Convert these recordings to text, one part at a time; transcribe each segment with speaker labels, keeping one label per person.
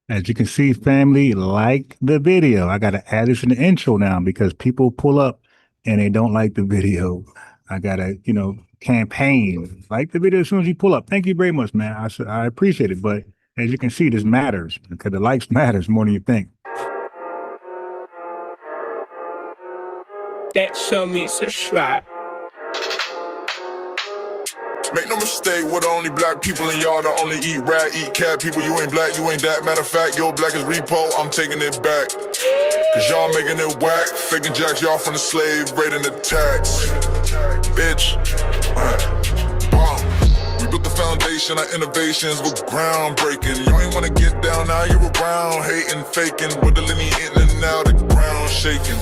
Speaker 1: As you can see, family, like the video. I got to add this in the intro now because people pull up and they don't like the video. I got to, campaign. Like the video as soon as you pull up. Thank you very much, man. I appreciate it. But as you can see, this matters because the likes matters more than you think.
Speaker 2: That show me subscribe.
Speaker 3: Make no mistake, we're the only black people in y'all that only eat rat, eat cat people. You ain't black, you ain't that. Matter of fact, your black is repo, I'm taking it back. Cause y'all making it whack, faking jacks y'all from the slave, raiding the tax. Bitch, we built the foundation, our innovations were groundbreaking. You ain't wanna get down, now you're around, hating, faking. With the lineage in and out, the ground shaking.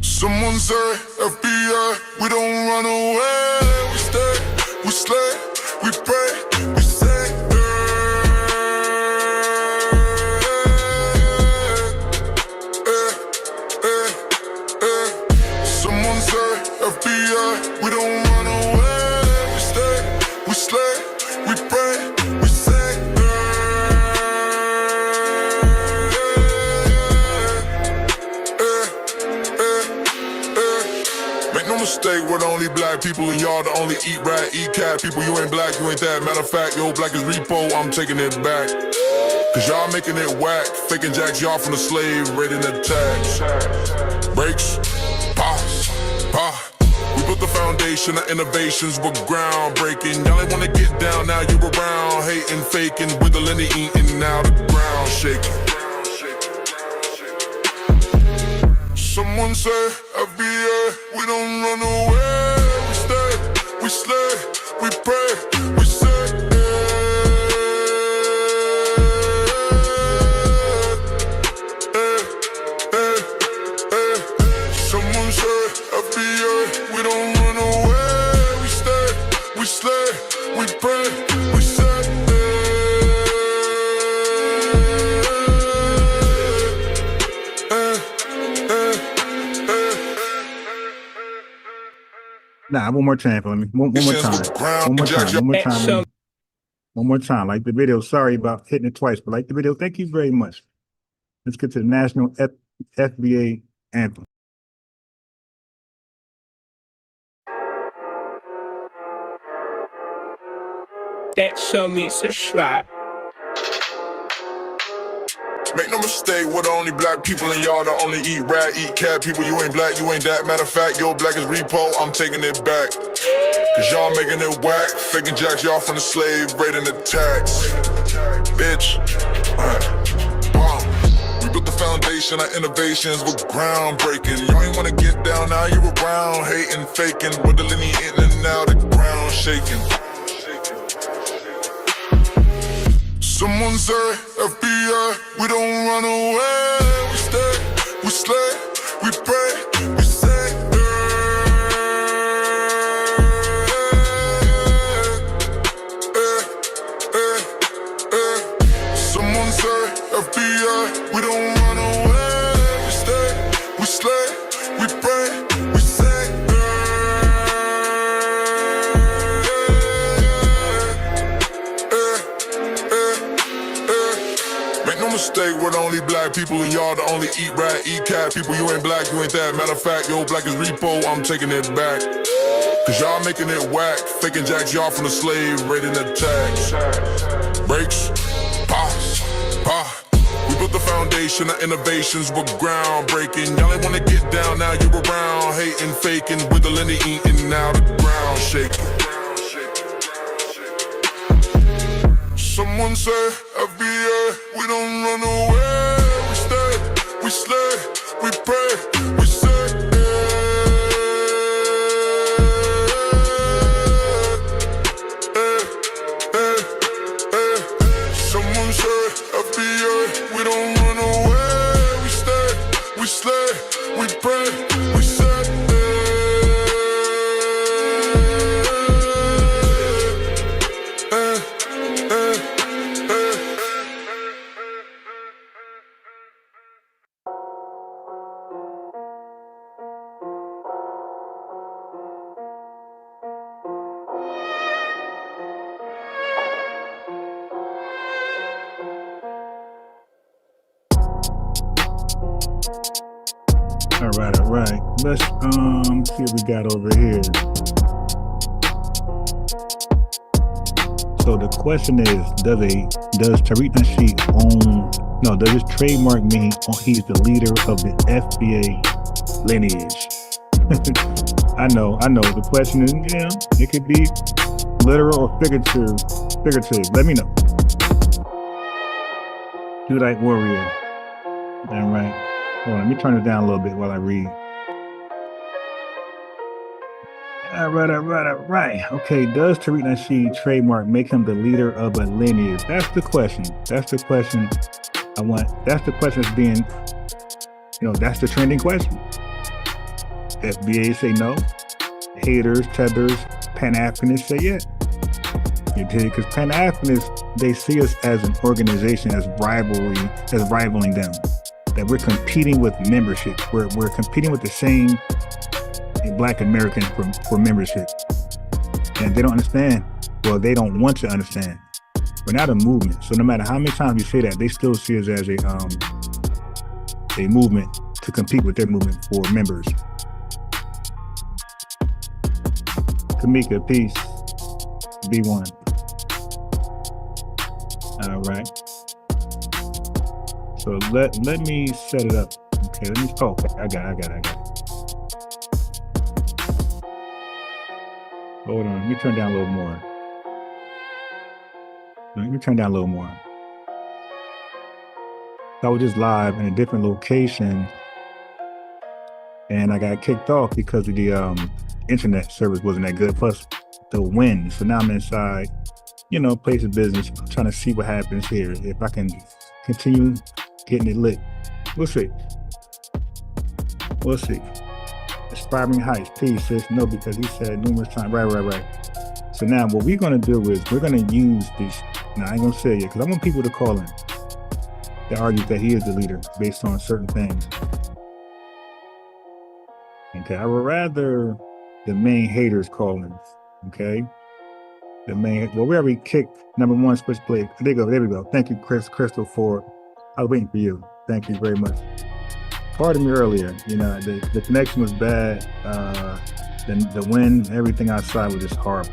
Speaker 3: Someone say, FBA, we don't run away. We stay, we slay, we pray, we say, Someone say, FBA, we don't run away. We stay, we slay, we pray, we say, Make no mistake, we're the only black people and y'all the only eat rat, eat cat people. You ain't black, you ain't that. Matter of fact, your black is repo, I'm taking it back. Cause y'all making it whack, faking jacks y'all from the slave, raiding the tax. Breaks, pause, pause. We built the foundation, our innovations were groundbreaking. Y'all ain't wanna get down, now you around, hating, faking, with the lineage eating, now the ground shaking. Someone say, FBA, we don't run away. We stay, we slay, we pray, we say, Someone say, FBA, we don't run away. We stay, we slay, we pray, we say,
Speaker 1: Nah, one more time for me. One more time. One more time. One more time. One more time. Like the video. Sorry about hitting it twice, but like the video. Thank you very much. Let's get to the National FBA Anthem.
Speaker 2: That show me subscribe.
Speaker 3: Make no mistake, we're the only black people in y'all that only eat rat, eat cat people. You ain't black, you ain't that. Matter of fact, your black is repo, I'm taking it back. Cause y'all making it whack, faking jacks y'all from the slave, raiding the tax. Bitch, we built the foundation, our innovations were groundbreaking. You ain't wanna get down, now you're around, hating, faking. With the lineage in and out, the ground shaking. Someone say, FBA, we don't run away. We stay, we slay, we pray, we say, Someone say, FBA, we don't run away. We stay, we slay, we pray, we say, no mistake, we're the only black people and y'all the only eat rat, eat cat people. You ain't black, you ain't that. Matter of fact, your black is repo, I'm taking it back. Cause y'all making it whack, faking jacks y'all from the slave, raiding the tax. Breaks, pause, pause. We built the foundation, our innovations were groundbreaking. Y'all ain't wanna get down, now you around, hating, faking. With the lineage eating, now the ground shaking. Someone say, FBA, we don't run away. We stay, we slay, we pray, we say, Someone say, FBA, we don't run away. We stay, we slay, we pray, we say,
Speaker 1: All right, all right. Let's see what we got over here. So the question is, does Tariq Nasheed does his trademark mean he's the leader of the FBA Lineage? I know. The question is, it could be literal or figurative. Let me know. Do like warrior. All right. Hold on, let me turn it down a little bit while I read. All right. Okay, does Tariq Nasheed trademark make him the leader of a lineage? That's the question. That's the question that's being, that's the trending question. FBA say no. Haters, tethers, Pan-Africanists say yeah. You did, because Pan-Africanists, they see us as an organization as rivaling them. That we're competing with membership. We're competing with the same Black Americans for membership. And they don't understand. Well, they don't want to understand. We're not a movement. So no matter how many times you say that, they still see us as a movement to compete with their movement for members. Kamika, peace. B1. All right. So let me set it up. Okay, okay, I got it. Hold on, let me turn down a little more. I was just live in a different location and I got kicked off because of the internet service wasn't that good, plus the wind. So now I'm inside, place of business, trying to see what happens here. If I can continue getting it lit. We'll see. Aspiring heights, peace, sis. No, because he said numerous times. Right. So now what we're going to do is we're going to use these. Now I ain't going to say it because I want people to call in. That argue that he is the leader based on certain things. Okay, I would rather the main haters call in. Okay. We already kicked number one switchblade. There we go. Thank you, Crystal, I was waiting for you. Thank you very much. Pardon me earlier, the connection was bad. The wind, everything outside was just horrible.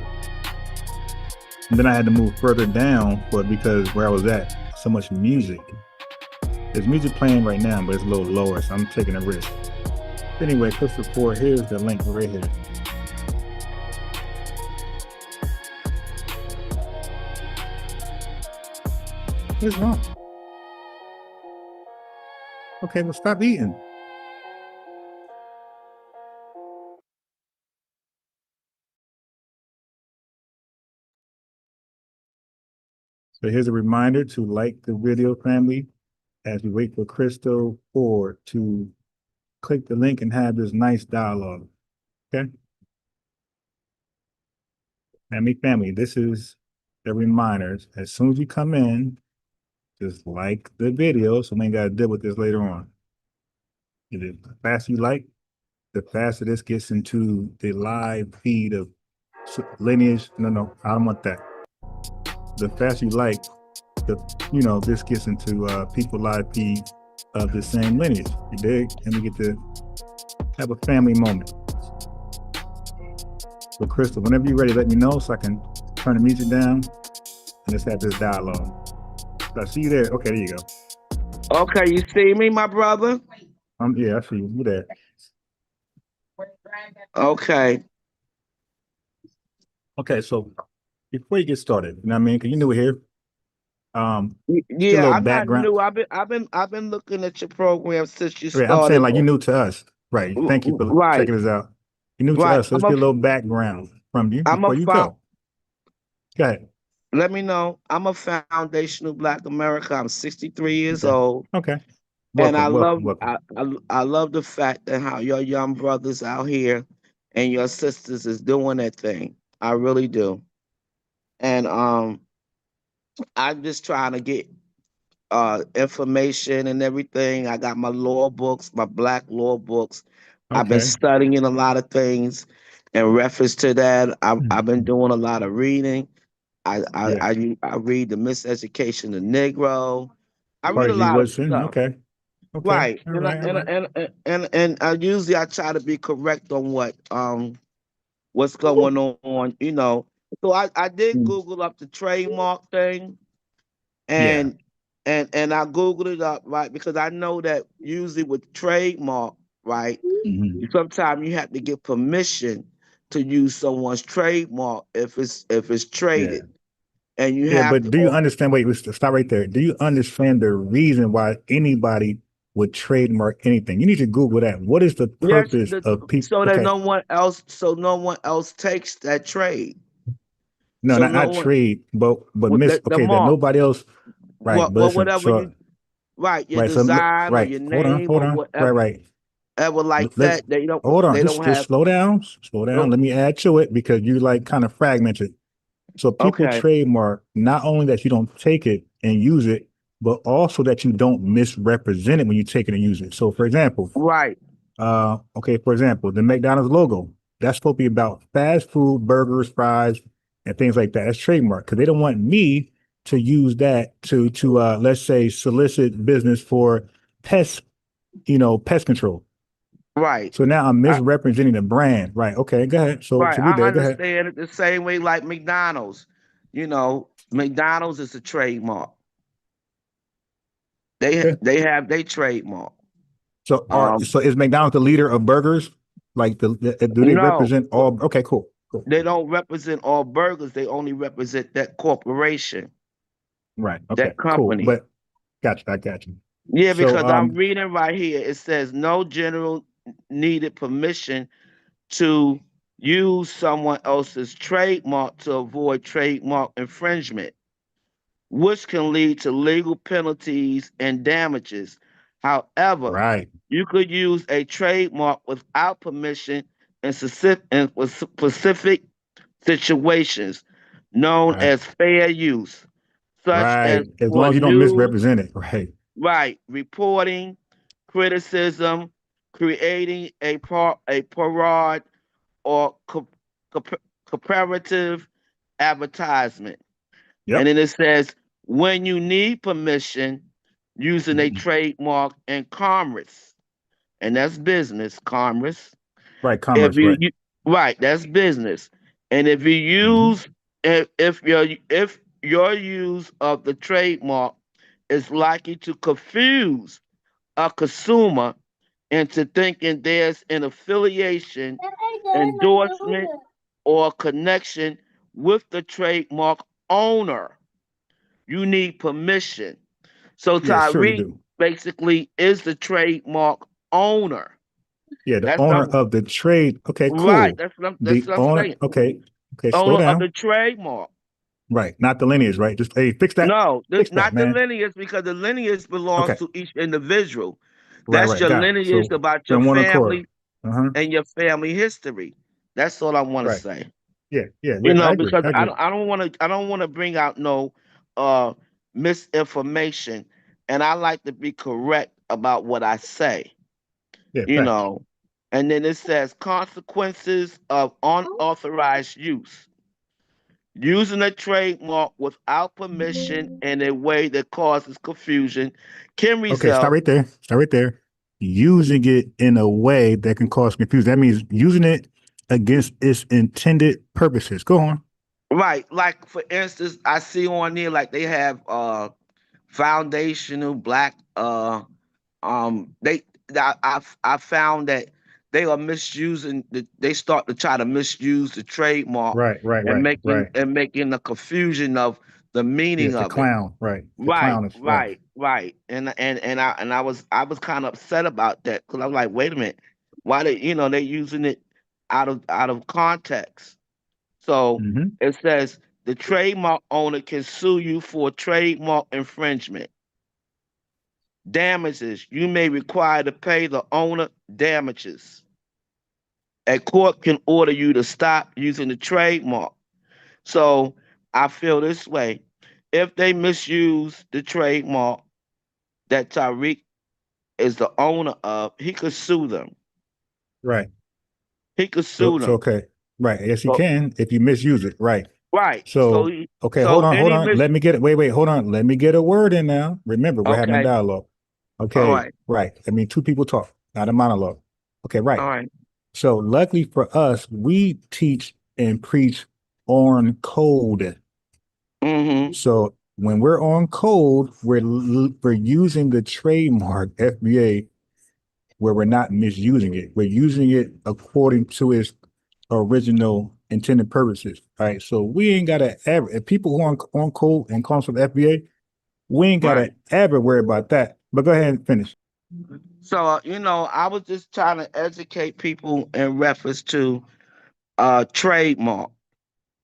Speaker 1: And then I had to move further down, because where I was at, so much music. There's music playing right now, but it's a little lower, so I'm taking a risk. Anyway, Crystal 4, here's the link right here. What's wrong? Okay, well, stop eating. So here's a reminder to like the video, family, as we wait for Crystal 4 to click the link and have this nice dialogue. Okay? Family, this is the reminders. As soon as you come in, just like the video so we ain't got to deal with this later on. The faster you like, the faster this gets into the live feed of Lineage. No, I don't want that. The faster you like, this gets into people live feed of the same lineage. You dig? And we get to have a family moment. So Crystal, whenever you're ready, let me know so I can turn the music down and let's have this dialogue. I see you there. Okay, there you go.
Speaker 4: Okay, you see me, my brother?
Speaker 1: Yeah, I see you. You're there.
Speaker 4: Okay.
Speaker 1: Okay, so before you get started, you know what I mean? Because you knew we're here.
Speaker 4: Yeah, I'm background. Not new. I've been looking at your program since you started.
Speaker 1: I'm saying like you're new to us, right? Thank you for checking us out. You're new to us. So let's get a little background from you before you go. Go ahead.
Speaker 4: Let me know. I'm a foundational Black America. I'm 63 years old.
Speaker 1: Okay.
Speaker 4: Welcome. I love the fact that how your young brothers out here and your sisters is doing that thing. I really do. And I'm just trying to get information and everything. I got my law books, my Black law books. Okay. I've been studying a lot of things in reference to that. I've been doing a lot of reading. I read The Miseducation of Negro. I read a lot of stuff.
Speaker 1: Okay.
Speaker 4: Right.
Speaker 1: All right. All right.
Speaker 4: And usually I try to be correct on what's going on, you know. So I did
Speaker 1: Mm.
Speaker 4: Google up the trademark thing,
Speaker 1: Yeah.
Speaker 4: and and I Googled it up, right? Because I know that usually with trademark, right,
Speaker 1: Mhm.
Speaker 4: sometimes you have to get permission to use someone's trademark if it's
Speaker 1: Yeah.
Speaker 4: traded. And you
Speaker 1: Yeah.
Speaker 4: have
Speaker 1: But
Speaker 4: to
Speaker 1: do you understand? Wait, let's stop right there. Do you understand the reason why anybody would trademark anything? You need to Google that. What is the
Speaker 4: yes,
Speaker 1: purpose of people?
Speaker 4: so that
Speaker 1: Okay.
Speaker 4: no one else takes that trade.
Speaker 1: No,
Speaker 4: So
Speaker 1: not
Speaker 4: no one
Speaker 1: trade, but
Speaker 4: with
Speaker 1: miss.
Speaker 4: the
Speaker 1: Okay, that
Speaker 4: mark,
Speaker 1: nobody else. Right. But listen.
Speaker 4: whatever
Speaker 1: So
Speaker 4: you right, your
Speaker 1: right. So
Speaker 4: design or
Speaker 1: right.
Speaker 4: your
Speaker 1: Hold on.
Speaker 4: name
Speaker 1: Hold
Speaker 4: or
Speaker 1: on. Right.
Speaker 4: whatever
Speaker 1: Right.
Speaker 4: ever like
Speaker 1: Let's
Speaker 4: that,
Speaker 1: hold on.
Speaker 4: they don't
Speaker 1: Just
Speaker 4: have
Speaker 1: slow down. Slow down.
Speaker 4: oh,
Speaker 1: Let me add to it because you like kind of fragmented. So people
Speaker 4: okay.
Speaker 1: trademark not only that you don't take it and use it, but also that you don't misrepresent it when you take it and use it. So for example,
Speaker 4: Right,
Speaker 1: okay, for example, the McDonald's logo, that's supposed to be about fast food, burgers, fries, and things like that. That's trademark because they don't want me to use that to let's say solicit business for pest, pest control.
Speaker 4: right.
Speaker 1: So now I'm misrepresenting the brand. Right. Okay, go ahead. So
Speaker 4: Right,
Speaker 1: we
Speaker 4: I
Speaker 1: there. Go ahead.
Speaker 4: understand it the same way like McDonald's. You know, McDonald's is a trademark.
Speaker 1: Okay.
Speaker 4: They have their trademark.
Speaker 1: So
Speaker 4: Um,
Speaker 1: so is McDonald's the leader of burgers? Like do they
Speaker 4: no,
Speaker 1: represent all? Okay, cool, cool.
Speaker 4: they don't represent all burgers. They only represent that corporation,
Speaker 1: Right. Okay,
Speaker 4: that
Speaker 1: cool.
Speaker 4: company.
Speaker 1: But got you. I got you.
Speaker 4: Yeah,
Speaker 1: So
Speaker 4: because I'm reading right here. It says no general needed permission to use someone else's trademark to avoid trademark infringement, which can lead to legal penalties and damages. However,
Speaker 1: right,
Speaker 4: you could use a trademark without permission in specific situations known
Speaker 1: right,
Speaker 4: as fair use, such as
Speaker 1: right. As
Speaker 4: for
Speaker 1: long as you don't
Speaker 4: news,
Speaker 1: misrepresent it, right,
Speaker 4: right, reporting, criticism, creating a parade or co- comparative advertisement. And
Speaker 1: yep.
Speaker 4: then it says, when you need permission using a
Speaker 1: Mhm.
Speaker 4: trademark in commerce, and that's business, commerce.
Speaker 1: Right,
Speaker 4: If
Speaker 1: commerce, right.
Speaker 4: right, that's business. And if you
Speaker 1: Mhm.
Speaker 4: use if your use of the trademark is likely to confuse a consumer into thinking there's an affiliation, endorsement, or connection with the trademark owner, you need permission. So
Speaker 1: Yeah, sure you
Speaker 4: Tariq
Speaker 1: do.
Speaker 4: basically is the trademark owner.
Speaker 1: Yeah, the
Speaker 4: That's what
Speaker 1: owner
Speaker 4: I'm
Speaker 1: of the trade. Okay,
Speaker 4: right.
Speaker 1: cool.
Speaker 4: That's
Speaker 1: The
Speaker 4: what I'm
Speaker 1: owner.
Speaker 4: saying.
Speaker 1: Okay, okay. Slow
Speaker 4: Owner of the
Speaker 1: down.
Speaker 4: trademark.
Speaker 1: Right, not the lineage. Right. Just hey, fix that.
Speaker 4: No,
Speaker 1: Fix that,
Speaker 4: not the
Speaker 1: man.
Speaker 4: lineage because the lineage belongs
Speaker 1: Okay.
Speaker 4: to each individual.
Speaker 1: Right,
Speaker 4: That's
Speaker 1: right.
Speaker 4: your
Speaker 1: Got it.
Speaker 4: lineage
Speaker 1: So
Speaker 4: about
Speaker 1: we're
Speaker 4: your
Speaker 1: in one accord.
Speaker 4: family
Speaker 1: Uh huh.
Speaker 4: and your family history. That's all I want to
Speaker 1: Right.
Speaker 4: say.
Speaker 1: Yeah. Yeah.
Speaker 4: You
Speaker 1: I
Speaker 4: know,
Speaker 1: agree.
Speaker 4: because
Speaker 1: I agree.
Speaker 4: I don't want to bring out no uh misinformation, and I like to be correct about what I say.
Speaker 1: Yeah.
Speaker 4: You
Speaker 1: Facts.
Speaker 4: know, and then it says consequences of unauthorized use. Using a trademark without permission in a way that causes confusion can
Speaker 1: Okay, stop
Speaker 4: result
Speaker 1: right there. Stop right there. Using it in a way that can cause confusion. That means using it against its intended purposes. Go on.
Speaker 4: right. Like for instance, I see on there like they have foundational black they I found that they are misusing they start to try to misuse the trademark
Speaker 1: Right, right,
Speaker 4: and
Speaker 1: right, right.
Speaker 4: making the confusion of the
Speaker 1: Yeah,
Speaker 4: meaning
Speaker 1: to
Speaker 4: of it.
Speaker 1: clown. Right. To
Speaker 4: Right,
Speaker 1: clown is right.
Speaker 4: right, right. And I was kind of upset about that because I'm like, wait a minute, why they using it out of context. So
Speaker 1: Hmm.
Speaker 4: it says the trademark owner can sue you for trademark infringement. Damages, you may require to pay the owner damages. A court can order you to stop using the trademark. So I feel this way. If they misuse the trademark that Tariq is the owner of, he could sue them.
Speaker 1: Right.
Speaker 4: He could
Speaker 1: So
Speaker 4: sue
Speaker 1: so
Speaker 4: them.
Speaker 1: okay. Right. Yes, you
Speaker 4: So,
Speaker 1: can if you misuse it. Right.
Speaker 4: right.
Speaker 1: So okay, hold
Speaker 4: So
Speaker 1: on, hold
Speaker 4: any
Speaker 1: on.
Speaker 4: mis
Speaker 1: Let me get it. Wait, wait, hold on. Let me get a word in now. Remember, we're having a
Speaker 4: okay,
Speaker 1: dialogue.
Speaker 4: All
Speaker 1: Okay,
Speaker 4: right.
Speaker 1: right. I mean, two people talk, not a monologue. Okay, right.
Speaker 4: All right.
Speaker 1: So luckily for us, we teach and preach on code.
Speaker 4: Mm-hmm.
Speaker 1: So when we're on code, we're using the trademark FBA where we're not misusing it. We're using it according to its original intended purposes. All right. So we ain't gotta ever if people who are on code and comes from the FBA, we ain't gotta
Speaker 4: Right.
Speaker 1: ever worry about that. But go ahead and finish.
Speaker 4: So I was just trying to educate people in reference to trademark,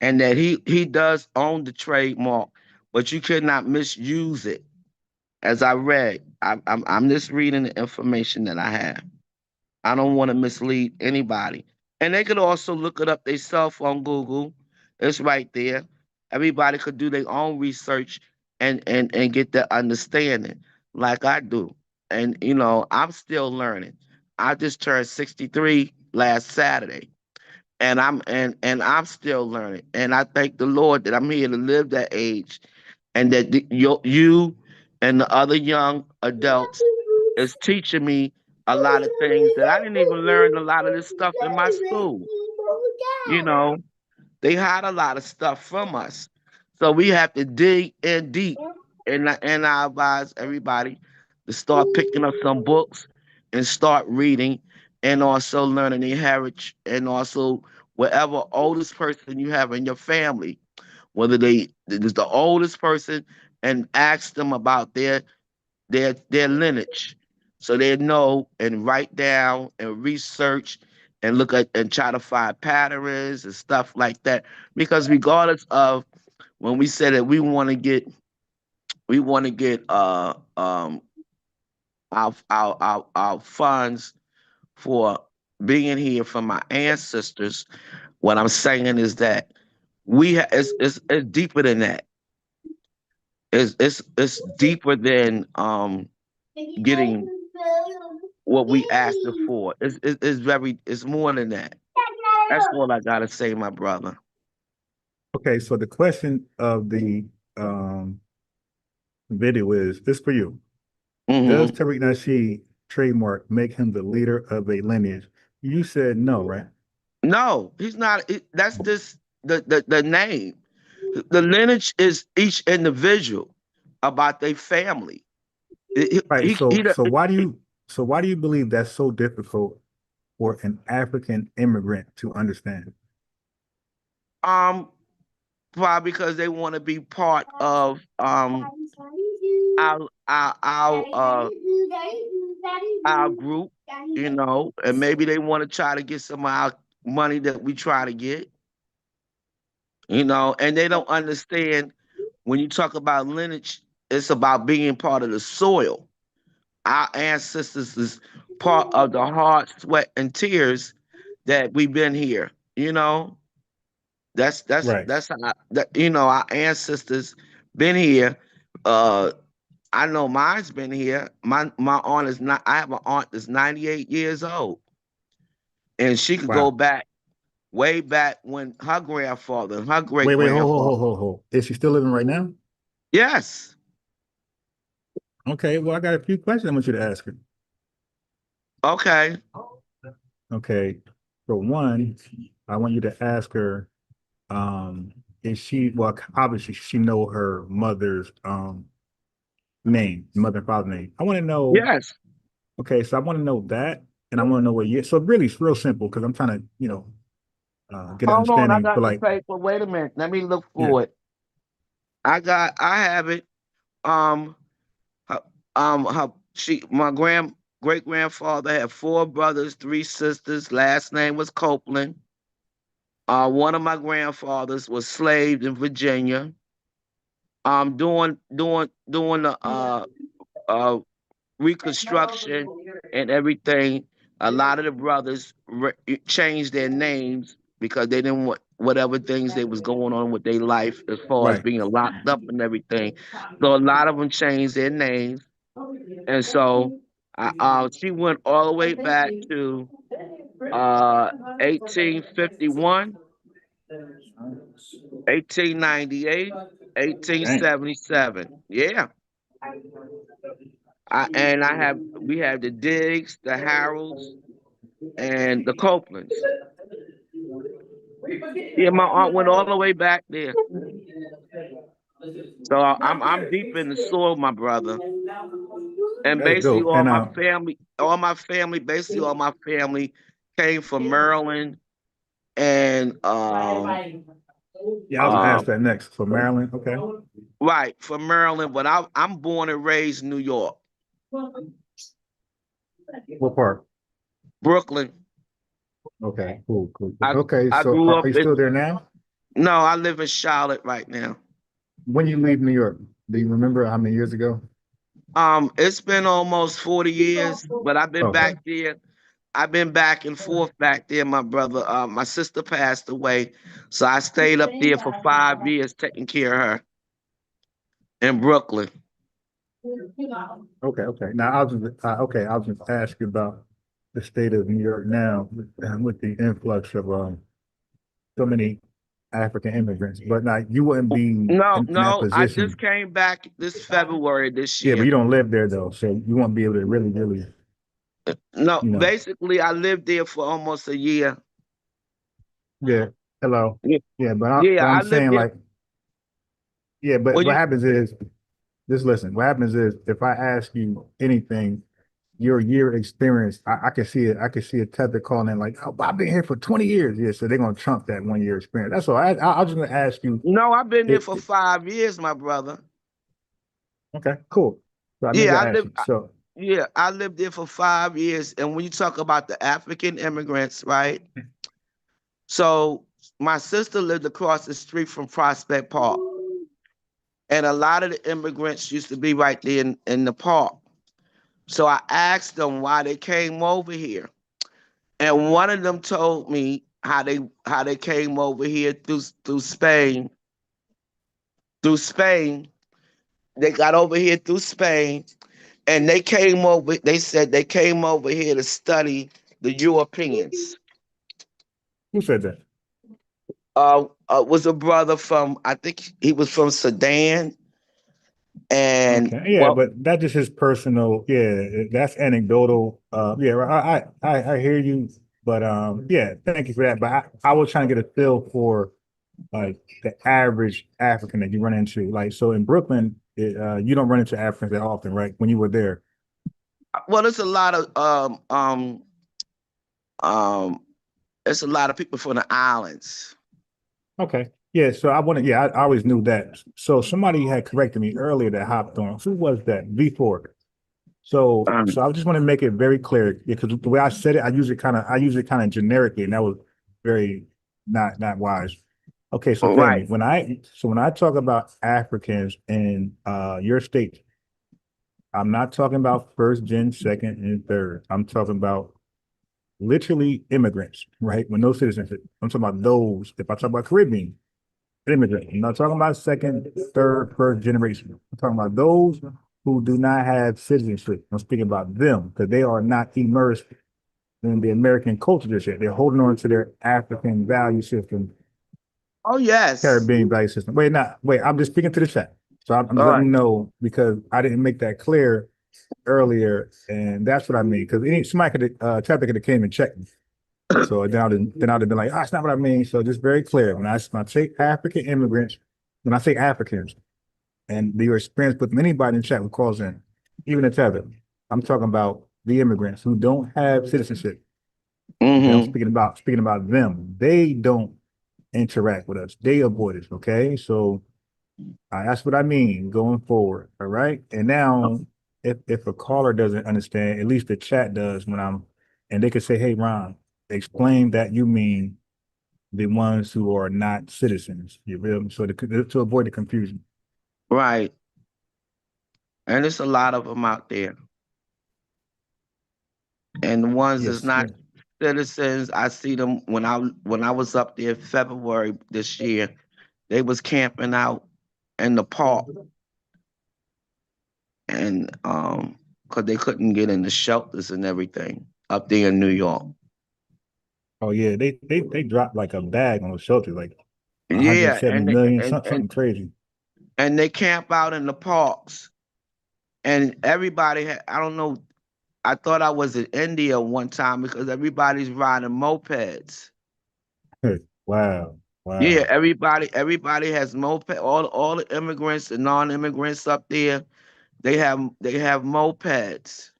Speaker 4: and that he does own the trademark, but you cannot misuse it. As I read, I'm just reading the information that I have. I don't want to mislead anybody. And they could also look it up themselves on Google. It's right there. Everybody could do their own research and get the understanding like I do. And I'm still learning. I just turned 63 last Saturday. And I'm still learning. And I thank the Lord that I'm here to live that age, and that you and the other young adults is teaching me a lot of things that I didn't even learn a lot of this stuff in my school. You know, they hide a lot of stuff from us. So we have to dig in deep. And I advise everybody to start picking up some books and start reading, and also learning their heritage, and also whatever oldest person you have in your family, whether they is the oldest person, and ask them about their lineage, so they know and write down and research and look at and try to find patterns and stuff like that. Because regardless of, when we say that we want to get our funds for being here from my ancestors, what I'm saying is that it's deeper than that. It's deeper than getting what we asked it for. It's more than that. That's all I gotta say, my brother.
Speaker 1: Okay, so the question of the um video is this for you. Does
Speaker 4: Hmm.
Speaker 1: Tariq Nasheed trademark make him the leader of a lineage? You said no, right?
Speaker 4: No, he's not. That's just the name. The lineage is each individual about their family.
Speaker 1: Right.
Speaker 4: He
Speaker 1: So why do you believe that's so difficult for an African immigrant to understand?
Speaker 4: um probably because they want to be part of our group, and maybe they want to try to get some of our money that we try to get, and they don't understand, when you talk about lineage, it's about being part of the soil. Our ancestors is part of the hard sweat and tears that we've been here. You know,
Speaker 1: Right.
Speaker 4: that's how our ancestors been here. Uh, I know mine's been here. My aunt is not. I have an aunt that's 98 years old, and she could go
Speaker 1: Wow.
Speaker 4: back way back when her grandfather and her great
Speaker 1: Wait,
Speaker 4: grandfather.
Speaker 1: hold. Is she still living right now?
Speaker 4: Yes.
Speaker 1: Okay, well, I got a few questions I want you to ask her.
Speaker 4: Okay.
Speaker 1: Okay. For one, I want you to ask her, is she, well, obviously she know her mother's name, mother and father's name. I want to know,
Speaker 4: Yes.
Speaker 1: okay, so I want to know that, and I want to know what year. So really, it's real simple because I'm trying to, get an
Speaker 4: Hold on, I
Speaker 1: understanding for
Speaker 4: got the
Speaker 1: like,
Speaker 4: paper. Wait a minute. Let me look
Speaker 1: yeah,
Speaker 4: for it. I have it. Um, her, my great grandfather had four brothers, three sisters. Last name was Copeland. One of my grandfathers was slaved in Virginia. Doing the uh reconstruction and everything. A lot of the brothers changed their names because they didn't want whatever things they was going on with their life, as far as
Speaker 1: right,
Speaker 4: being locked up and everything. So a lot of them changed their names, and so she went all the way back to uh 1851, 1898,
Speaker 1: dang,
Speaker 4: 1877. Yeah, We have the Diggs, the Harolds, and the Copelands. Yeah, my aunt went all the way back there. So I'm deep in the soil, my brother. And
Speaker 1: That's
Speaker 4: basically
Speaker 1: dope. And
Speaker 4: basically all my family came from Maryland and
Speaker 1: yeah, I was gonna ask that next. So Maryland, okay.
Speaker 4: right, from Maryland, but I'm born and raised in New York.
Speaker 1: What part?
Speaker 4: Brooklyn.
Speaker 1: Okay, cool.
Speaker 4: I
Speaker 1: Okay,
Speaker 4: I
Speaker 1: so
Speaker 4: grew
Speaker 1: are
Speaker 4: up
Speaker 1: you
Speaker 4: in
Speaker 1: still there now?
Speaker 4: No, I live in Charlotte right now.
Speaker 1: When you leave New York, do you remember how many years ago?
Speaker 4: It's been almost 40 years, but I've been
Speaker 1: Okay.
Speaker 4: back there. I've been back and forth back there, my brother. My sister passed away, so I stayed up there for 5 years taking care of her in Brooklyn.
Speaker 1: Okay. Now I was just asking about the state of New York now with the influx of so many African immigrants. But now you wouldn't be in that
Speaker 4: No, I
Speaker 1: position.
Speaker 4: just came back this February this
Speaker 1: Yeah, but
Speaker 4: year.
Speaker 1: you don't live there though, so you won't be able to really,
Speaker 4: No,
Speaker 1: you know.
Speaker 4: basically, I lived there for almost a year.
Speaker 1: Yeah. Hello.
Speaker 4: Yeah,
Speaker 1: Yeah,
Speaker 4: yeah,
Speaker 1: but I'm
Speaker 4: I lived
Speaker 1: saying
Speaker 4: there.
Speaker 1: like, yeah, but
Speaker 4: Well,
Speaker 1: what
Speaker 4: you
Speaker 1: happens is, just listen. What happens is, if I ask you anything, your year experience, I can see it. I can see a tether calling in like, oh, I've been here for 20 years. Yeah, so they're gonna trump that 1 year experience. That's all. I was just gonna ask you.
Speaker 4: No, I've been there
Speaker 1: It,
Speaker 4: for
Speaker 1: it-
Speaker 4: 5 years, my brother.
Speaker 1: okay, cool. So I maybe
Speaker 4: Yeah,
Speaker 1: I ask you. So
Speaker 4: I lived there for 5 years. And when you talk about the African immigrants, right? So my sister lived across the street from Prospect Park. And a lot of the immigrants used to be right there in the park. So I asked them why they came over here. And one of them told me how they came over here through Spain. Through Spain. They got over here through Spain. And they said they came over here to study the Europeans.
Speaker 1: who said that?
Speaker 4: Was a brother from, I think he was from Sudan. And
Speaker 1: Okay, yeah,
Speaker 4: well,
Speaker 1: but that's just his personal. Yeah, that's anecdotal. Yeah, I hear you, but yeah, thank you for that. But I was trying to get a feel for like the average African that you run into. Like, so in Brooklyn, you don't run into Africans that often, right? When you were there.
Speaker 4: there's a lot of um there's a lot of people from the islands.
Speaker 1: Okay. Yeah, so I always knew that. So somebody had corrected me earlier that hopped on. Who was that? Before. So I just want to make it very clear because the way I said it, I use it kind of generically, and that was very not wise. Okay, so
Speaker 4: Right.
Speaker 1: family, when I talk about Africans in your state, I'm not talking about first gen, second, and third. I'm talking about literally immigrants, right? With no citizenship. I'm talking about those. If I talk about Caribbean immigrants, I'm not talking about second, third, first generation. I'm talking about those who do not have citizenship. I'm speaking about them because they are not immersed in the American culture just yet. They're holding on to their African value system,
Speaker 4: Oh yes.
Speaker 1: Caribbean value system. Wait, I'm just speaking to the chat. So I'm just
Speaker 4: All
Speaker 1: letting
Speaker 4: right.
Speaker 1: you know because I didn't make that clear earlier, and that's what I mean. Because somebody could Chapter could have came and checked me. So then I'd have been like, oh, that's not what I mean. So just very clear. When I say African immigrants, when I say Africans, and your experience with anybody in the chat who calls in, even a tether, I'm talking about the immigrants who don't have citizenship. Okay, I'm
Speaker 4: Mm-hmm.
Speaker 1: speaking about them. They don't interact with us. They avoid us. Okay, so that's what I mean going forward. All right. And now, if a caller doesn't understand, at least the chat does and they could say, "Hey, Ron, explain that you mean the ones who are not citizens." You feel me? So to avoid the confusion.
Speaker 4: Right. And there's a lot of them out there. And the ones that's
Speaker 1: Yes.
Speaker 4: not
Speaker 1: Yeah.
Speaker 4: citizens, I see them when I was up there February this year. They was camping out in the park, and because they couldn't get in the shelters and everything up there in New York.
Speaker 1: Oh yeah. They dropped like a bag on the shelter, like
Speaker 4: Yeah,
Speaker 1: 170 million, something crazy.
Speaker 4: and they camp out in the parks. and everybody had, I don't know, I thought I was in India one time because everybody's riding mopeds.
Speaker 1: Wow.
Speaker 4: Yeah,
Speaker 1: Wow.
Speaker 4: everybody has moped. All the immigrants and non-immigrants up there, they have mopeds.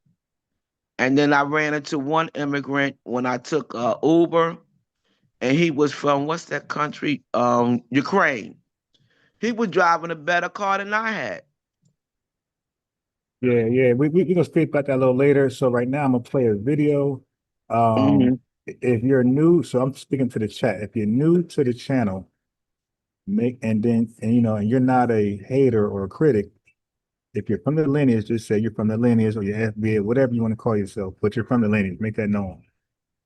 Speaker 4: And then I ran into one immigrant when I took Uber, and he was from what's that country? Ukraine. He was driving a better car than I had.
Speaker 1: Yeah, yeah. We're gonna speak about that a little later. So right now I'm gonna play a video.
Speaker 4: Hmm.
Speaker 1: If you're new, so I'm speaking to the chat. If you're new to the channel, make and you know, and you're not a hater or a critic, if you're from the lineage, just say you're from the lineage or your FBA, whatever you want to call yourself, but you're from the lineage, make that known.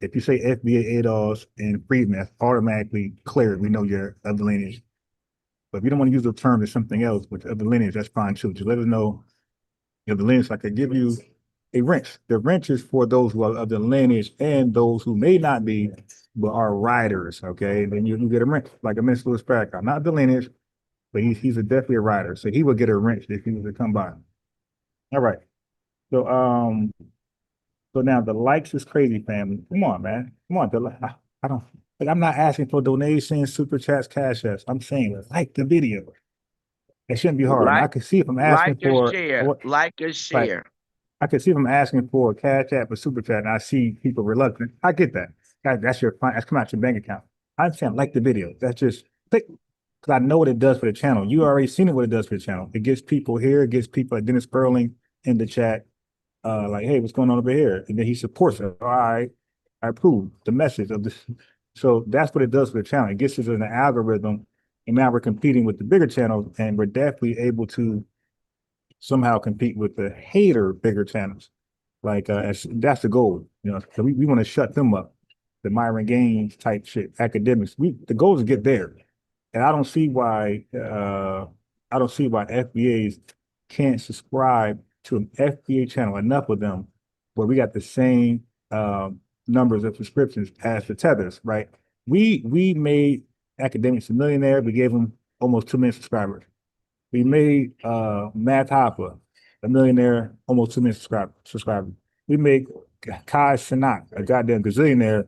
Speaker 1: If you say FBA ADOS and Freedman, that's automatically cleared. We know you're of the lineage. But if you don't want to use the term as something else, which of the lineage, that's fine too. Just let us know the lineage. So I could give you a wrench. The wrench is for those who are of the lineage and those who may not be, but are riders. Okay, then you get a wrench, like a Mr. Louis Farrakhan, not the lineage, but he's definitely a rider. So he would get a wrench if he was to come by. All right. So so now the likes is crazy, family. Come on, man. Come on. I don't like I'm not asking for donations, super chats, cash apps. I'm saying like the video. It shouldn't be hard. Now I
Speaker 4: Like,
Speaker 1: can see if I'm
Speaker 4: like
Speaker 1: asking
Speaker 4: and
Speaker 1: for
Speaker 4: share,
Speaker 1: what
Speaker 4: like and
Speaker 1: like
Speaker 4: share.
Speaker 1: I can see if I'm asking for a cash app or super chat and I see people reluctant. I get that. That's your fine. That's coming out your bank account. I'm saying like the video. That's just click because I know what it does for the channel. You already seen it what it does for the channel. It gets people here, it gets people like Dennis Perling in the chat, like, hey, what's going on over here? And then he supports it. All right, I approve the message of this. So that's what it does for the channel. It gets us in the algorithm. And now we're competing with the bigger channels, and we're definitely able to somehow compete with the hater bigger channels. Like that's the goal, you know. So we want to shut them up, the Myron Gaines type shit, academics. The goal is to get there, and I don't see why FBAs can't subscribe to an FBA channel, enough of them, where we got the same numbers of subscriptions as the tethers, right? We made academics a millionaire. We gave them almost 2 million subscribers. We made Matt Hopper a millionaire, almost 2 million subscribers. We make Kai Cenat a goddamn gazillionaire,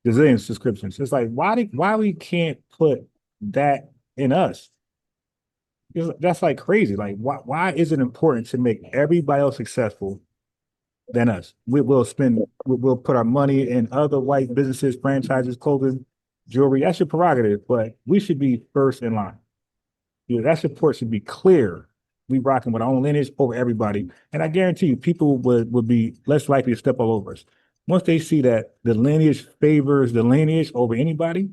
Speaker 1: gazillion subscriptions. It's like why we can't put that in us? That's like crazy. Like why is it important to make everybody else successful than us? We'll put our money in other white businesses, franchises, clothing, jewelry. That's your prerogative, but we should be first in line. Yeah, that support should be clear. We rocking with our own lineage over everybody. And I guarantee you, people would be less likely to step all over us. Once they see that the lineage favors the lineage over anybody,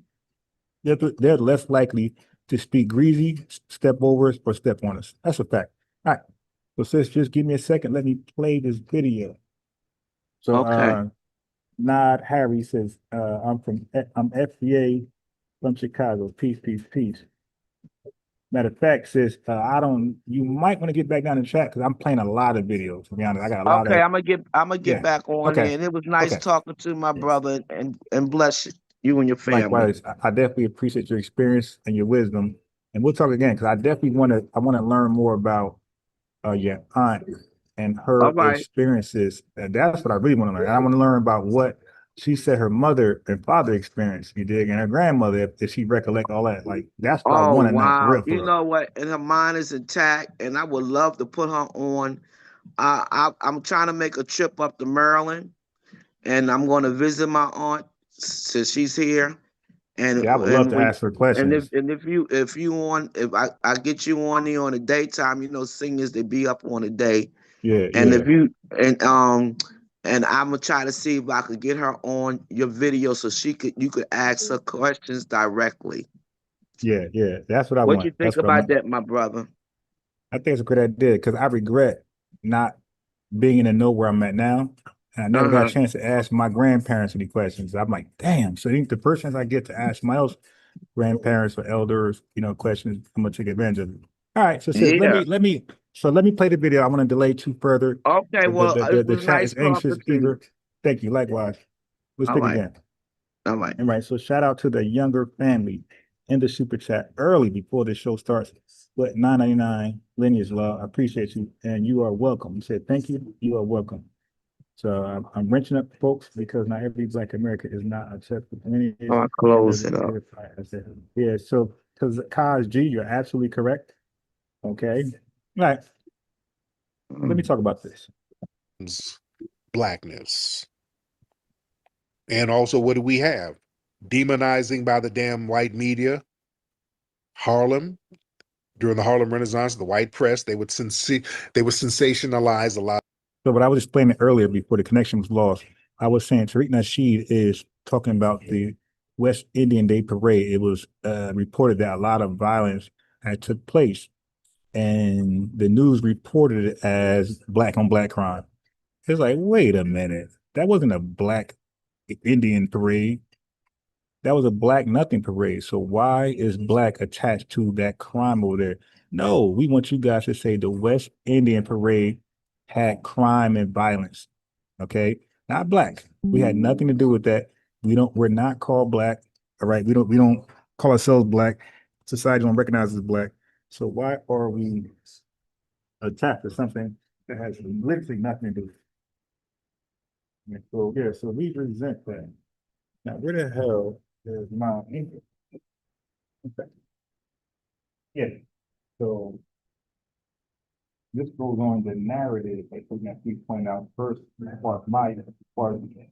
Speaker 1: they're less likely to speak greasy, step over us, or step on us. That's a fact. All right. So sis, just give me a second. Let me play this video. So
Speaker 4: Okay.
Speaker 1: Nod Harry says, I'm FBA from Chicago. Peace, peace, peace. Matter of fact, sis, you might want to get back down in the chat because I'm playing a lot of videos. To be honest, I got a lot
Speaker 4: Okay,
Speaker 1: of,
Speaker 4: I'm gonna get
Speaker 1: yeah.
Speaker 4: back on
Speaker 1: Okay.
Speaker 4: there. And it was nice
Speaker 1: Okay.
Speaker 4: talking to my brother, and bless you and your family.
Speaker 1: Likewise, I definitely appreciate your experience and your wisdom. And we'll talk again because I want to learn more about your aunt and
Speaker 4: All
Speaker 1: her
Speaker 4: right.
Speaker 1: experiences. And that's what I really want to learn. I want to learn about what she said her mother and father experienced, you dig, and her grandmother, if she recollect all that. Like that's what I
Speaker 4: Oh
Speaker 1: want to know
Speaker 4: wow.
Speaker 1: for
Speaker 4: You
Speaker 1: real.
Speaker 4: know what? And her mind is intact, and I would love to put her on. I'm trying to make a trip up to Maryland, and I'm going to visit my aunt since she's here. And
Speaker 1: Yeah, I would love
Speaker 4: and
Speaker 1: to
Speaker 4: when
Speaker 1: ask her
Speaker 4: and if
Speaker 1: questions.
Speaker 4: and if you on if I get you on there on the daytime, singers they be up on the day.
Speaker 1: Yeah,
Speaker 4: And
Speaker 1: yeah,
Speaker 4: if you and I'm gonna try to see if I could get her on your video so you could ask her questions directly.
Speaker 1: yeah, yeah. That's what I
Speaker 4: What you
Speaker 1: want.
Speaker 4: think
Speaker 1: That's what I
Speaker 4: about
Speaker 1: want.
Speaker 4: that, my brother?
Speaker 1: I think it's a good idea because I regret not being in the know where I'm at now. And I never got a
Speaker 4: Uh-huh.
Speaker 1: chance to ask my grandparents any questions. I'm like, damn. So I think the first chance I get to ask my else grandparents or elders, questions, I'm gonna take advantage of it. All right. So sis,
Speaker 4: Yeah.
Speaker 1: let me play the video. I want to delay too further.
Speaker 4: Okay, well, it
Speaker 1: The
Speaker 4: was
Speaker 1: chat
Speaker 4: nice
Speaker 1: is anxious,
Speaker 4: talking to you.
Speaker 1: eager. Thank you. Likewise. Let's
Speaker 4: All
Speaker 1: speak
Speaker 4: right.
Speaker 1: again.
Speaker 4: All right.
Speaker 1: All right. So shout out to the younger family. in the super chat early before the show starts. But 9.99 Lineage Law. I appreciate you, and you are welcome. You said thank you. You are welcome. So I'm wrenching up folks because not every Black American is not accepted.
Speaker 4: I'll close it up.
Speaker 1: Yeah. So because Kaz G, you're absolutely correct. Okay. All right. Let me talk about this.
Speaker 5: Blackness. And also, what do we have? Demonizing by the damn white media. Harlem, during the Harlem Renaissance, the white press, they would sensationalize a lot.
Speaker 1: So what I was explaining earlier before the connection was lost, I was saying Tariq Nasheed is talking about the West Indian Day Parade. It was reported that a lot of violence had took place, and the news reported it as black on black crime. It's like, wait a minute, that wasn't a black Indian parade. That was a black nothing parade. So why is black attached to that crime over there? No, we want you guys to say the West Indian parade had crime and violence. Okay, not black. We had nothing to do with that. We're not called black. All right. We don't call ourselves black. Society don't recognize us as black. So why are we attached to something that has literally nothing to do with it? So yeah, so we resent that. Now, where the hell is my English? Okay. Yeah. So this goes on the narrative that we're going to keep pointing out first, as far as my part of it.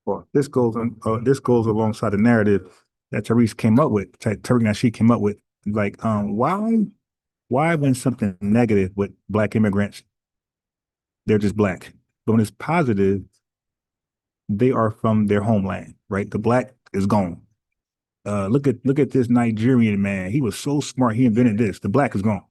Speaker 1: Well, this goes on. This goes alongside the narrative that Tariq came up with. Tariq Nasheed came up with. Like, why when something negative with black immigrants, they're just black, but when it's positive, they are from their homeland, right? The black is gone. Look at this Nigerian man. He was so smart. He invented this. The black is gone.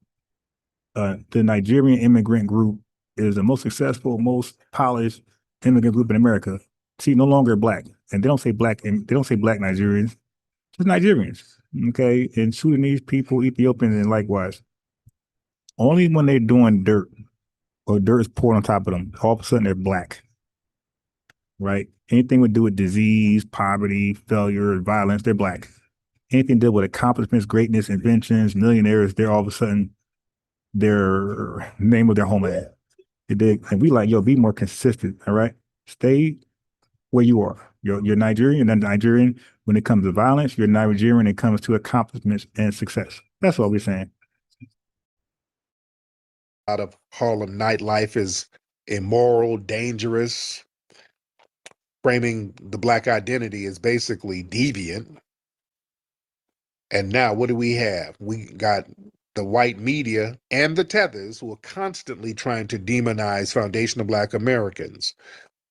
Speaker 1: The Nigerian immigrant group is the most successful, most polished immigrant group in America. See, no longer black, and they don't say black, and they don't say black Nigerians, just Nigerians. Okay, and Sudanese people, Ethiopians, and likewise. Only when they're doing dirt or dirt is poured on top of them, all of a sudden they're black. Right? Anything would do with disease, poverty, failure, violence, they're black. Anything to do with accomplishments, greatness, inventions, millionaires, they're all of a sudden their name of their homeland. And we like, yo, be more consistent, all right? Stay where you are. You're Nigerian, and Nigerian when it comes to violence, you're Nigerian when it comes to accomplishments and success. That's what we're saying.
Speaker 5: Out of Harlem nightlife is immoral, dangerous. Framing the black identity is basically deviant. And now what do we have? We got the white media and the tethers who are constantly trying to demonize foundational black Americans.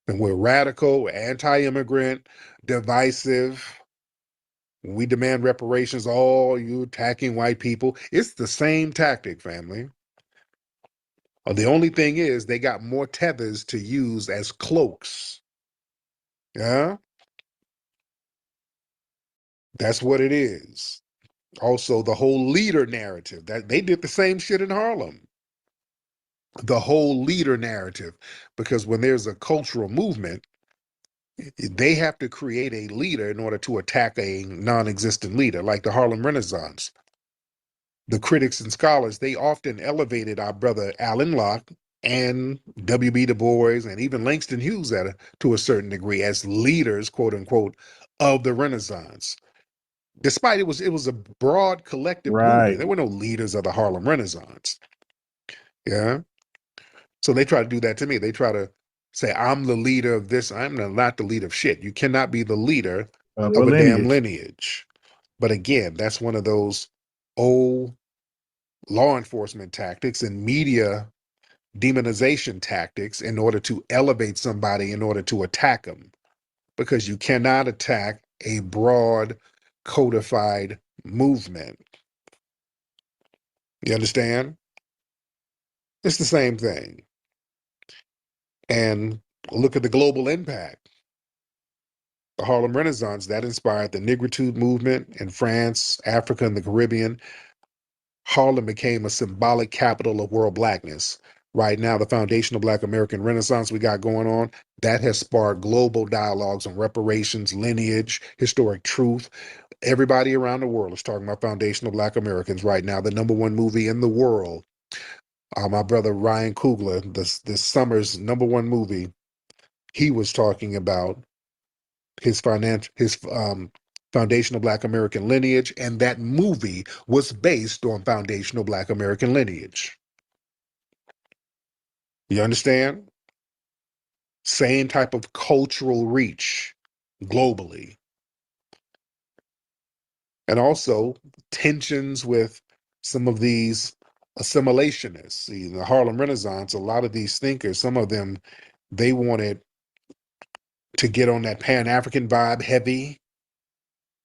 Speaker 5: And we're radical, we're anti-immigrant, divisive. We demand reparations, all you attacking white people. It's the same tactic, family. The only thing is they got more tethers to use as cloaks. Yeah? That's what it is. Also, the whole leader narrative, that they did the same shit in Harlem. The whole leader narrative, because when there's a cultural movement, they have to create a leader in order to attack a non-existent leader, like the Harlem Renaissance. The critics and scholars, they often elevated our brother Allen Locke and W.B. Du Bois and even Langston Hughes to a certain degree as leaders, quote unquote, of the Renaissance. Despite it was a broad collective movement. There were no leaders of the Harlem Renaissance. Yeah. So they try to do that to me. They try to say, I'm the leader of this. I'm not the leader of shit. You cannot be the leader of a damn lineage. But again, that's one of those old law enforcement tactics and media demonization tactics in order to elevate somebody, in order to attack them. Because you cannot attack a broad codified movement. You understand? It's the same thing. And look at the global impact. The Harlem Renaissance, that inspired the Negritude movement in France, Africa, and the Caribbean. Harlem became a symbolic capital of world blackness. Right now, the foundational Black American Renaissance we got going on, That has sparked global dialogues on reparations, lineage, historic truth. Everybody around the world is talking about foundational Black Americans right now. The #1 movie in the world, my brother Ryan Coogler, this summer's #1 movie, he was talking about his foundational Black American lineage, and that movie was based on foundational Black American lineage. You understand? Same type of cultural reach globally. And also tensions with some of these assimilationists. See, the Harlem Renaissance, a lot of these thinkers, some of them, they wanted to get on that Pan-African vibe heavy.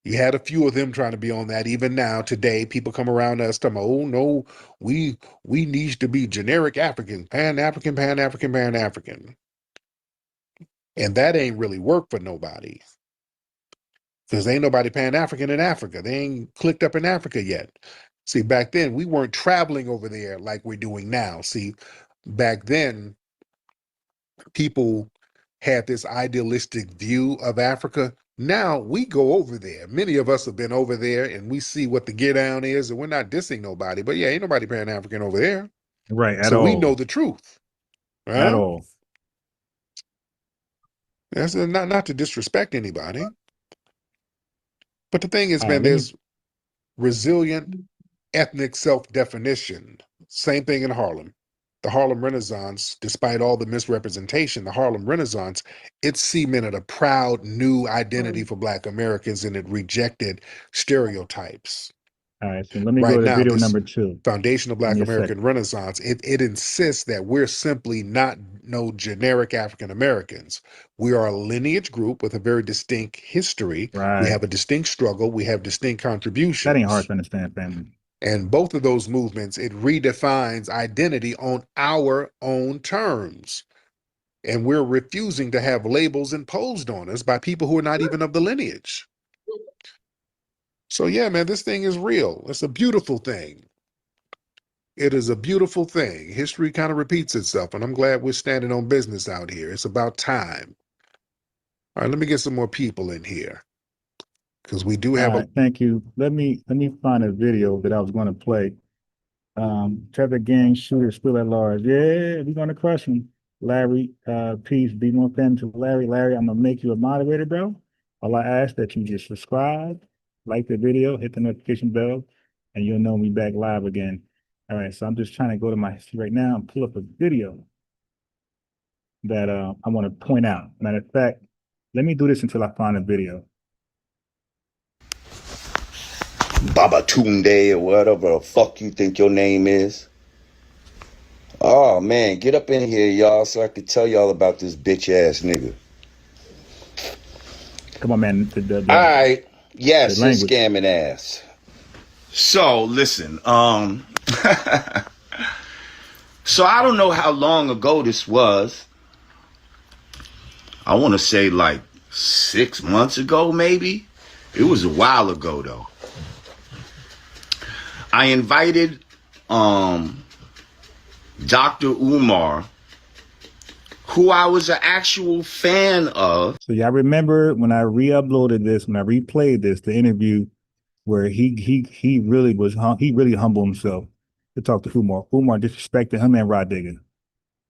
Speaker 5: You had a few of them trying to be on that. Even now, today, people come around us talking about, oh no, we need to be generic African, Pan-African, Pan-African, Pan-African. And that ain't really work for nobody. Because ain't nobody Pan-African in Africa. They ain't clicked up in Africa yet. See, back then, we weren't traveling over there like we're doing now. See, back then, people had this idealistic view of Africa. Now we go over there. Many of us have been over there and we see what the get down is, and we're not dissing nobody. But yeah, ain't nobody Pan-African over there.
Speaker 1: Right, at
Speaker 5: So
Speaker 1: all.
Speaker 5: we know the truth.
Speaker 1: At all.
Speaker 5: That's not to disrespect anybody. But the thing is,
Speaker 1: All
Speaker 5: man,
Speaker 1: right,
Speaker 5: there's resilient ethnic self-definition. Same thing in Harlem. The Harlem Renaissance, despite all the misrepresentation, the Harlem Renaissance, it cemented a proud new identity for Black Americans, and it rejected stereotypes.
Speaker 1: all right, so let me
Speaker 5: Right
Speaker 1: go to
Speaker 5: now,
Speaker 1: video
Speaker 5: this
Speaker 1: number 2.
Speaker 5: foundational Black
Speaker 1: Give me a
Speaker 5: American
Speaker 1: second.
Speaker 5: Renaissance, it insists that we're simply not no generic African Americans. We are a lineage group with a very distinct history. We
Speaker 1: Right.
Speaker 5: have a distinct struggle. We have distinct contributions.
Speaker 1: That ain't hard to understand, family.
Speaker 5: And both of those movements, it redefines identity on our own terms. And we're refusing to have labels imposed on us by people who are not even of the lineage. So yeah, man, this thing is real. It's a beautiful thing. It is a beautiful thing. History kind of repeats itself, and I'm glad we're standing on business out here. It's about time. All right, let me get some more people in here, because we do have
Speaker 1: All right, thank you. Let me find a video that I was going to play. Trevor Gang shooter still at large. Yeah, we're gonna crush him. Larry, peace. Be more fan to Larry. Larry, I'm gonna make you a moderator, bro. All I ask that you just subscribe, like the video, hit the notification bell, and you'll know me back live again. All right, so I'm just trying to go to my history right now and pull up a video that I want to point out. Matter of fact, let me do this until I find a video.
Speaker 6: Baba Tunde or whatever the fuck you think your name is. Oh man, get up in here, y'all, so I can tell y'all about this bitch ass nigga.
Speaker 1: Come on, man.
Speaker 6: All right. Yes, his
Speaker 1: language.
Speaker 6: scamming ass. So listen, so I don't know how long ago this was. I want to say like 6 months ago, maybe. It was a while ago though. I invited Dr. Umar, who I was an actual fan of.
Speaker 1: So y'all remember when I re-uploaded this, when I replayed this, the interview where he really was he really humbled himself to talk to Umar. Umar disrespected him and Rod Digger.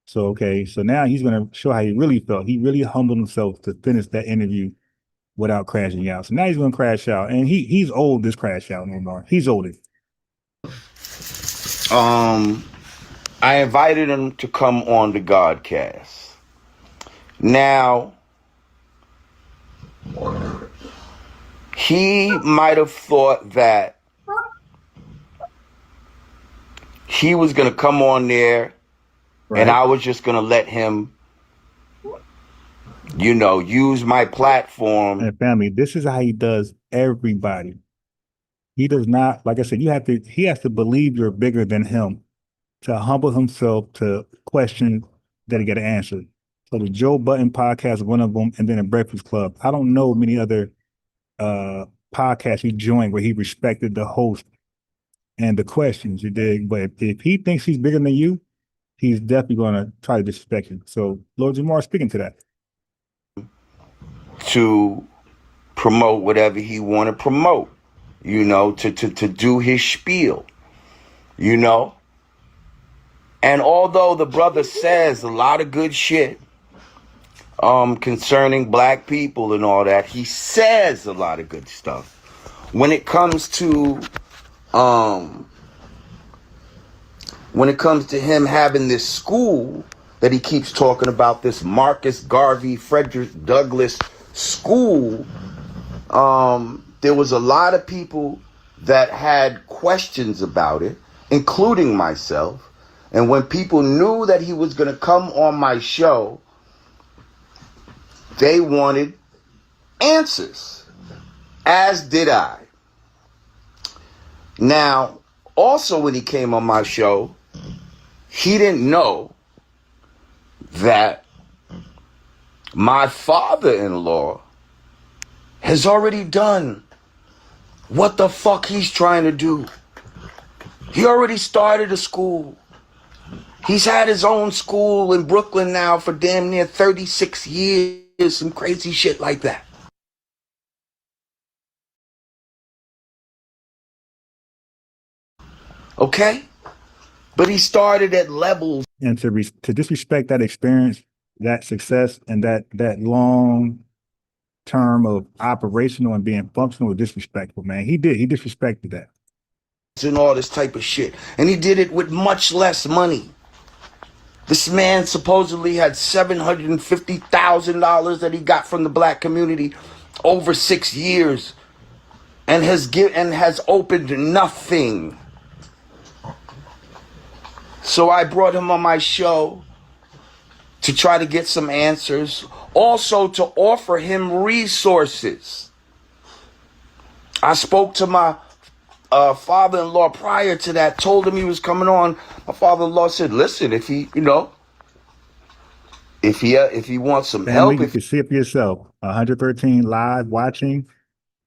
Speaker 1: So okay, so now he's gonna show how he really felt. He really humbled himself to finish that interview without crashing out. So now he's gonna crash out, and he's old. This crash out, Umar. He's older.
Speaker 6: I invited him to come on the Godcast. Now, he might have thought that he was going to come on there, right, and I was just going to let him, you know, use my platform.
Speaker 1: And family, this is how he does everybody. He does not, like I said, he has to believe you're bigger than him to humble himself to question that he got to answer. So the Joe Budden podcast is one of them, and then a Breakfast Club. I don't know many other podcasts he joined where he respected the host and the questions, you dig? But if he thinks he's bigger than you, he's definitely going to try to disrespect you. So Lord Jamar, speaking to that.
Speaker 6: to promote whatever he want to promote, you know, to do his spiel, you know. And although the brother says a lot of good shit concerning black people and all that, he says a lot of good stuff. When it comes to him having this school that he keeps talking about, this Marcus Garvey Frederick Douglass school, there was a lot of people that had questions about it, including myself. And when people knew that he was going to come on my show, they wanted answers, as did I. Now, also when he came on my show, he didn't know that my father-in-law has already done what the fuck he's trying to do. He already started a school. He's had his own school in Brooklyn now for damn near 36 years, some crazy shit like that. Okay? But he started at levels.
Speaker 1: And to disrespect that experience, that success, and that long term of operational and being functional was disrespectful, man. He disrespected that.
Speaker 6: And all this type of shit. And he did it with much less money. This man supposedly had $750,000 that he got from the black community over 6 years, and has opened nothing. So I brought him on my show to try to get some answers, also to offer him resources. I spoke to my father-in-law prior to that, told him he was coming on. My father-in-law said, listen, if he wants some help.
Speaker 1: You can see it for yourself. 113 live watching,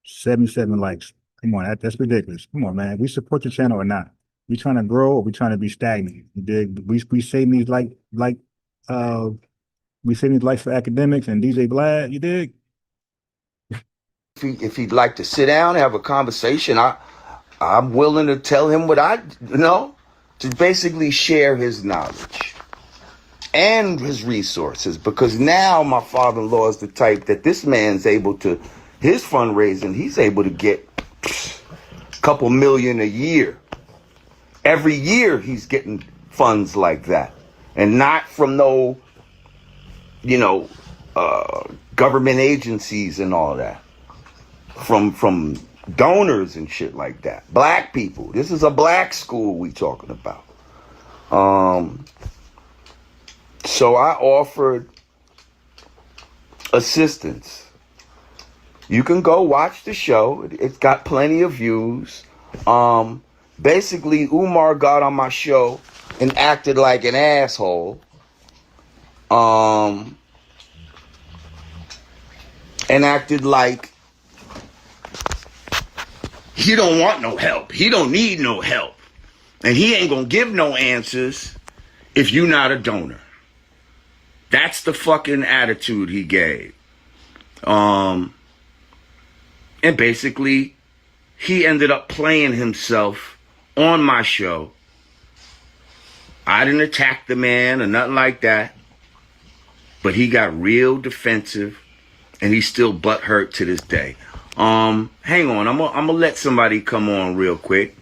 Speaker 1: 77 likes. Come on, that's ridiculous. Come on, man. We support the channel or not? We trying to grow or we trying to be stagnant? You dig? We saving these we saving these likes for academics and DJ Vlad, you dig?
Speaker 6: If he'd like to sit down and have a conversation, I'm willing to tell him what to basically share his knowledge and his resources, because now my father-in-law is the type that this man's able to, his fundraising, he's able to get a couple million a year. Every year he's getting funds like that, and not from no, government agencies and all that, from donors and shit like that. Black people. This is a black school we talking about. So I offered assistance. You can go watch the show. It's got plenty of views. Basically, Umar got on my show and acted like an asshole. And acted like he don't want no help. He don't need no help. And he ain't gonna give no answers if you not a donor. That's the fucking attitude he gave. And basically, he ended up playing himself on my show. I didn't attack the man or nothing like that, but he got real defensive, and he's still butthurt to this day. Hang on, I'm gonna let somebody come on real quick.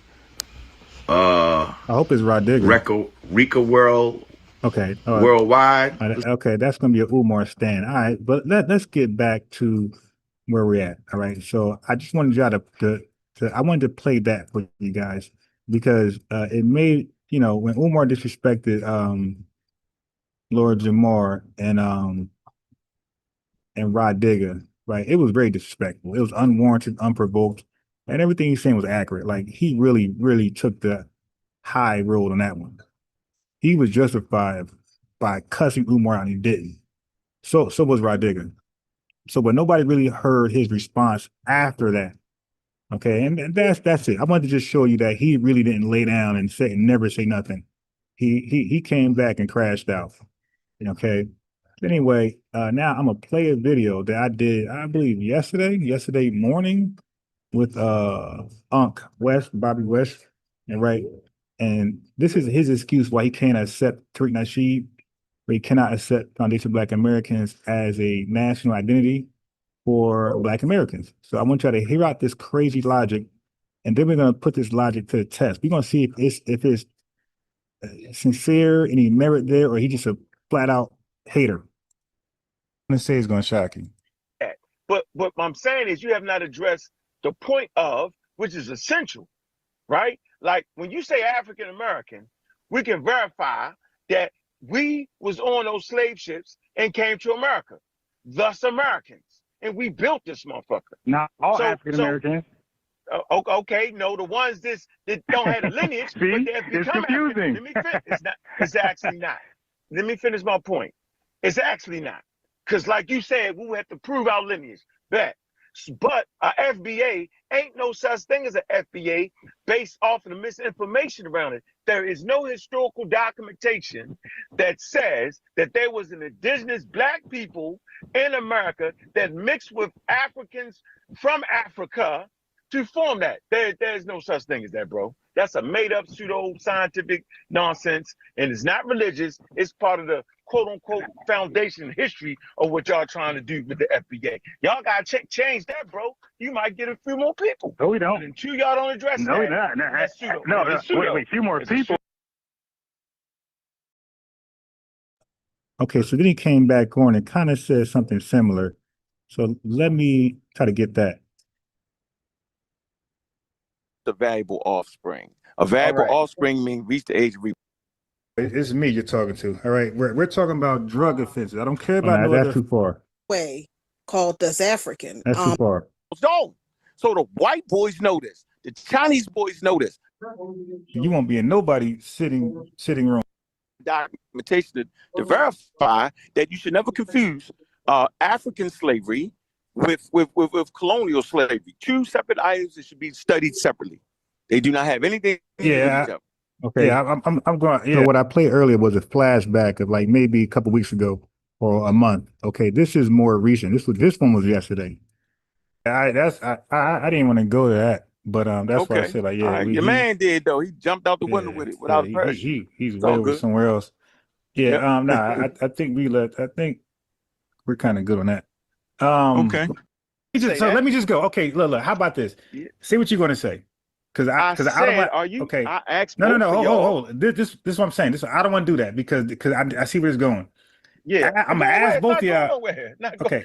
Speaker 1: I hope it's Rod Digger.
Speaker 6: Rika World.
Speaker 1: Okay.
Speaker 6: Worldwide.
Speaker 1: Okay, that's gonna be a Umar stand. All right, but let's get back to where we're at. All right. So I just wanted y'all I wanted to play that for you guys, because it made, when Umar disrespected Lord Jamar and Rod Digger, right? It was very disrespectful. It was unwarranted, unprovoked, and everything he's saying was accurate. Like, he really, really took the high road on that one. He was justified by cussing Umar out, and he didn't. So was Rod Digger. But nobody really heard his response after that. Okay, and that's it. I wanted to just show you that he really didn't lay down and never say nothing. He came back and crashed out. Okay. Anyway, Now I'm gonna play a video that I did, I believe yesterday morning with Bobby West, and right. And this is his excuse why he can't accept Tariq Nasheed, where he cannot accept foundation Black Americans as a national identity for Black Americans. So I want y'all to hear out this crazy logic, and then we're gonna put this logic to the test. We're gonna see if it's sincere, any merit there, or he just a flat out hater. I'm gonna say it's gonna shock you.
Speaker 7: But what I'm saying is you have not addressed the point of, which is essential, right? Like when you say African American, we can verify that we was on those slave ships and came to America, thus Americans, and we built this motherfucker.
Speaker 1: Not all African Americans.
Speaker 7: Okay, no, the ones that don't have a lineage,
Speaker 1: See,
Speaker 7: but they have
Speaker 1: it's
Speaker 7: become
Speaker 1: confusing.
Speaker 7: Let me finish. It's actually not. Let me finish my point. It's actually not. Because like you said, we have to prove our lineage. Bet. But a FBA ain't no such thing as an FBA based off of the misinformation around it. There is no historical documentation that says that there was an indigenous Black people in America that mixed with Africans from Africa to form that. There's no such thing as that, bro. That's a made-up pseudo-scientific nonsense, and it's not religious. It's part of the quote-unquote foundation history of what y'all trying to do with the FBA. Y'all got to change that, bro. You might get a few more people.
Speaker 1: No, we don't.
Speaker 7: But until y'all don't address
Speaker 1: No,
Speaker 7: that,
Speaker 1: not.
Speaker 7: that's pseudo.
Speaker 1: No,
Speaker 7: It's pseudo.
Speaker 1: wait, few more
Speaker 7: It's a
Speaker 1: people. Okay, so then he came back on and kind of said something similar. So let me try to get that.
Speaker 7: The valuable offspring. A valuable offspring means reach the age of
Speaker 1: It's me you're talking to. All right, we're talking about drug offenses. I don't care about no that's too far.
Speaker 8: Way called us African.
Speaker 1: That's too far.
Speaker 7: So the white boys know this. The Chinese boys know this.
Speaker 1: You won't be in nobody's sitting room.
Speaker 7: Documentation to verify that you should never confuse African slavery with colonial slavery. Two separate items that should be studied separately. They do not have anything to do with each other.
Speaker 1: Okay, yeah, I'm going. Yeah. So what I played earlier was a flashback of like maybe a couple weeks ago or a month. Okay, this is more recent. This one was yesterday. I didn't want to go to that, but that's why I said like, yeah,
Speaker 7: your man did though. He jumped out the window with it without a parachute.
Speaker 1: He's way over somewhere else. Yeah,
Speaker 7: Yep.
Speaker 1: I think we're kind of good on that.
Speaker 7: Okay.
Speaker 1: So let me just go. Okay, look, how about this?
Speaker 7: Yeah.
Speaker 1: See what you're going to say. Because I don't want.
Speaker 7: Are you?
Speaker 1: Okay.
Speaker 7: I asked.
Speaker 1: No. Hold. This is what I'm saying. I don't want to do that because I see where it's going.
Speaker 7: Yeah.
Speaker 1: I'm gonna ask both of y'all. Okay.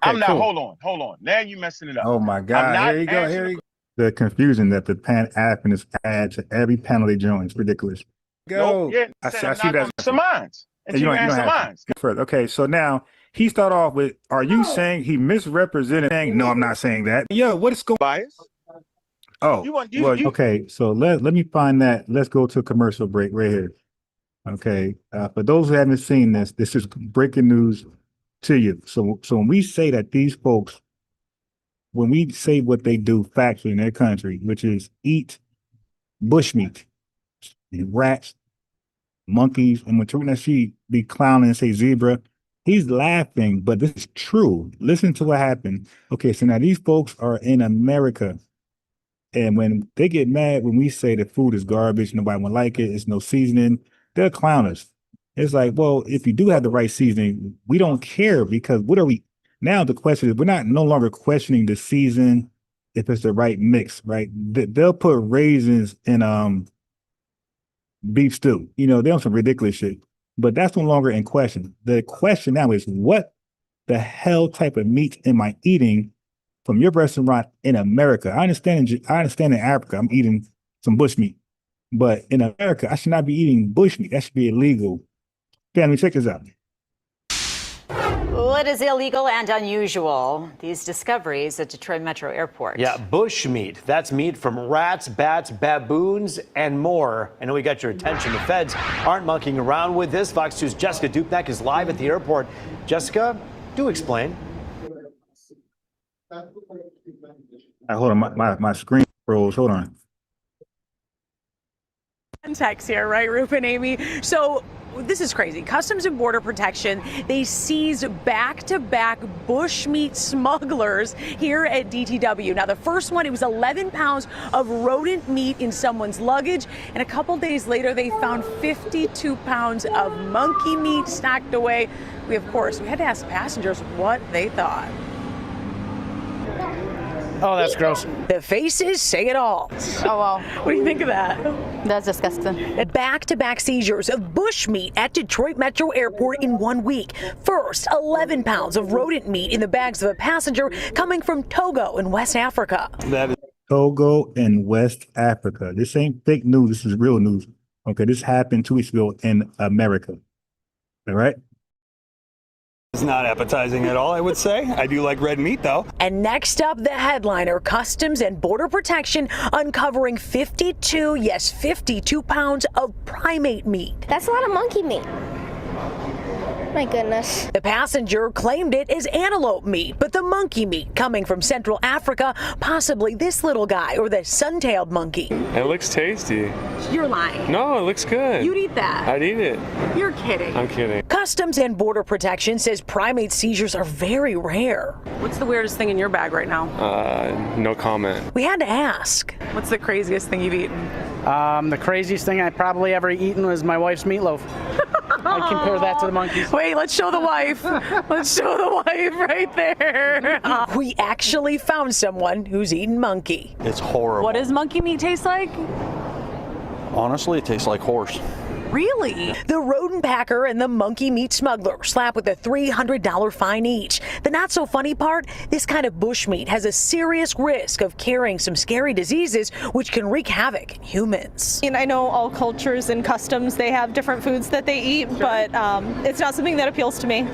Speaker 7: I'm not.
Speaker 1: Cool.
Speaker 7: Hold on. Now you messing it up.
Speaker 1: Oh my God. Here you go. Here you go. The confusion that the Pan-Africanists add to every panel they join is ridiculous.
Speaker 7: Go. Yeah. I see that. Some minds. And you don't answer minds.
Speaker 1: Further. Okay. So now he started off with, "Are you saying he misrepresented?" No, I'm not saying that. Yo, what is going?
Speaker 7: Bias.
Speaker 1: Oh, okay. So let me find that. Let's go to a commercial break right here. Okay. For those who haven't seen this is breaking news to you. So when we say that these folks, when we say what they do factually in their country, which is eat bushmeat and rats, monkeys, and when Tariq Nasheed be clowning and say zebra, he's laughing, but this is true. Listen to what happened. Okay, so now these folks are in America. And when they get mad when we say the food is garbage, nobody will like it, it's no seasoning, they'll clown us. It's like, well, if you do have the right seasoning, we don't care because what are we? Now the question is, we're not no longer questioning the season if it's the right mix, right? They'll put raisins in beef stew. They're on some ridiculous shit, but that's no longer in question. The question now is, what the hell type of meat am I eating from your restaurant in America? I understand in Africa, I'm eating some bushmeat, but in America, I should not be eating bushmeat. That should be illegal. Family, check this out.
Speaker 9: Well, it is illegal and unusual, these discoveries at Detroit Metro Airport.
Speaker 10: Yeah, bushmeat. That's meat from rats, bats, baboons, and more. I know we got your attention. The feds aren't monkeying around with this. Fox 2's Jessica Dupnack is live at the airport. Jessica, do explain.
Speaker 1: Hold on, my screen froze. Hold on.
Speaker 11: Context here, right, Rupe and Amy? So this is crazy. Customs and Border Protection, they seized back-to-back bushmeat smugglers here at DTW. Now, the first one, it was 11 pounds of rodent meat in someone's luggage, and a couple days later, they found 52 pounds of monkey meat stacked away. We had to ask passengers what they thought.
Speaker 12: Oh, that's gross.
Speaker 11: The faces say it all.
Speaker 13: Oh, well.
Speaker 11: What do you think of that?
Speaker 13: That's disgusting.
Speaker 11: Back-to-back seizures of bushmeat at Detroit Metro Airport in 1 week. First, 11 pounds of rodent meat in the bags of a passenger coming from Togo in West Africa.
Speaker 1: That is Togo in West Africa. This ain't fake news. This is real news. Okay, this happened 2 weeks ago in America. All right?
Speaker 14: It's not appetizing at all, I would say. I do like red meat, though.
Speaker 11: And next up, the headliner, Customs and Border Protection uncovering 52 pounds of primate meat.
Speaker 15: That's a lot of monkey meat. My goodness.
Speaker 11: The passenger claimed it as antelope meat, but the monkey meat coming from Central Africa, possibly this little guy or the sun-tailed monkey.
Speaker 16: It looks tasty.
Speaker 11: You're lying.
Speaker 16: No, it looks good.
Speaker 11: You'd eat that.
Speaker 16: I'd eat it.
Speaker 11: You're kidding.
Speaker 16: I'm kidding.
Speaker 11: Customs and Border Protection says primate seizures are very rare.
Speaker 17: What's the weirdest thing in your bag right now?
Speaker 16: No comment.
Speaker 11: We had to ask.
Speaker 17: What's the craziest thing you've eaten?
Speaker 12: The craziest thing I probably ever eaten was my wife's meatloaf. I compare that to the monkeys.
Speaker 17: Wait, let's show the wife. Let's show the wife right there.
Speaker 11: We actually found someone who's eaten monkey.
Speaker 14: It's horrible.
Speaker 17: What does monkey meat taste like?
Speaker 14: Honestly, it tastes like horse.
Speaker 11: Really? The rodent packer and the monkey meat smuggler slap with a $300 fine each. The not so funny part, this kind of bushmeat has a serious risk of carrying some scary diseases which can wreak havoc in humans.
Speaker 18: And I know all cultures and customs, they have different foods that they eat, but it's not something that appeals to me.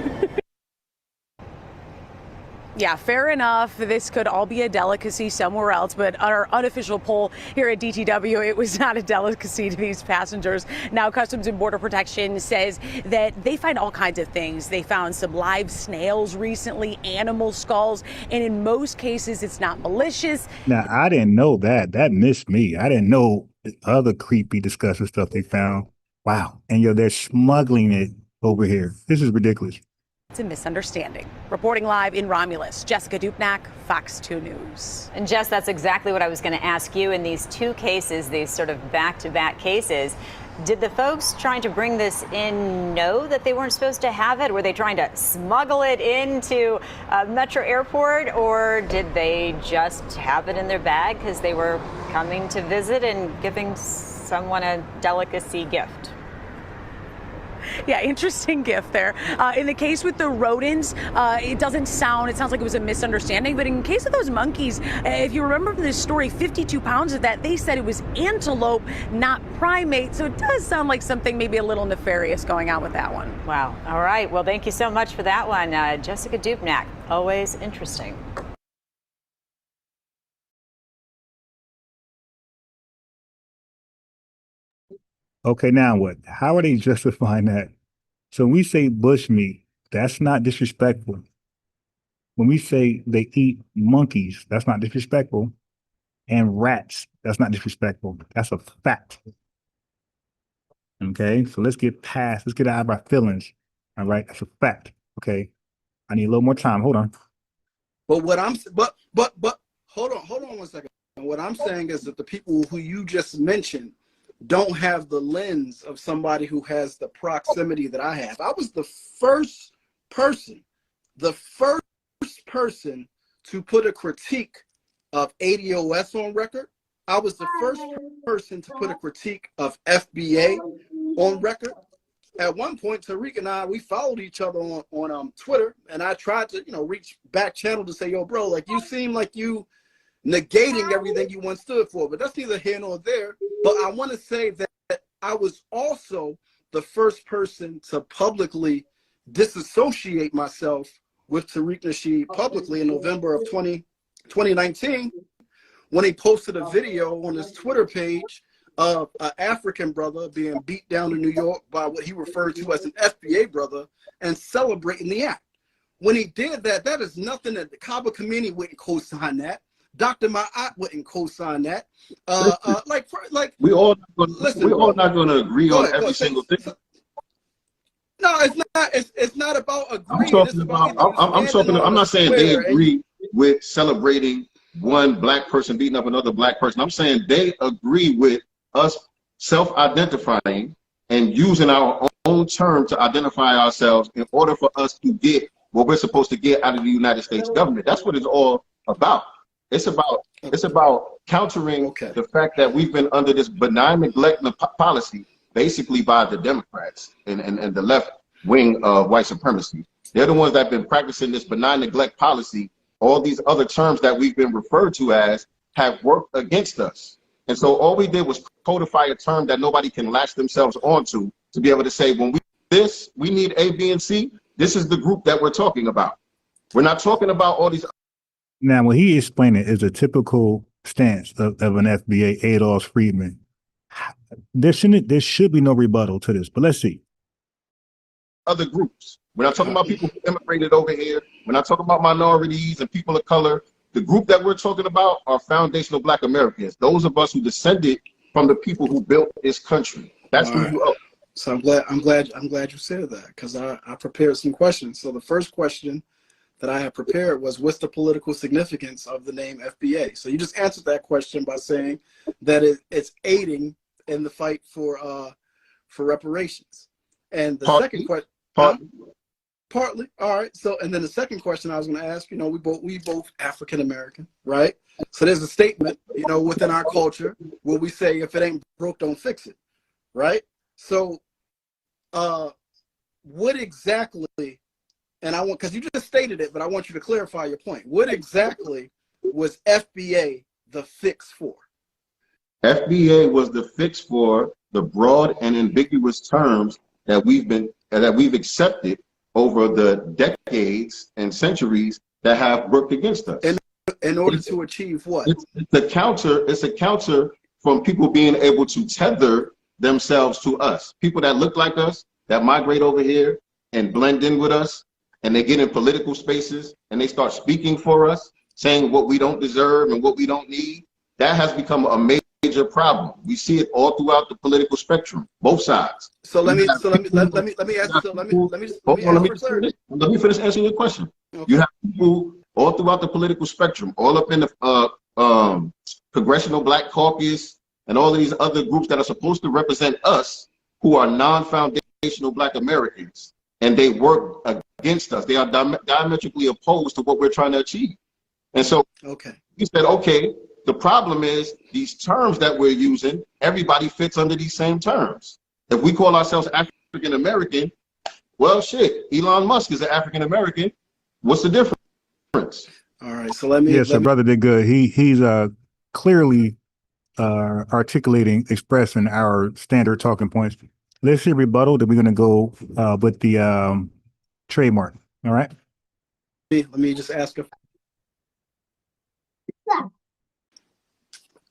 Speaker 11: Yeah, fair enough. This could all be a delicacy somewhere else, but our unofficial poll here at DTW, it was not a delicacy to these passengers. Now, Customs and Border Protection says that they find all kinds of things. They found some live snails recently, animal skulls, and in most cases, it's not malicious.
Speaker 1: Now, I didn't know that. That missed me. I didn't know the other creepy, disgusting stuff they found. Wow. And they're smuggling it over here. This is ridiculous.
Speaker 11: It's a misunderstanding. Reporting live in Romulus, Jessica Dupnack, Fox 2 News.
Speaker 9: And Jess, that's exactly what I was going to ask you. In these two cases, these sort of back-to-back cases, did the folks trying to bring this in know that they weren't supposed to have it? Were they trying to smuggle it into Metro Airport, or did they just have it in their bag because they were coming to visit and giving someone a delicacy gift?
Speaker 11: Yeah, interesting gift there. In the case with the rodents, it sounds like it was a misunderstanding, but in case of those monkeys, if you remember from this story, 52 pounds of that, they said it was antelope, not primate, so it does sound like something maybe a little nefarious going on with that one.
Speaker 9: Wow. All right. Well, thank you so much for that one. Jessica Dupnack, always interesting.
Speaker 1: Okay, now what? How are they justifying that? So when we say bushmeat, that's not disrespectful. When we say they eat monkeys, that's not disrespectful. And rats, that's not disrespectful. That's a fact. Okay, so let's get out of our feelings. All right, that's a fact. Okay, I need a little more time. Hold on.
Speaker 19: But hold on 1 second. What I'm saying is that the people who you just mentioned don't have the lens of somebody who has the proximity that I have. I was the first person to put a critique of ADOS on record. I was the first person to put a critique of FBA on record. At one point, Tariq and I, we followed each other on Twitter, and I tried to, reach back channel to say, yo, bro, like you seem like you negating everything you once stood for, but that's neither here nor there. But I want to say that I was also the first person to publicly disassociate myself with Tariq Nasheed publicly in November of 2019 when he posted a video on his Twitter page of an African brother being beat down in New York by what he referred to as an FBA brother and celebrating the act. When he did that, that is nothing that the Kaba community wouldn't co-sign that. Dr. Ma'at wouldn't co-sign that. We all not going to agree on every single thing. it's not. It's not about agreeing.
Speaker 13: I'm talking about. I'm not saying they agree with celebrating one black person beating up another black person. I'm saying they agree with us self-identifying and using our own term to identify ourselves in order for us to get what we're supposed to get out of the United States government. That's what it's all about. It's about countering the fact that we've been under this benign neglect policy, basically by the Democrats and the left wing of white supremacy. They're the ones that have been practicing this benign neglect policy. All these other terms that we've been referred to as have worked against us. And so all we did was codify a term that nobody can latch themselves onto to be able to say, when we need A, B, and C, this is the group that we're talking about. We're not talking about all these.
Speaker 1: Now, what he explained it is a typical stance of an FBA Adolf Friedman. There should be no rebuttal to this, but let's see.
Speaker 13: Other groups. We're not talking about people who immigrated over here. We're not talking about minorities and people of color. The group that we're talking about are foundational Black Americans. Those of us who descended from the people who built this country. That's who you are.
Speaker 19: So I'm glad you said that, because I prepared some questions. So the first question that I had prepared was, what's the political significance of the name FBA? So you just answered that question by saying that it's aiding in the fight for reparations. And the second question, partly, all right. So, and then the second question I was going to ask, we both African American, right? So there's a statement, within our culture where we say, if it ain't broke, don't fix it, right? So, what exactly? And I want, because you just stated it, but I want you to clarify your point. What exactly was FBA the fix for?
Speaker 13: FBA was the fix for the broad and ambiguous terms that we've accepted over the decades and centuries that have worked against us.
Speaker 19: In order to achieve what?
Speaker 13: It's a counter from people being able to tether themselves to us. People that look like us, that migrate over here and blend in with us, and they get in political spaces and they start speaking for us, saying what we don't deserve and what we don't need. That has become a major problem. We see it all throughout the political spectrum, both sides.
Speaker 19: So let me finish
Speaker 13: answering your question. Okay. You have people all throughout the political spectrum, all up in the Congressional Black Caucus and all of these other groups that are supposed to represent us, who are non-foundational Black Americans, and they work against us. They are diametrically opposed to what we're trying to achieve. And so he said, okay, the problem is these terms that we're using, everybody fits under these same terms. If we call ourselves African American, well, shit, Elon Musk is an African American. What's the difference?
Speaker 19: All right, so let me.
Speaker 1: Yes, the brother did good. He's clearly articulating, expressing our standard talking points. Let's see rebuttal. Then we're going to go with the trademark. All right.
Speaker 19: Let me just ask a.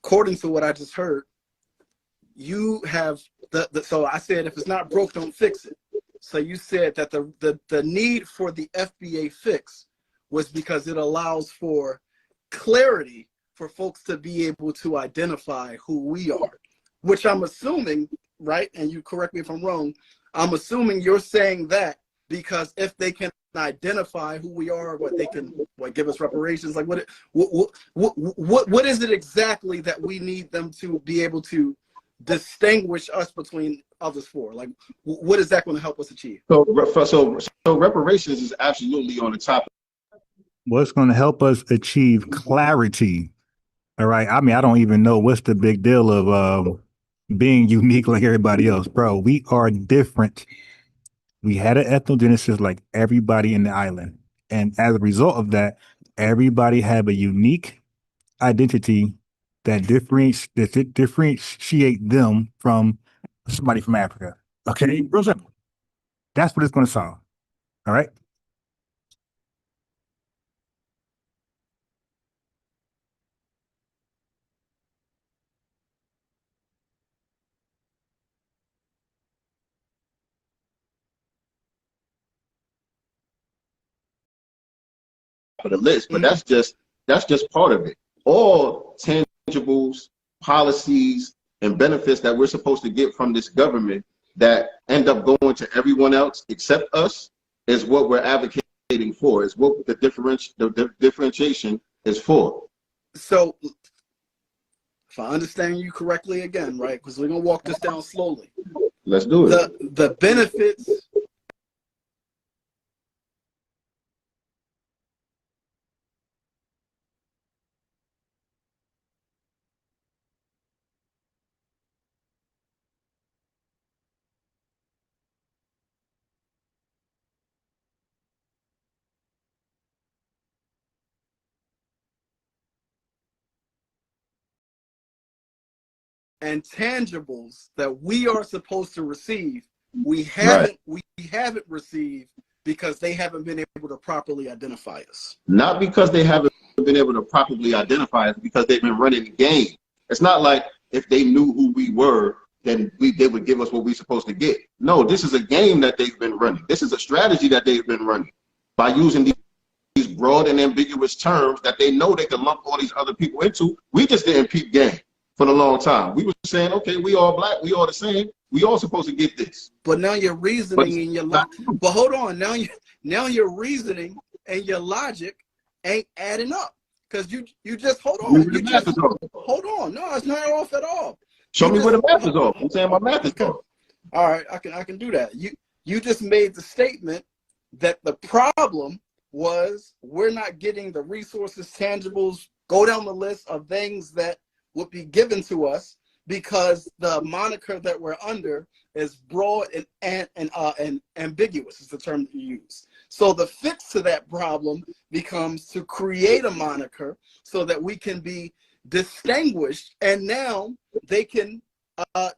Speaker 19: According to what I just heard, you have so I said, if it's not broke, don't fix it. So you said that the need for the FBA fix was because it allows for clarity for folks to be able to identify who we are, which I'm assuming, right? And you correct me if I'm wrong. I'm assuming you're saying that because if they can identify who we are, what they can, give us reparations, like what is it exactly that we need them to be able to distinguish us between others for? Like, what is that going to help us achieve?
Speaker 13: So reparations is absolutely on the top.
Speaker 1: What's going to help us achieve clarity? All right. I mean, I don't even know what's the big deal of being unique like everybody else, bro. We are different. We had an ethnogenesis like everybody in the island. And as a result of that, everybody have a unique identity that differentiate them from somebody from Africa. Okay, real simple. That's what it's going to solve. All right.
Speaker 13: For the list, but that's just part of it. All tangibles, policies, and benefits that we're supposed to get from this government that end up going to everyone else except us is what we're advocating for, is what the differentiation is for.
Speaker 19: So if I understand you correctly again, right, because we're going to walk this down slowly.
Speaker 13: Let's do it.
Speaker 19: The benefits and tangibles that we are supposed to receive, we haven't received because they haven't been able to properly identify us.
Speaker 13: Not because they haven't been able to properly identify us, because they've been running the game. It's not like if they knew who we were, then they would give us what we're supposed to get. No, this is a game that they've been running. This is a strategy that they've been running by using these broad and ambiguous terms that they know they can lump all these other people into. We just didn't peep game for a long time. We were saying, okay, we all black, we all the same, we all supposed to get this.
Speaker 19: But now your reasoning and your logic, but hold on, now your reasoning and your logic ain't adding up, because you just hold on. Hold on, no, it's not off at all.
Speaker 13: Show me where the math is off. I'm saying my math is off.
Speaker 19: All right, I can do that. You just made the statement that the problem was we're not getting the resources, tangibles, go down the list of things that would be given to us because the moniker that we're under is broad and ambiguous is the term that you use. So the fix to that problem becomes to create a moniker so that we can be distinguished, and now they can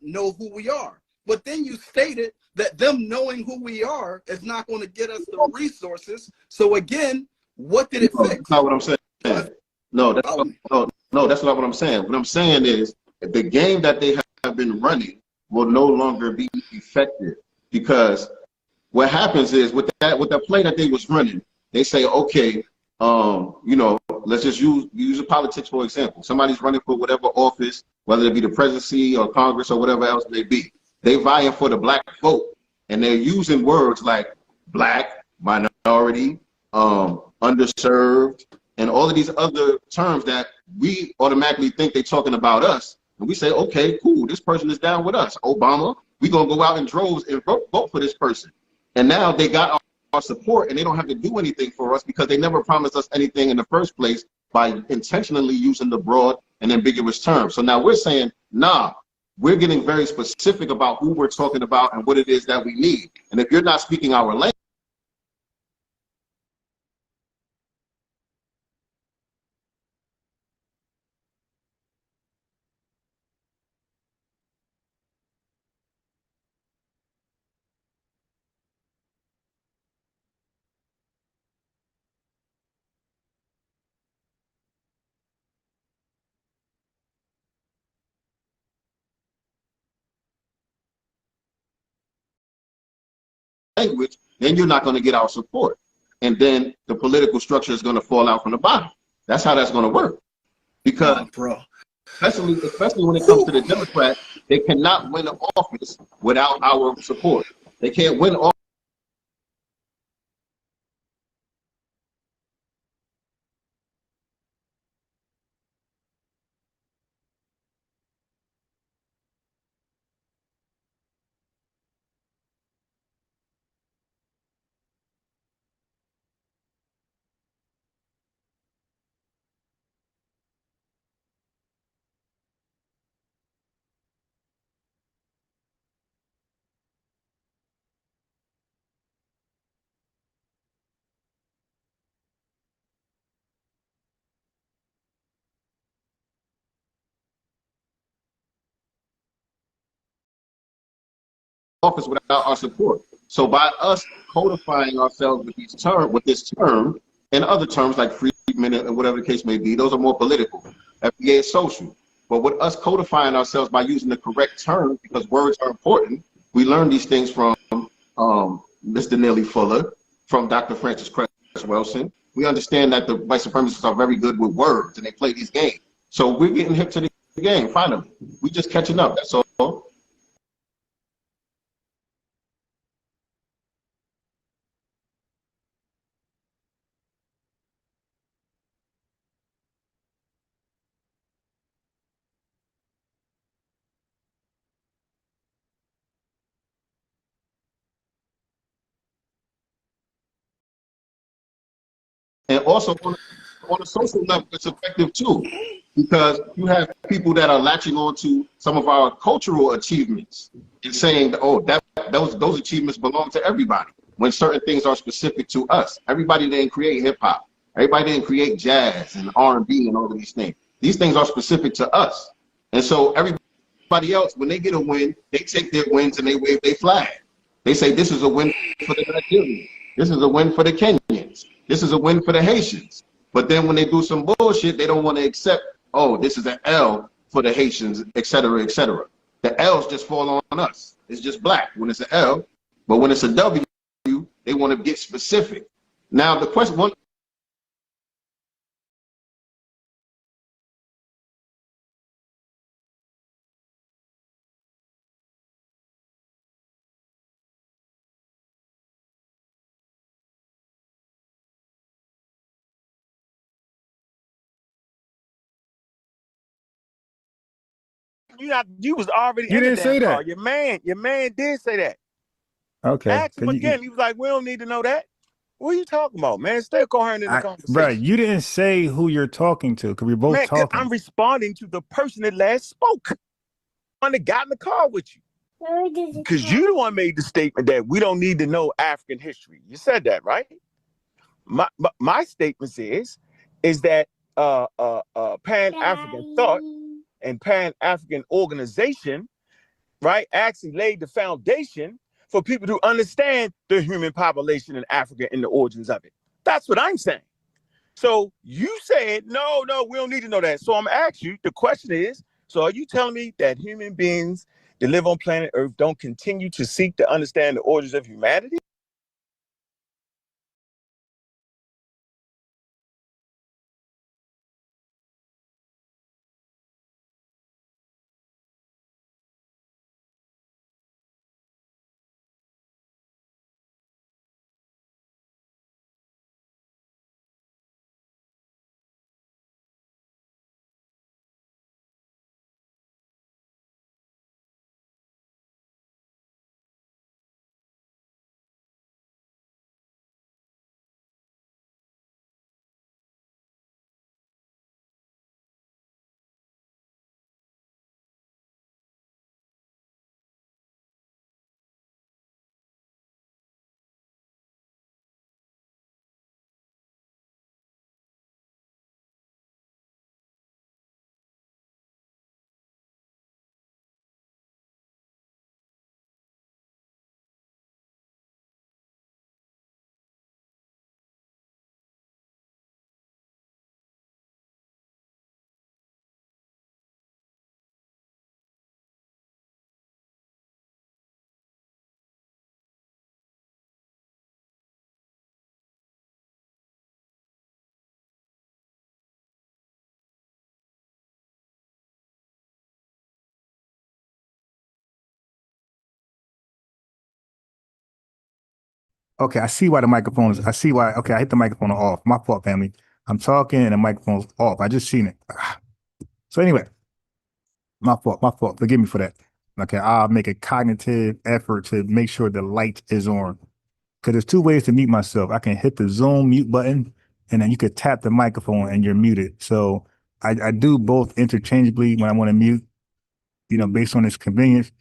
Speaker 19: know who we are. But then you stated that them knowing who we are is not going to get us the resources. So again, what did it fix?
Speaker 13: That's not what I'm saying. No, that's not what I'm saying. What I'm saying is the game that they have been running will no longer be effective, because what happens is with the play that they was running, they say, okay, you know, let's just use a politics for example. Somebody's running for whatever office, whether it be the presidency or Congress or whatever else it may be. They vying for the black vote, and they're using words like black, minority, underserved, and all of these other terms that we automatically think they're talking about us. And we say, okay, cool, this person is down with us. Obama, we're going to go out in droves and vote for this person. And now they got our support, and they don't have to do anything for us because they never promised us anything in the first place by intentionally using the broad and ambiguous terms. So now we're saying, nah, we're getting very specific about who we're talking about and what it is that we need. And if you're not speaking our language, then you're not going to get our support. And then the political structure is going to fall out from the bottom. That's how that's going to work. Because especially when it comes to the Democrats, they cannot win an office without our support. They can't win office without our support. So by us codifying ourselves with this term and other terms like freedmen and whatever the case may be, those are more political. FBA is social. But with us codifying ourselves by using the correct term, because words are important, we learn these things from Mr. Neely Fuller, from Dr. Francis Cress Wilson. We understand that the white supremacists are very good with words and they play these games. So we're getting hip to the game, finally. We just catching up, that's all. And also on a social level, it's effective too, because you have people that are latching on to some of our cultural achievements and saying, oh, those achievements belong to everybody, when certain things are specific to us. Everybody didn't create hip hop. Everybody didn't create jazz and R&B and all of these things. These things are specific to us. And so everybody else, when they get a win, they take their wins and they wave their flag. They say, this is a win for the Nigerians. This is a win for the Kenyans. This is a win for the Haitians. But then when they do some bullshit, they don't want to accept, oh, this is an L for the Haitians, et cetera, et cetera. The L's just fall on us. It's just black when it's an L. But when it's a W, they want to get specific. Now, the question, one,
Speaker 7: You was already
Speaker 1: You
Speaker 7: in the
Speaker 1: didn't say
Speaker 7: damn car.
Speaker 1: that.
Speaker 7: Your man did say that.
Speaker 1: Okay.
Speaker 7: Ask him again. He was like, we don't need to know that. What are you talking about, man? Stay coherent in the conversation.
Speaker 1: Bro, you didn't say who you're talking to, because we're both
Speaker 7: Man,
Speaker 1: talking.
Speaker 7: I'm responding to the person that last spoke. One that got in the car with you. Because you the one made the statement that we don't need to know African history. You said that, right? My statement is that Pan-African thought and Pan-African organization, right, actually laid the foundation for people to understand the human population in Africa and the origins of it. That's what I'm saying. So you said, no, we don't need to know that. So I'm asking you, the question is, so are you telling me that human beings that live on planet Earth don't continue to seek to understand the origins of humanity?
Speaker 1: Okay, I see why the microphone is. I see why. Okay, I hit the microphone off. My fault, family. I'm talking and the microphone's off. I just seen it. So anyway, my fault. My fault. Forgive me for that. Okay, I'll make a cognitive effort to make sure the light is on. Because there's two ways to mute myself. I can hit the Zoom mute button, and then you could tap the microphone and you're muted. So I do both interchangeably when I want to mute, based on its convenience.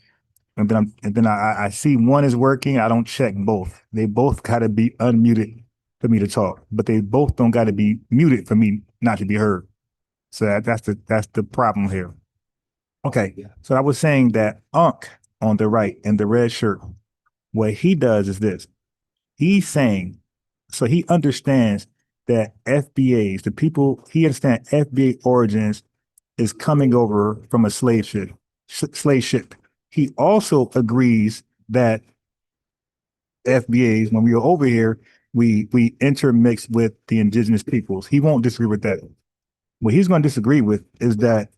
Speaker 1: And then I see one is working. I don't check both. They both got to be unmuted for me to talk, but they both don't got to be muted for me not to be heard. So that's the problem here. Okay, so I was saying that Unc on the right in the red shirt, what he does is this. He's saying, so he understands that FBAs, the people, he understands FBA origins is coming over from a slave ship. He also agrees that FBAs, when we are over here, we intermix with the indigenous peoples. He won't disagree with that. What he's going to disagree with is that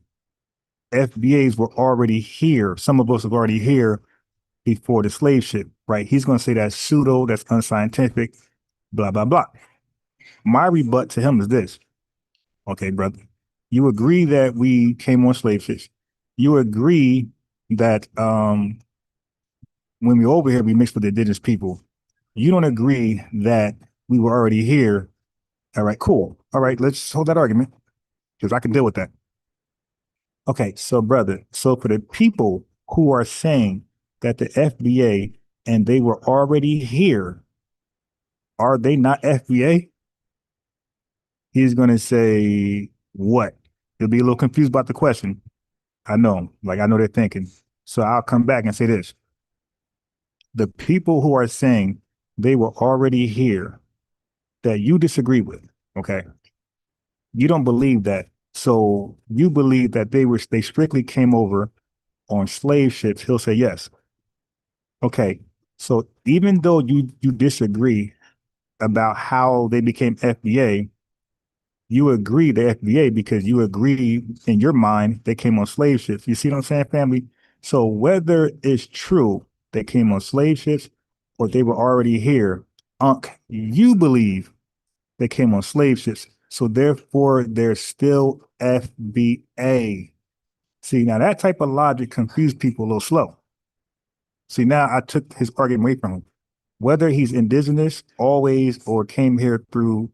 Speaker 1: FBAs were already here. Some of us were already here before the slave ship, right? He's going to say that's pseudo, that's unscientific, blah, blah, blah. My rebut to him is this. Okay, brother, you agree that we came on slave ships. You agree that when we over here, we mixed with the indigenous people. You don't agree that we were already here All right, cool. All right, let's hold that argument because I can deal with that. Okay, so brother, so for the people who are saying that the FBA and they were already here, are they not FBA? He's going to say what? He'll be a little confused about the question. I know, like I know they're thinking. So I'll come back and say this. The people who are saying they were already here that you disagree with, okay? You don't believe that. So you believe that they strictly came over on slave ships. He'll say yes. Okay. So even though you disagree about how they became FBA, you agree to FBA because you agree in your mind they came on slave ships. You see what I'm saying, family? So whether it's true they came on slave ships or they were already here, you believe they came on slave ships. So therefore, they're still FBA. See, now that type of logic confused people a little slow. See, now I took his argument away from him. Whether he's indigenous always or came here through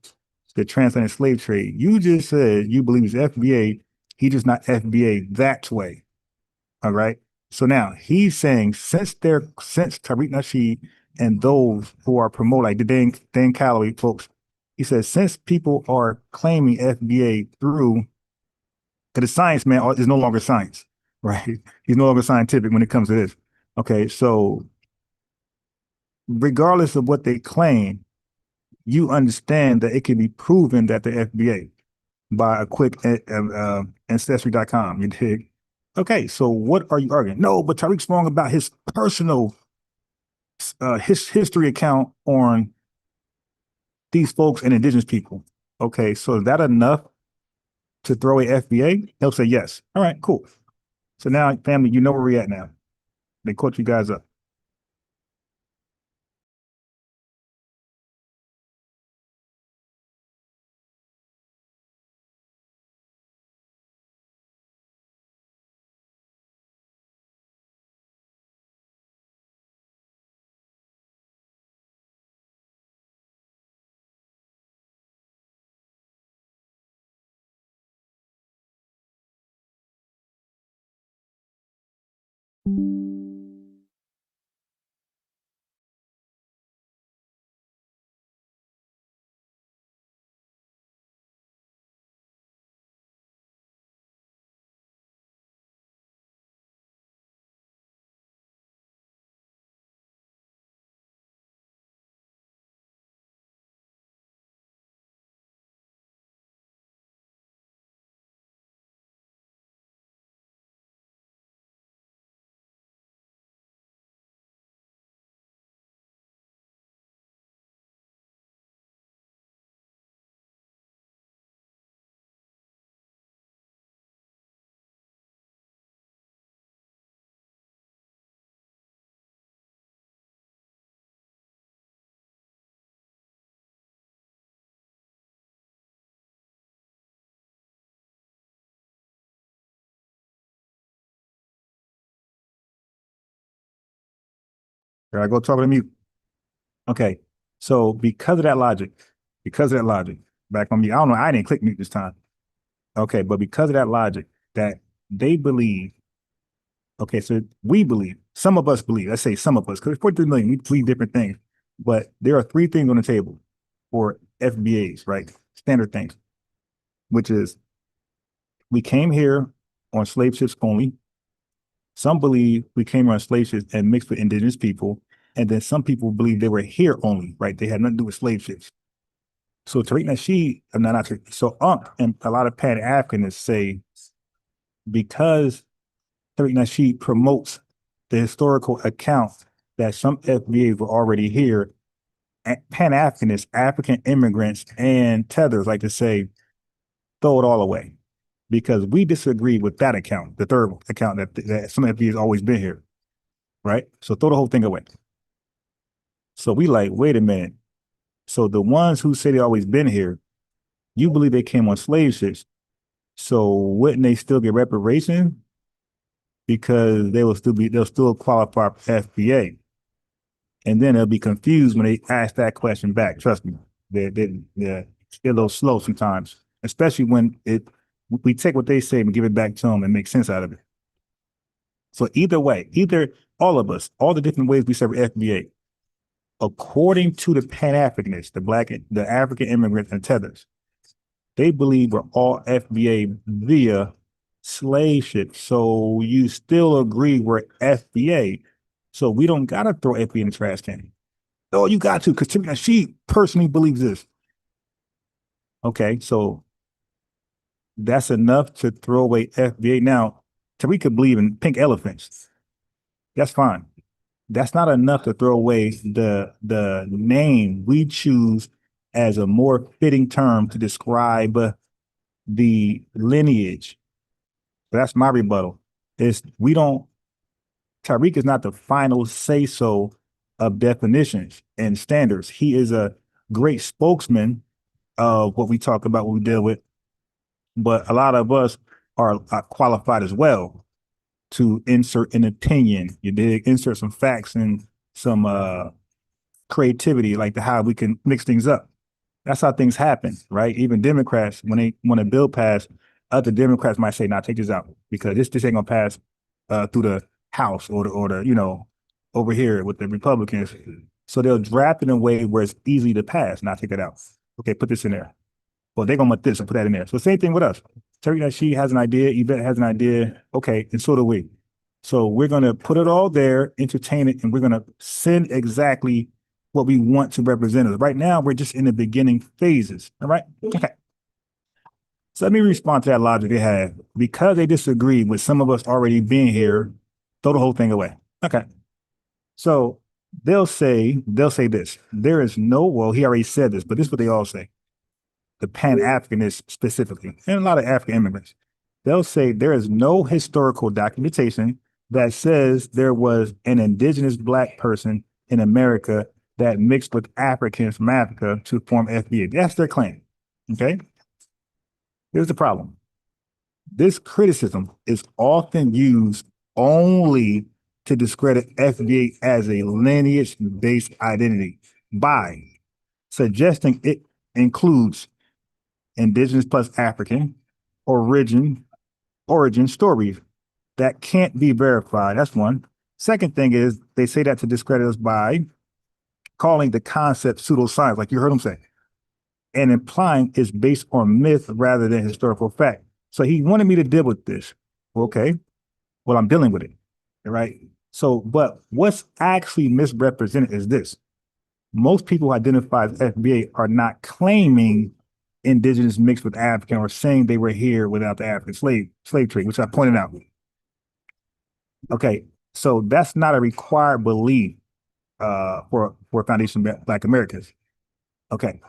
Speaker 1: the transatlantic slave trade, you just said you believe he's FBA. He just not FBA that way. All right. So now he's saying since Tariq Nasheed and those who are promoting, like the Dan Calloway folks, he says since people are claiming FBA through, because the science man is no longer science, right? He's no longer scientific when it comes to this. Okay, so regardless of what they claim, you understand that it can be proven that the FBA by a quick ancestry.com. You dig? Okay, so what are you arguing? No, but Tariq's wrong about his personal his history account on these folks and indigenous people. Okay, so is that enough to throw a FBA? He'll say yes. All right, cool. So now, family, you know where we're at now. They caught you guys up. Here I go talking to mute. Okay, so because of that logic, back on me, I don't know, I didn't click mute this time. Okay, but because of that logic, that they believe, okay, so we believe, some of us believe, let's say some of us, because 43 million, we believe different things, but there are three things on the table for FBAs, right? Standard things, which is we came here on slave ships only. Some believe we came here on slave ships and mixed with indigenous people. And then some people believe they were here only, right? They had nothing to do with slave ships. So Tariq Nasheed, not Tariq, so and a lot of Pan-Africanists say because Tariq Nasheed promotes the historical account that some FBAs were already here, Pan-Africanists, African immigrants, and tethers like to say, throw it all away. Because we disagree with that account, the third account that some FBAs always been here, right? So throw the whole thing away. So we like, wait a minute. So the ones who say they always been here, you believe they came on slave ships. So wouldn't they still get reparations? Because they'll still qualify for FBA. And then they'll be confused when they ask that question back. Trust me. get a little slow sometimes, especially when we take what they say and give it back to them and make sense out of it. So either way, either all of us, all the different ways we serve FBA, according to the Pan-Africanists, the African immigrants and tethers, they believe we're all FBA via slave ship. So you still agree we're FBA. So we don't gotta throw FBA in the trash can. Oh, you got to, because she personally believes this. Okay, so that's enough to throw away FBA. Now, Tariq could believe in pink elephants. That's fine. That's not enough to throw away the name we choose as a more fitting term to describe the lineage. That's my rebuttal. Tariq is not the final say-so of definitions and standards. He is a great spokesman of what we talk about, what we deal with. But a lot of us are qualified as well to insert an opinion. You did insert some facts and some creativity, like how we can mix things up. That's how things happen, right? Even Democrats, when a bill passed, other Democrats might say, "Nah, take this out because this ain't gonna pass through the House or the over here with the Republicans." So they'll draft it in a way where it's easy to pass. Now take that out. Okay, put this in there. Well, they're gonna want this and put that in there. So same thing with us. Tariq Nasheed has an idea, Yvette has an idea. Okay, and so do we. So we're gonna put it all there, entertain it, and we're gonna send exactly what we want to represent us. Right now, we're just in the beginning phases. All right. Okay. So let me respond to that logic they have. Because they disagree with some of us already being here, throw the whole thing away. Okay. So they'll say this. There is no, well, he already said this, but this is what they all say. The Pan-Africanists specifically, and a lot of African immigrants. They'll say there is no historical documentation that says there was an indigenous Black person in America that mixed with Africans from Africa to form FBA. That's their claim. Okay. Here's the problem. This criticism is often used only to discredit FBA as a lineage-based identity by suggesting it includes indigenous plus African origin stories that can't be verified. That's one. Second thing is they say that to discredit us by calling the concept pseudoscience, like you heard him say, and implying it's based on myth rather than historical fact. So he wanted me to deal with this. Okay, well, I'm dealing with it, right? So, but what's actually misrepresented is this. Most people who identify as FBA are not claiming indigenous mixed with African or saying they were here without the African slave trade, which I pointed out. Okay, so that's not a required belief for Foundation Black Americans. Okay,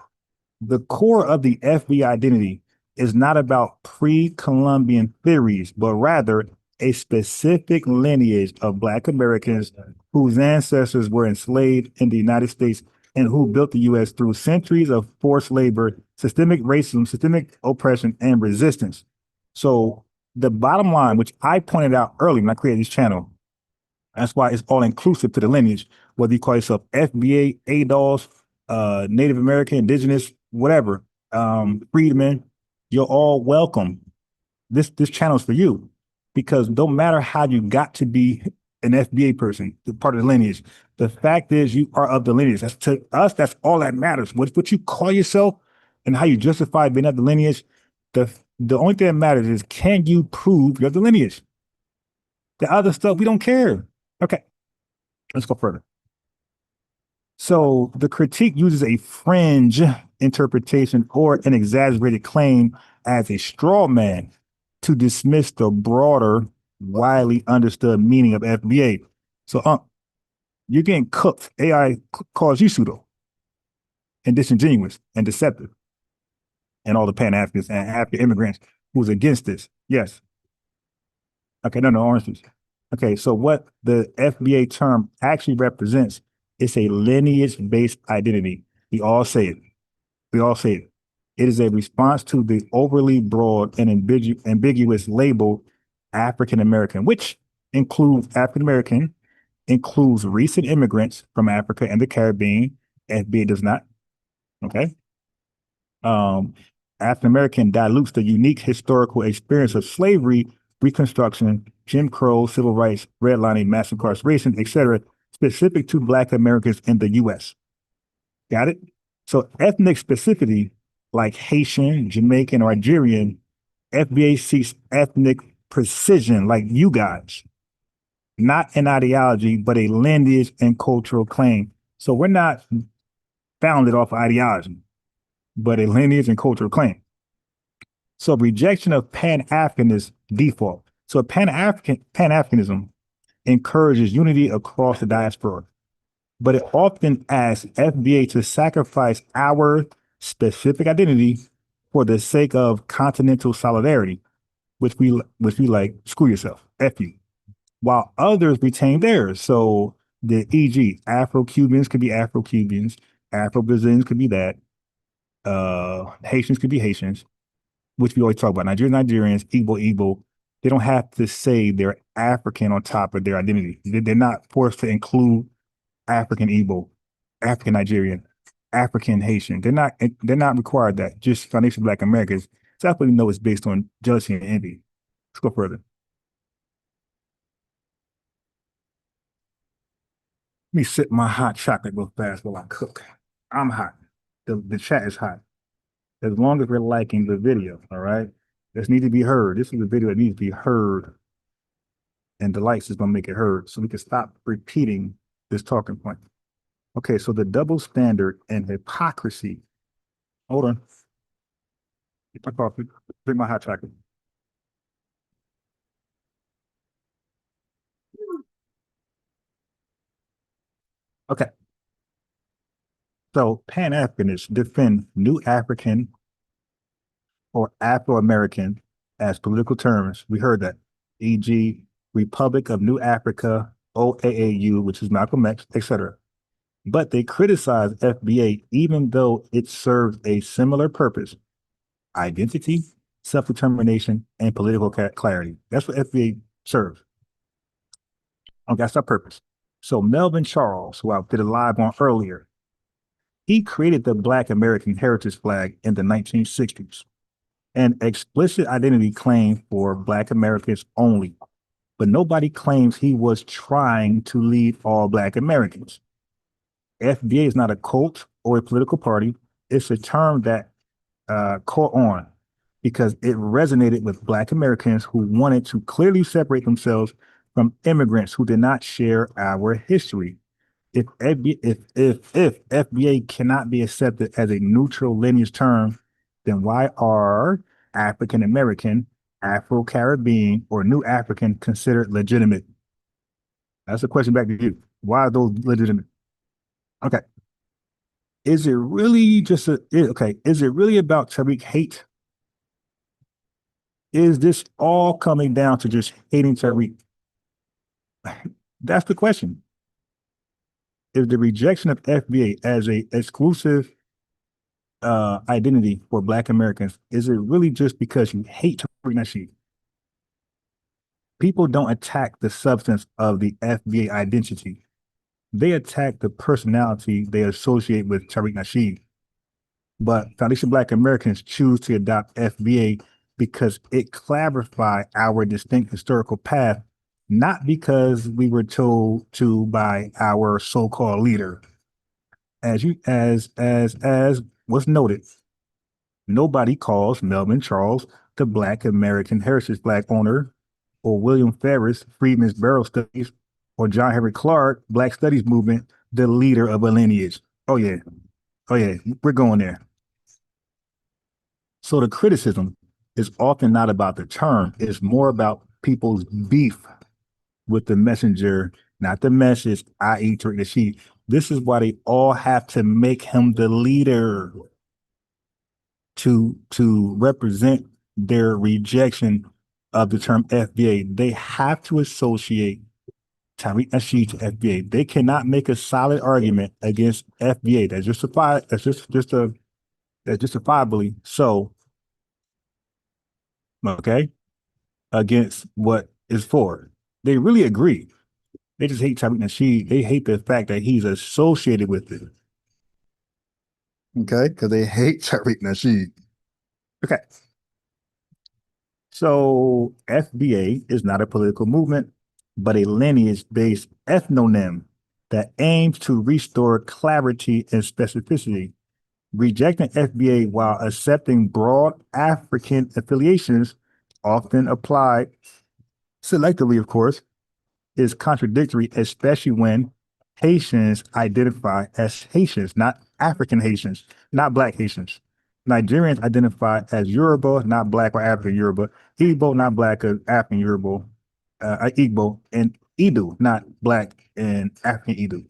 Speaker 1: the core of the FBA identity is not about pre-Columbian theories, but rather a specific lineage of Black Americans whose ancestors were enslaved in the United States and who built the U.S. through centuries of forced labor, systemic racism, systemic oppression, and resistance. So the bottom line, which I pointed out earlier when I created this channel, that's why it's all inclusive to the lineage, whether you call yourself FBA, ADOS, Native American, Indigenous, whatever, freedmen, you're all welcome. This channel is for you, because don't matter how you got to be an FBA person, part of the lineage. The fact is you are of the lineage. That's to us, that's all that matters. What you call yourself and how you justify being of the lineage, the only thing that matters is, can you prove you're of the lineage? The other stuff, we don't care. Okay, let's go further. So the critique uses a fringe interpretation or an exaggerated claim as a straw man to dismiss the broader, widely understood meaning of FBA. So you're getting cooked. AI calls you pseudo and disingenuous and deceptive. And all the Pan-Africans and African immigrants who's against this. Yes. Okay, no, oranges. Okay, so what the FBA term actually represents is a lineage-based identity. We all say it. We all say it. It is a response to the overly broad and ambiguous label African American, which includes African American, includes recent immigrants from Africa and the Caribbean. FBA does not. Okay. Um, African American dilutes the unique historical experience of slavery, Reconstruction, Jim Crow, civil rights, redlining, mass incarceration, etc., specific to Black Americans in the U.S. Got it? So ethnic specificity, like Haitian, Jamaican, or Nigerian, FBA seeks ethnic precision, like you guys, not an ideology, but a lineage and cultural claim. So we're not founded off of ideology, but a lineage and cultural claim. So rejection of Pan-Africanist default. So Pan-Africanism encourages unity across the diaspora, but it often asks FBA to sacrifice our specific identity for the sake of continental solidarity, which we like, screw yourself, F you, while others retain theirs. So the e.g. Afro-Cubans could be Afro-Cubans, Afro-Brazilians could be that, Haitians could be Haitians, which we always talk about. Nigerians, Igbo. They don't have to say they're African on top of their identity. They're not forced to include African Igbo, African Nigerian, African Haitian. They're not required that. Just Foundation Black Americans. So that's what we know it's based on jealousy and envy. Let's go further. Let me sip my hot chocolate real fast while I cook. I'm hot. The chat is hot. As long as we're liking the video, all right? This needs to be heard. This is a video that needs to be heard. And the likes is going to make it heard. So we can stop repeating this talking point. Okay, so the double standard and hypocrisy. Hold on. Get my coffee. Drink my hot chocolate. Okay. So Pan-Africanists defend New African or Afro-American as political terms. We heard that, e.g., Republic of New Africa, OAAU, which is Malcolm X, etc. But they criticize FBA even though it serves a similar purpose: identity, self-determination, and political clarity. That's what FBA serves. Okay, that's our purpose. So Melvin Charles, who I did a live on earlier, he created the Black American Heritage Flag in the 1960s, an explicit identity claim for Black Americans only. But nobody claims he was trying to lead all Black Americans. FBA is not a cult or a political party. It's a term that caught on because it resonated with Black Americans who wanted to clearly separate themselves from immigrants who did not share our history. If FBA cannot be accepted as a neutral lineage term, then why are African American, Afro-Caribbean, or New African considered legitimate? That's a question back to you. Why are those legitimate? Okay. Is it really just is it really about Tariq hate? Is this all coming down to just hating Tariq? That's the question. Is the rejection of FBA as a exclusive identity for Black Americans, is it really just because you hate Tariq Nasheed? People don't attack the substance of the FBA identity. They attack the personality they associate with Tariq Nasheed. But Foundation Black Americans choose to adopt FBA because it clarifies our distinct historical path, not because we were told to by our so-called leader. As was noted, nobody calls Melvin Charles the Black American Heritage Flag owner, or William Ferris, Freedmen's Bureau Studies, or John Henry Clark, Black Studies Movement, the leader of a lineage. Oh yeah, we're going there. So the criticism is often not about the term, it's more about people's beef with the messenger, not the message, i.e. Tariq Nasheed. This is why they all have to make him the leader to represent their rejection of the term FBA. They have to associate Tariq Nasheed to FBA. They cannot make a solid argument against FBA. That's justifiably so. Okay, against what is for. They really agree. They just hate Tariq Nasheed. They hate the fact that he's associated with it. Okay, because they hate Tariq Nasheed. Okay. So FBA is not a political movement, but a lineage-based ethnonym that aims to restore clarity and specificity. Rejecting FBA while accepting broad African affiliations, often applied selectively, of course, is contradictory, especially when Haitians identify as Haitians, not African Haitians, not Black Haitians. Nigerians identify as Yoruba, not Black or African Yoruba. Igbo, not Black or African Yoruba. Igbo, and Edo, not Black and African Edo.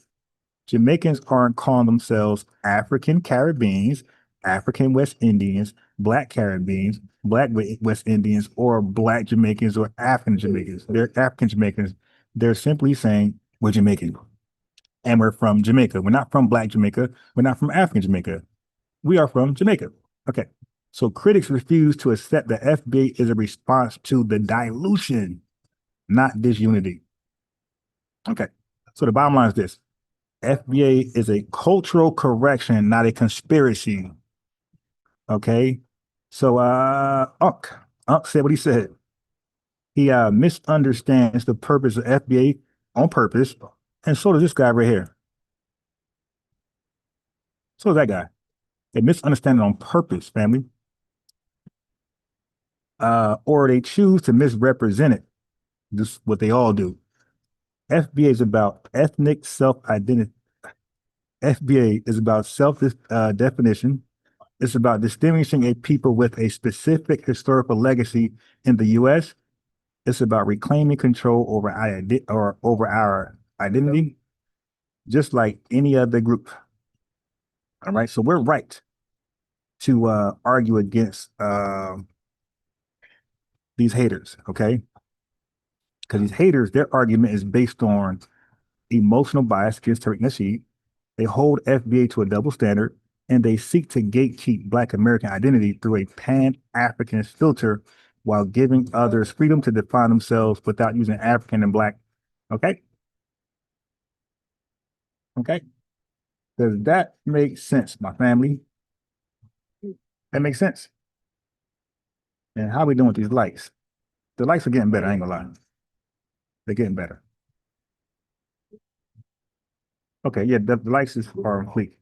Speaker 1: Jamaicans aren't calling themselves African Caribbeans, African West Indians, Black Caribbeans, Black West Indians, or Black Jamaicans or African Jamaicans. They're African Jamaicans. They're simply saying we're Jamaican and we're from Jamaica. We're not from Black Jamaica. We're not from African Jamaica. We are from Jamaica. Okay. So critics refuse to accept that FBA is a response to the dilution, not disunity. Okay. So the bottom line is this. FBA is a cultural correction, not a conspiracy. Okay. So Unc said what he said. He misunderstands the purpose of FBA on purpose, and so does this guy right here. So does that guy. They misunderstand it on purpose, family. Or they choose to misrepresent it. This is what they all do. FBA is about ethnic self-identity. FBA is about self-definition. It's about distinguishing a people with a specific historical legacy in the U.S. It's about reclaiming control over our identity, just like any other group. All right, so we're right to argue against these haters, okay? Because these haters, their argument is based on emotional bias against Tariq Nasheed. They hold FBA to a double standard, and they seek to gatekeep Black American identity through a Pan-Africanist filter while giving others freedom to define themselves without using African and Black. Okay? Okay? Does that make sense, my family? That makes sense. And how are we doing with these likes? The likes are getting better, I ain't gonna lie. They're getting better. Okay, yeah, the likes are complete.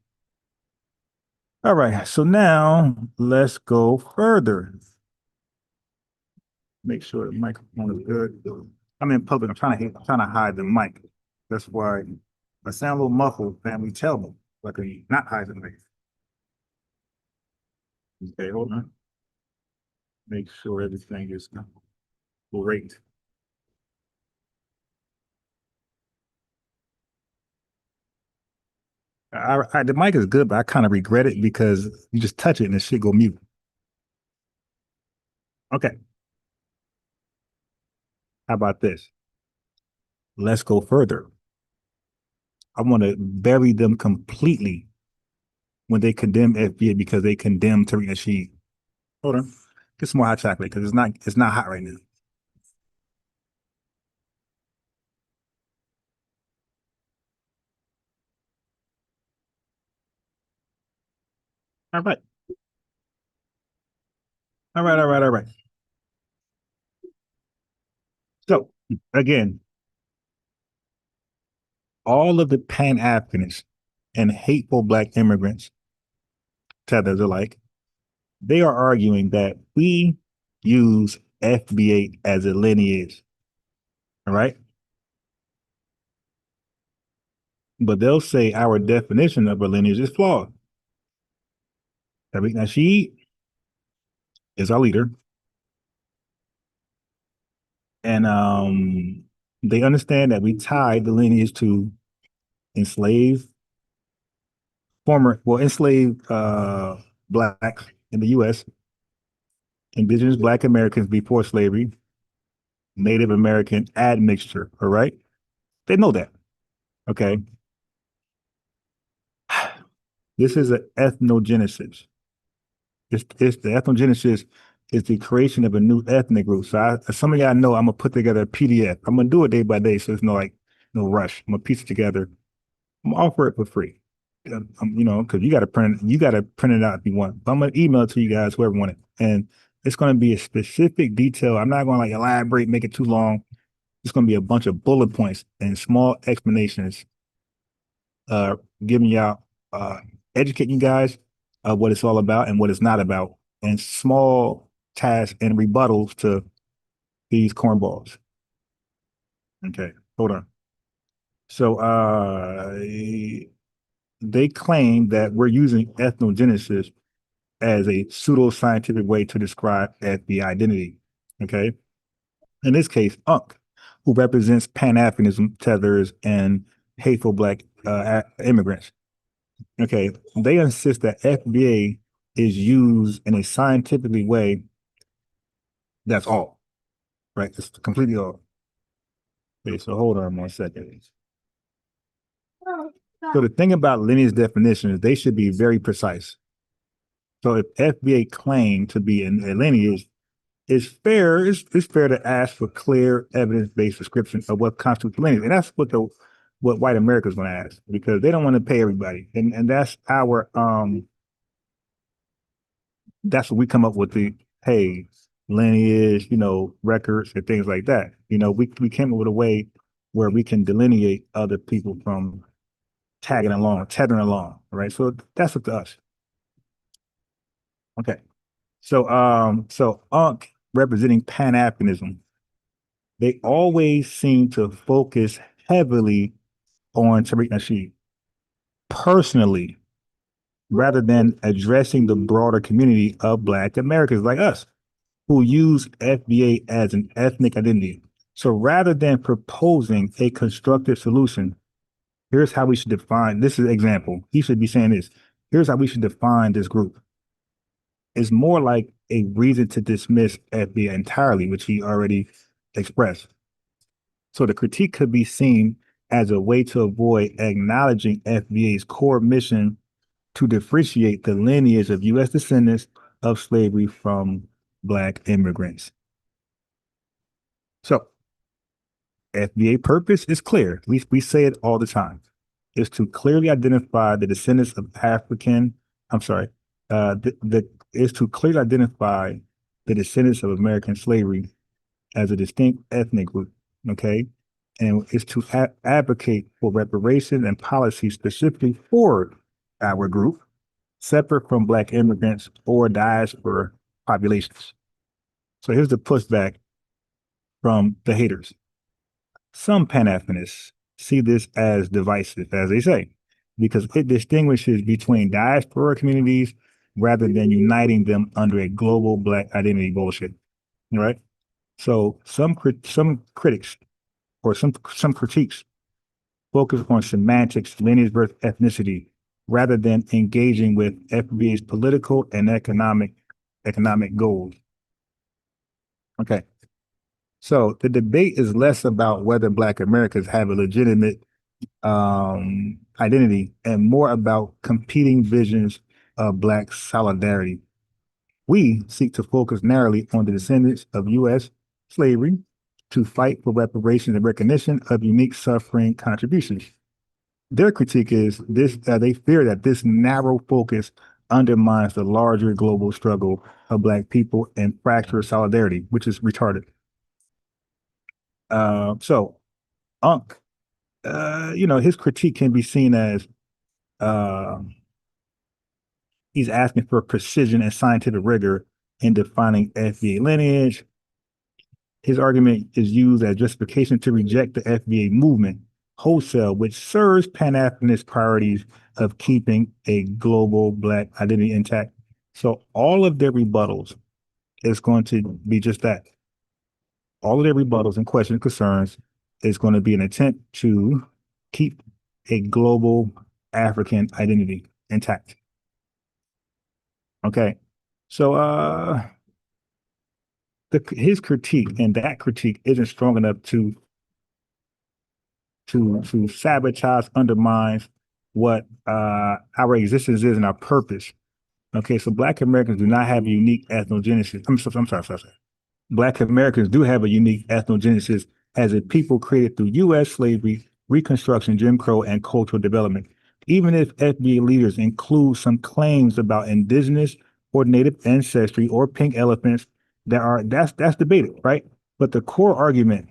Speaker 1: All right, so now let's go further. Make sure the microphone is good. I'm in public. I'm trying to hide the mic. That's why I sound a little muffled. Family, tell me so I can not hide the mic. Okay, hold on. Make sure everything is great. The mic is good, but I kind of regret it because you just touch it and the shit go mute. Okay. How about this? Let's go further. I want to bury them completely when they condemn FBA because they condemn Tariq Nasheed. Hold on. Get some more hot chocolate because it's not hot right now. All right. All right. So again, all of the Pan-Africanists and hateful Black immigrants, tethers alike, they are arguing that we use FBA as a lineage. All right. But they'll say our definition of a lineage is flawed. Tariq Nasheed is our leader. And they understand that we tied the lineage to enslaved Blacks in the U.S., indigenous Black Americans before slavery, Native American admixture, all right? They know that, okay? This is an ethnogenesis. It's the ethnogenesis is the creation of a new ethnic group. So some of y'all know I'm gonna put together a PDF. I'm gonna do it day by day, so there's no rush. I'm gonna piece it together. I'm gonna offer it for free. because you got to print it out if you want. But I'm gonna email it to you guys, whoever want it, and it's gonna be a specific detail. I'm not gonna like elaborate, make it too long. It's gonna be a bunch of bullet points and small explanations, giving y'all, educating you guys of what it's all about and what it's not about, and small tasks and rebuttals to these cornballs. Okay, hold on. So, they claim that we're using ethnogenesis as a pseudo-scientific way to describe FBA identity. Okay. In this case, UNC, who represents Pan-Africanism, tethers, and hateful Black immigrants. Okay. They insist that FBA is used in a scientifically way. That's all. Right. It's completely all. Okay. So hold on 1 second. So the thing about lineage definitions, they should be very precise. So if FBA claimed to be in a lineage, it's fair to ask for clear evidence-based description of what constitutes lineage. And that's what white America is going to ask, because they don't want to pay everybody. And that's that's what we come up with, the lineage, records and things like that. We came up with a way where we can delineate other people from tethering along, right? So that's up to us. Okay. So UNC, representing Pan-Africanism, they always seem to focus heavily on Tariq Nasheed personally, rather than addressing the broader community of Black Americans like us, who use FBA as an ethnic identity. So rather than proposing a constructive solution, here's how we should define, this is an example. He should be saying this. Here's how we should define this group. It's more like a reason to dismiss FBA entirely, which he already expressed. So the critique could be seen as a way to avoid acknowledging FBA's core mission to differentiate the lineage of U.S. descendants of slavery from Black immigrants. So FBA purpose is clear. At least we say it all the time. It's to clearly identify the descendants of is to clearly identify the descendants of American slavery as a distinct ethnic group, okay? And it's to advocate for reparations and policies specifically for our group, separate from Black immigrants or diaspora populations. So here's the pushback from the haters. Some Pan-Africanists see this as divisive, as they say, because it distinguishes between diaspora communities rather than uniting them under a global Black identity bullshit. All right. So some critics or some critiques focus on semantics, lineage versus ethnicity, rather than engaging with FBA's political and economic goals. Okay. So the debate is less about whether Black Americans have a legitimate identity and more about competing visions of Black solidarity. We seek to focus narrowly on the descendants of U.S. slavery to fight for reparations and recognition of unique suffering contributions. Their critique is this: they fear that this narrow focus undermines the larger global struggle of Black people and fractures solidarity, which is retarded. So UNC, his critique can be seen as he's asking for precision and scientific rigor in defining FBA lineage. His argument is used as justification to reject the FBA movement wholesale, which serves Pan-Africanist priorities of keeping a global Black identity intact. So all of their rebuttals is going to be just that. All of their rebuttals and questions and concerns is going to be an attempt to keep a global African identity intact. Okay, so his critique and that critique isn't strong enough to sabotage, undermines what our existence is and our purpose. Okay, so Black Americans do not have a unique ethnogenesis. I'm sorry. Black Americans do have a unique ethnogenesis as a people created through U.S. slavery, Reconstruction, Jim Crow, and cultural development. even if FBA leaders include some claims about indigenous or native ancestry or pink elephants that's debated, right? But the core argument,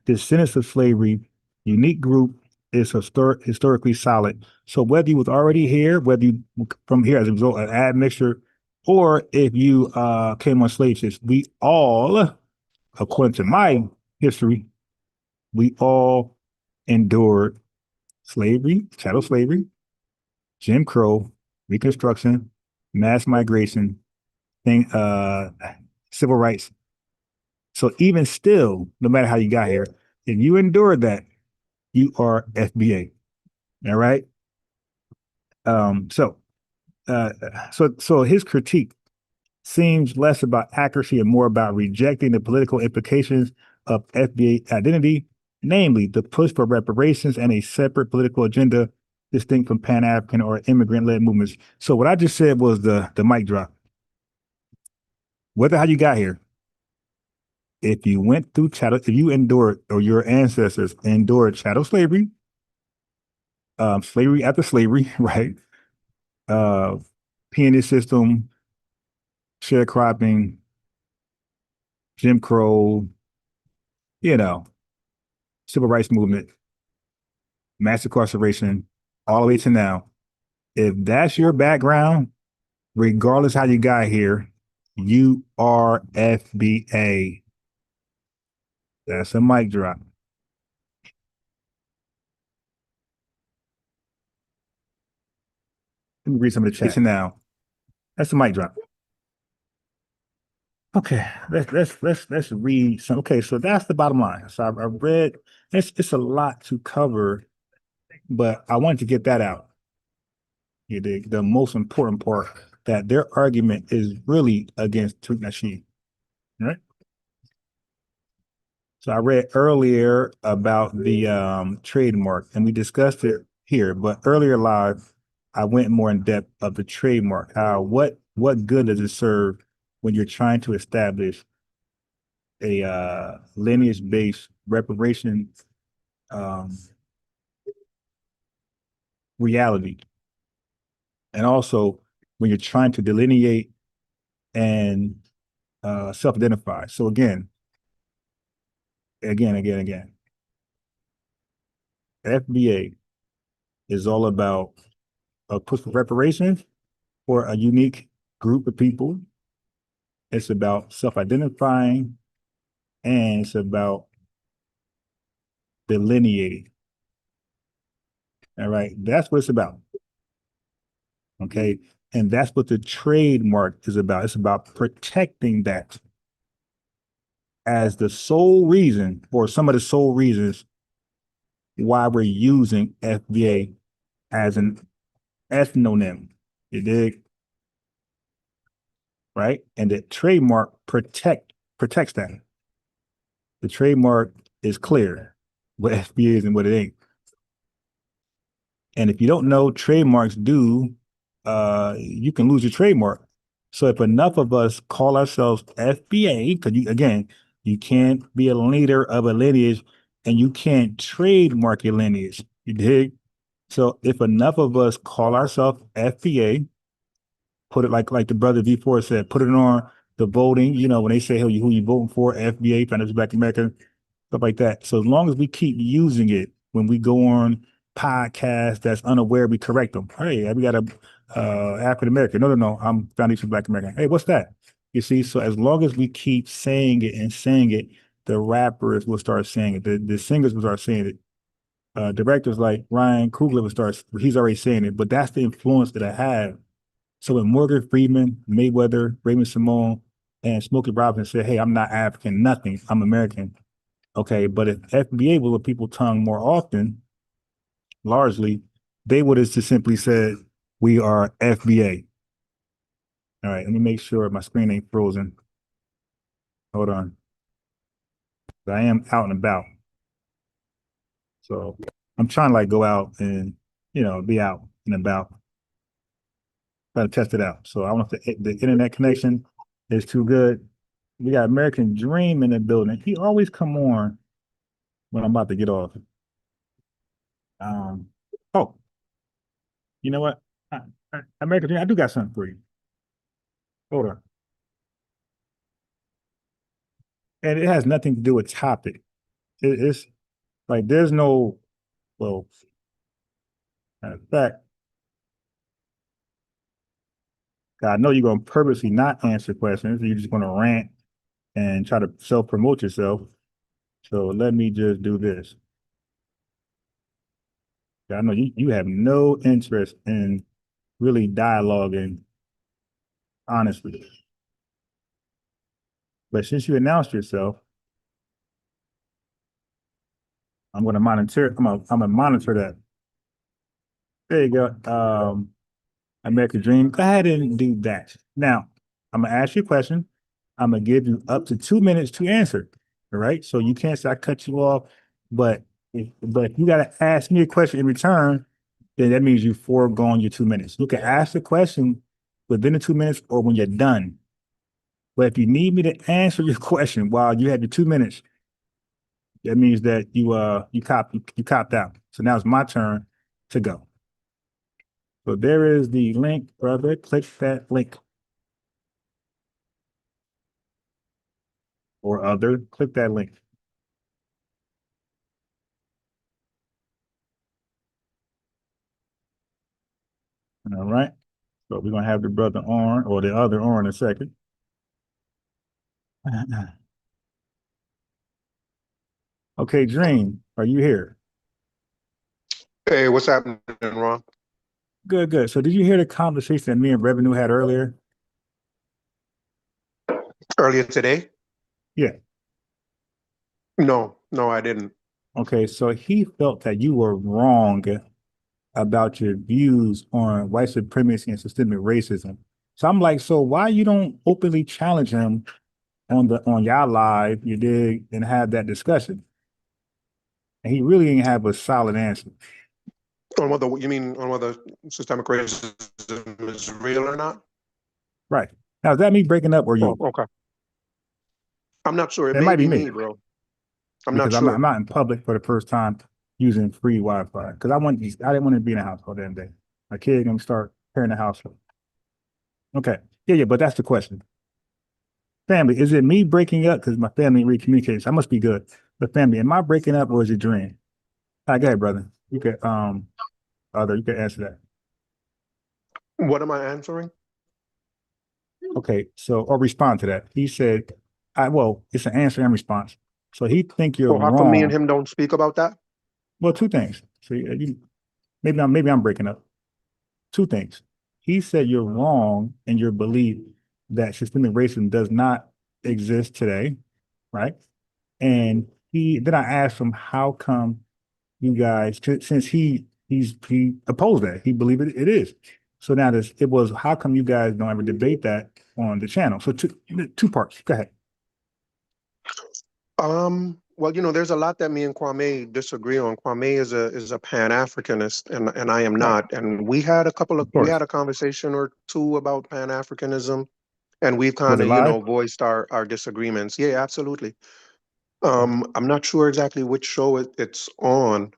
Speaker 1: descendants of slavery, unique group, is historically solid. So whether you was already here, whether you from here as a result of admixture, or if you came on slave ships, we all, according to my history, we all endured slavery, chattel slavery, Jim Crow, Reconstruction, mass migration, civil rights. So even still, no matter how you got here, if you endured that, you are FBA. All right. So his critique seems less about accuracy and more about rejecting the political implications of FBA identity, namely the push for reparations and a separate political agenda distinct from Pan-African or immigrant-led movements. So what I just said was the mic drop. Whether how you got here, if you went through chattel, if you endured or your ancestors endured chattel slavery, slavery after slavery, right? Peonage system, sharecropping, Jim Crow, civil rights movement, mass incarceration, all the way to now. If that's your background, regardless how you got here, you are FBA. That's a mic drop. Let me read some of the chat now. That's a mic drop. Okay, let's read some. Okay, so that's the bottom line. So I read. It's a lot to cover, but I wanted to get that out. The most important part, that their argument is really against Tariq Nasheed, right? So I read earlier about the trademark, and we discussed it here. But earlier live, I went more in depth of the trademark. What good does it serve when you're trying to establish a lineage-based reparation reality, and also when you're trying to delineate and self-identify. So again, FBA is all about a push for reparations for a unique group of people. It's about self-identifying, and it's about delineating. All right, that's what it's about. Okay, and that's what the trademark is about. It's about protecting that as the sole reason, or some of the sole reasons, why we're using FBA as an ethnonym. You dig? Right? And the trademark protects that. The trademark is clear what FBA is and what it ain't. And if you don't know, trademarks you can lose your trademark. So if enough of us call ourselves FBA, because you can't be a leader of a lineage and you can't trademark your lineage. You dig? So if enough of us call ourselves FBA, put it like the brother V4 said, put it on the voting, when they say who you voting for, FBA, Founders of Black America, stuff like that. So as long as we keep using it when we go on podcasts that's unaware, we correct them. Hey, we got a African American. No, I'm Foundation of Black American. Hey, what's that? You see, so as long as we keep saying it and saying it, the rappers will start saying it. The singers will start saying it. Directors like Ryan Coogler will start, he's already saying it, but that's the influence that I have. So when Morgan Freeman, Mayweather, Raymond Simone, and Smokey Robinson said, hey, I'm not African, nothing, I'm American. Okay, but if FBA was with people's tongue more often, largely, they would have just simply said, we are FBA. All right, let me make sure my screen ain't frozen. Hold on. I am out and about. So I'm trying to go out and, be out and about. Try to test it out. So I don't know if the internet connection is too good. We got American Dream in the building. He always come on when I'm about to get off. Oh, You know what? American Dream, I do got something for you. Hold on. And it has nothing to do with topic. It's like there's no, well, matter of fact, I know you're gonna purposely not answer questions. You're just gonna rant and try to self-promote yourself. So let me just do this. I know you have no interest in really dialoguing honestly. But since you announced yourself, I'm gonna monitor, I'm gonna monitor that. There you go. American Dream. Go ahead and do that. Now, I'm gonna ask you a question. I'm gonna give you up to 2 minutes to answer. All right. So you can't say I cut you off, but if you gotta ask me a question in return, then that means you foregone your 2 minutes. You can ask the question within the 2 minutes or when you're done. But if you need me to answer your question while you have your 2 minutes, that means that you copped out. So now it's my turn to go. So there is the link, brother. Click that link. Or other, click that link. All right. So we're gonna have the brother on or the other on in a second. Okay, Dream, are you here?
Speaker 20: Hey, what's happening, Ron?
Speaker 1: Good, good. So did you hear the conversation that me and Revenue had earlier?
Speaker 20: Earlier today?
Speaker 1: Yeah.
Speaker 20: No, I didn't.
Speaker 1: Okay, so he felt that you were wrong about your views on white supremacy and systemic racism. So I'm like, so why you don't openly challenge him on y'all live, you dig, and have that discussion? And he really didn't have a solid answer.
Speaker 20: On whether you mean on whether systemic racism is real or not?
Speaker 1: Right. Now, is that me breaking up or you?
Speaker 20: Oh, okay. I'm not sure. It
Speaker 1: It
Speaker 20: may
Speaker 1: might be
Speaker 20: be
Speaker 1: me,
Speaker 20: me, bro. I'm
Speaker 1: because
Speaker 20: not sure.
Speaker 1: I'm not in public for the first time using free Wi-Fi because I didn't want to be in the house all damn day. My kid gonna start tearing the house up. Okay. Yeah, but that's the question. Family, is it me breaking up because my family recommunicates? I must be good. But family, am I breaking up or is it Dream? All right, go ahead, brother. You could you could answer that.
Speaker 20: What am I answering?
Speaker 1: Okay, so or respond to that. He said, well, it's an answer and response. So he think you're
Speaker 20: Well, how come me and
Speaker 1: wrong.
Speaker 20: him don't speak about that?
Speaker 1: Well, two things. So maybe I'm breaking up. Two things. He said you're wrong in your belief that systemic racism does not exist today, right? And then I asked him how come you guys, since he opposed that, he believed it is. So now it was how come you guys don't ever debate that on the channel? So two parts. Go ahead.
Speaker 20: Well, there's a lot that me and Kwame disagree on. Kwame is a Pan-Africanist, and I am not. And we had a conversation or two about Pan-Africanism, and we've kind of voiced our disagreements. Yeah, absolutely. I'm not sure exactly which show it's on.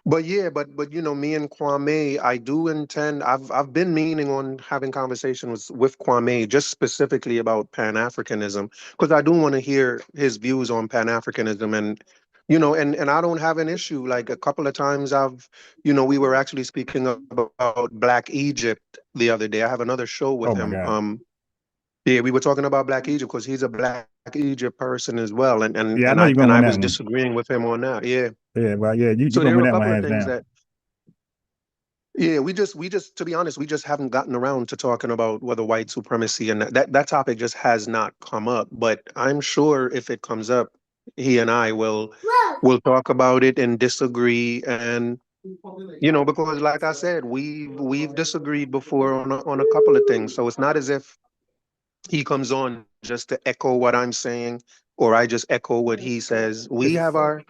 Speaker 20: But me and Kwame, I do intend. I've been meaning on having conversations with Kwame just specifically about Pan-Africanism because I do want to hear his views on Pan-Africanism and I don't have an issue. Like a couple of times we were actually speaking about Black Egypt the other day. I have another show with him. Yeah, we were talking about Black Egypt because he's a Black Egypt person as well, and
Speaker 1: yeah, I know you're gonna win
Speaker 20: I
Speaker 1: that
Speaker 20: was
Speaker 1: one.
Speaker 20: disagreeing with him on that. Yeah.
Speaker 1: Yeah, well, yeah, you're
Speaker 20: So
Speaker 1: gonna
Speaker 20: there
Speaker 1: win
Speaker 20: were a
Speaker 1: that one
Speaker 20: couple of
Speaker 1: hands
Speaker 20: things
Speaker 1: down.
Speaker 20: that. Yeah, we just to be honest, we just haven't gotten around to talking about whether white supremacy and that topic just has not come up. But I'm sure if it comes up, he and I will talk about it and disagree and because like I said, we've disagreed before on a couple of things. So it's not as if he comes on just to echo what I'm saying or I just echo what he says. We have our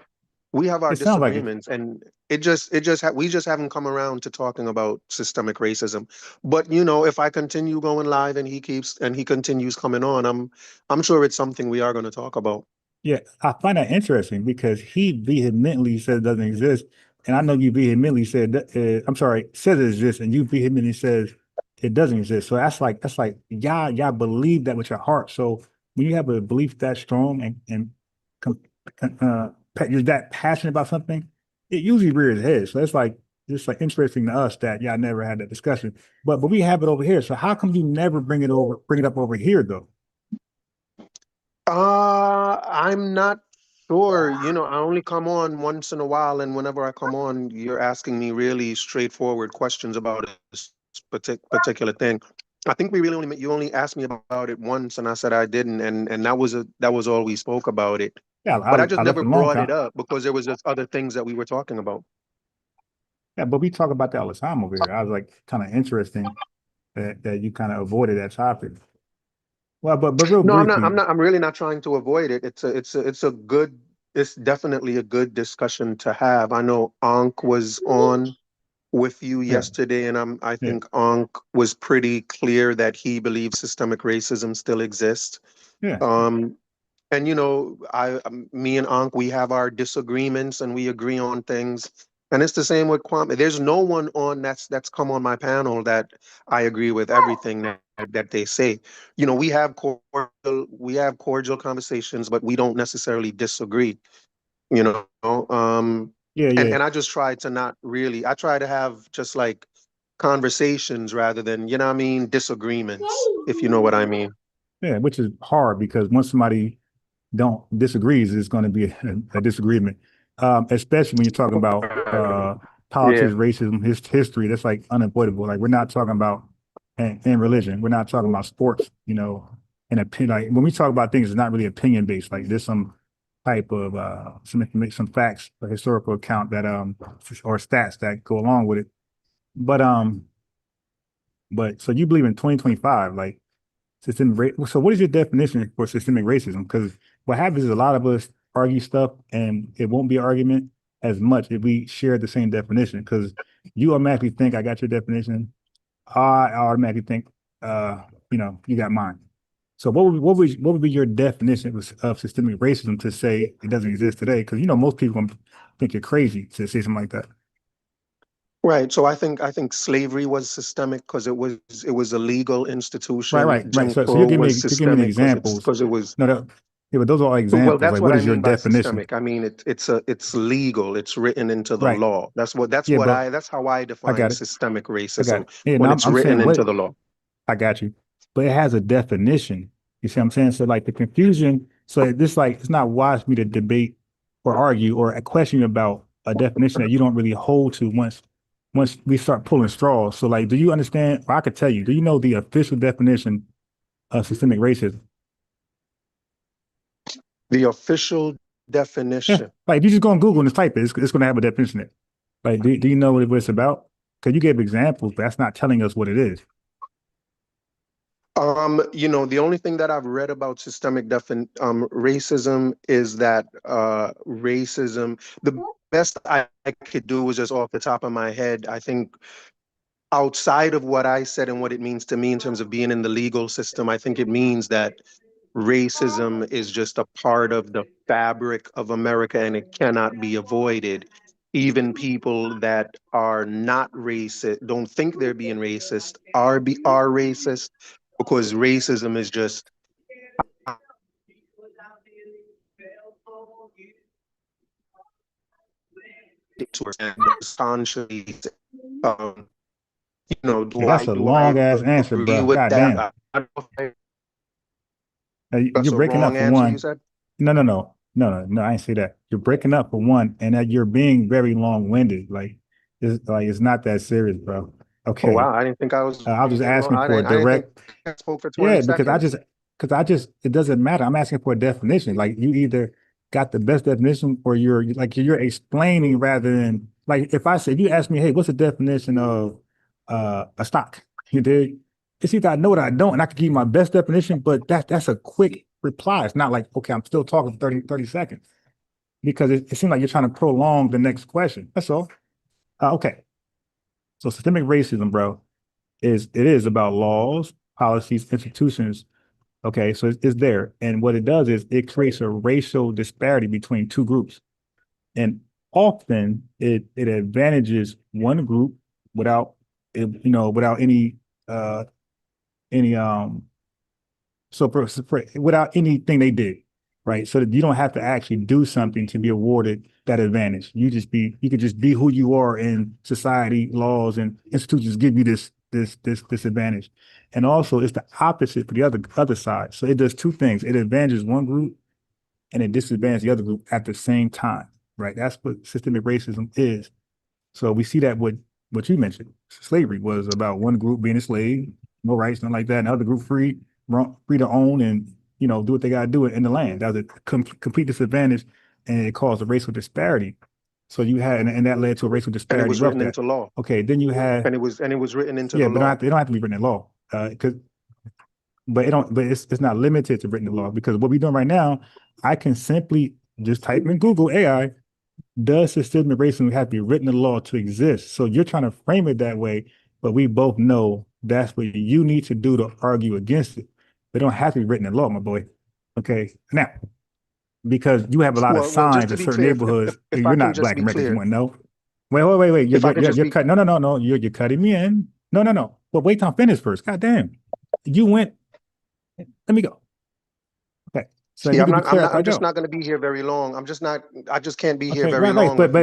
Speaker 1: It sounds like it.
Speaker 20: disagreements, and we just haven't come around to talking about systemic racism. But if I continue going live and he continues coming on, I'm sure it's something we are going to talk about.
Speaker 1: Yeah, I find that interesting because he vehemently said it doesn't exist, and I know you vehemently said, I'm sorry, says it exists, and you vehemently says it doesn't exist. So that's like y'all believe that with your heart. So when you have a belief that strong and you're that passionate about something, it usually rears its head. So it's like interesting to us that y'all never had that discussion. But we have it over here. So how come you never bring it up over here though?
Speaker 20: I'm not sure. You know, I only come on once in a while, and whenever I come on, you're asking me really straightforward questions about this particular thing. I think you only asked me about it once, and I said I didn't, and that was all we spoke about it.
Speaker 1: Yeah,
Speaker 20: But I just
Speaker 1: I left
Speaker 20: never
Speaker 1: a long
Speaker 20: brought it
Speaker 1: time.
Speaker 20: up because there was just other things that we were talking about.
Speaker 1: Yeah, but we talk about that all the time over here. I was like kind of interesting that you kind of avoided that topic. Well, but real
Speaker 20: No,
Speaker 1: briefly,
Speaker 20: I'm really not trying to avoid it. It's definitely a good discussion to have. I know Ankh was on with you
Speaker 1: yeah,
Speaker 20: yesterday, and I
Speaker 1: yeah,
Speaker 20: think Ankh was pretty clear that he believes systemic racism still exists.
Speaker 1: yeah,
Speaker 20: And you know, me and Ankh, we have our disagreements and we agree on things. And it's the same with Kwame. There's no one on that's come on my panel that I agree with everything that they say. You know, we have cordial conversations, but we don't necessarily disagree. You know,
Speaker 1: yeah, yeah,
Speaker 20: and I just try to not really. I try to have just like conversations rather than, you know what I mean, disagreements, if you know what I mean.
Speaker 1: yeah. Which is hard because once somebody don't disagrees, it's going to be a disagreement. Especially when you're talking about
Speaker 20: Yeah.
Speaker 1: politics, racism, history. That's like unavoidable. Like we're not talking about and religion. We're not talking about sports. You know, and opinion. Like when we talk about things, it's not really opinion based. Like there's some type of some facts, a historical account that or stats that go along with it. But so you believe in 2025, like so what is your definition for systemic racism? Because what happens is a lot of us argue stuff and it won't be an argument as much if we share the same definition. Because you automatically think I got your definition. I automatically think you got mine. So what would be your definition of systemic racism to say it doesn't exist today? Because most people think you're crazy to say something like that.
Speaker 20: Right. So I think slavery was systemic because it was a legal institution.
Speaker 1: Right.
Speaker 20: Jim
Speaker 1: So
Speaker 20: Crow was
Speaker 1: you give me the
Speaker 20: systemic because it's
Speaker 1: examples.
Speaker 20: because it was.
Speaker 1: No, yeah, but those are all
Speaker 20: Well,
Speaker 1: examples.
Speaker 20: that's
Speaker 1: Like,
Speaker 20: what
Speaker 1: what
Speaker 20: I
Speaker 1: is your
Speaker 20: mean by
Speaker 1: definition?
Speaker 20: systemic. I mean it's legal. It's written into the
Speaker 1: Right.
Speaker 20: law.
Speaker 1: Yeah, but
Speaker 20: That's how I
Speaker 1: I
Speaker 20: define
Speaker 1: got it.
Speaker 20: systemic
Speaker 1: I got
Speaker 20: racism
Speaker 1: it. Yeah,
Speaker 20: when
Speaker 1: no,
Speaker 20: it's
Speaker 1: I'm
Speaker 20: written
Speaker 1: saying
Speaker 20: into
Speaker 1: what
Speaker 20: the law.
Speaker 1: I got you, but it has a definition. You see what I'm saying? So like the confusion. So this like it's not wise for me to debate or argue or question about a definition that you don't really hold to once we start pulling straws. So like, do you understand? Or I could tell you. Do you know the official definition of systemic racism?
Speaker 20: The official
Speaker 1: Yeah,
Speaker 20: definition.
Speaker 1: like if you just go on Google and just type it, it's going to have a definition there. Like, do you know what it's about? Because you gave examples, but that's not telling us what it is.
Speaker 20: The only thing that I've read about systemic racism is that racism, the best I could do was just off the top of my head. I think outside of what I said and what it means to me in terms of being in the legal system, I think it means that racism is just a part of the fabric of America and it cannot be avoided. Even people that are not racist, don't think they're being racist, are racist because racism is just consciously, um,
Speaker 1: Yeah,
Speaker 20: do
Speaker 1: that's a
Speaker 20: do I
Speaker 1: long ass answer,
Speaker 20: agree
Speaker 1: bro.
Speaker 20: with
Speaker 1: God
Speaker 20: that?
Speaker 1: damn.
Speaker 20: I don't know if
Speaker 1: You're
Speaker 20: that's a
Speaker 1: breaking up
Speaker 20: wrong
Speaker 1: for
Speaker 20: answer, you
Speaker 1: one.
Speaker 20: said?
Speaker 1: No, I ain't say that. You're breaking up for one, and that you're being very long-winded. It's not that serious, bro.
Speaker 20: Oh
Speaker 1: Okay.
Speaker 20: wow, I didn't think I was
Speaker 1: I was just
Speaker 20: being long.
Speaker 1: asking for a
Speaker 20: I didn't think
Speaker 1: direct.
Speaker 20: I spoke for 20
Speaker 1: Yeah, because
Speaker 20: seconds.
Speaker 1: it doesn't matter. I'm asking for a definition. Like you either got the best definition or you're explaining rather than like if you ask me, hey, what's the definition of a stock? You did. It's either I know it or I don't, and I can give you my best definition, but that's a quick reply. It's not like, okay, I'm still talking for 30 seconds because it seems like you're trying to prolong the next question. That's all. Okay. So systemic racism, bro, it is about laws, policies, institutions. Okay, so it's there. And what it does is it creates a racial disparity between two groups. And often it advantages one group without without any without anything they did, right? So that you don't have to actually do something to be awarded that advantage. You could just be who you are, and society, laws, and institutions give you this advantage. And also it's the opposite for the other side. So it does two things. It advantages one group and it disadvantages the other group at the same time, right? That's what systemic racism is. So we see that with what you mentioned. Slavery was about one group being a slave, no rights, nothing like that, and the other group free to own and do what they got to do in the land. That was a complete disadvantage, and it caused a racial disparity. So you had, and that led to a racial disparity.
Speaker 20: And it was written into law.
Speaker 1: Okay, then you had,
Speaker 20: and it was written into
Speaker 1: the
Speaker 20: law.
Speaker 1: but it don't have to be written in law, but it's not limited to written in law, because what we're doing right now, I can simply just type in Google AI. Does systemic racism have to be written in law to exist? So you're trying to frame it that way, but we both know that's what you need to do to argue against it. They don't have to be written in law, my boy. Okay, now, because you have a lot of signs in certain neighborhoods, you're not Black American. You want to know? Wait. You're cutting. No. You're cutting me in. No. Well, wait till I finish first. God damn. You went. Let me go. Okay. So
Speaker 20: yeah, I'm just not going to be here very long. I just can't be here very long.
Speaker 1: But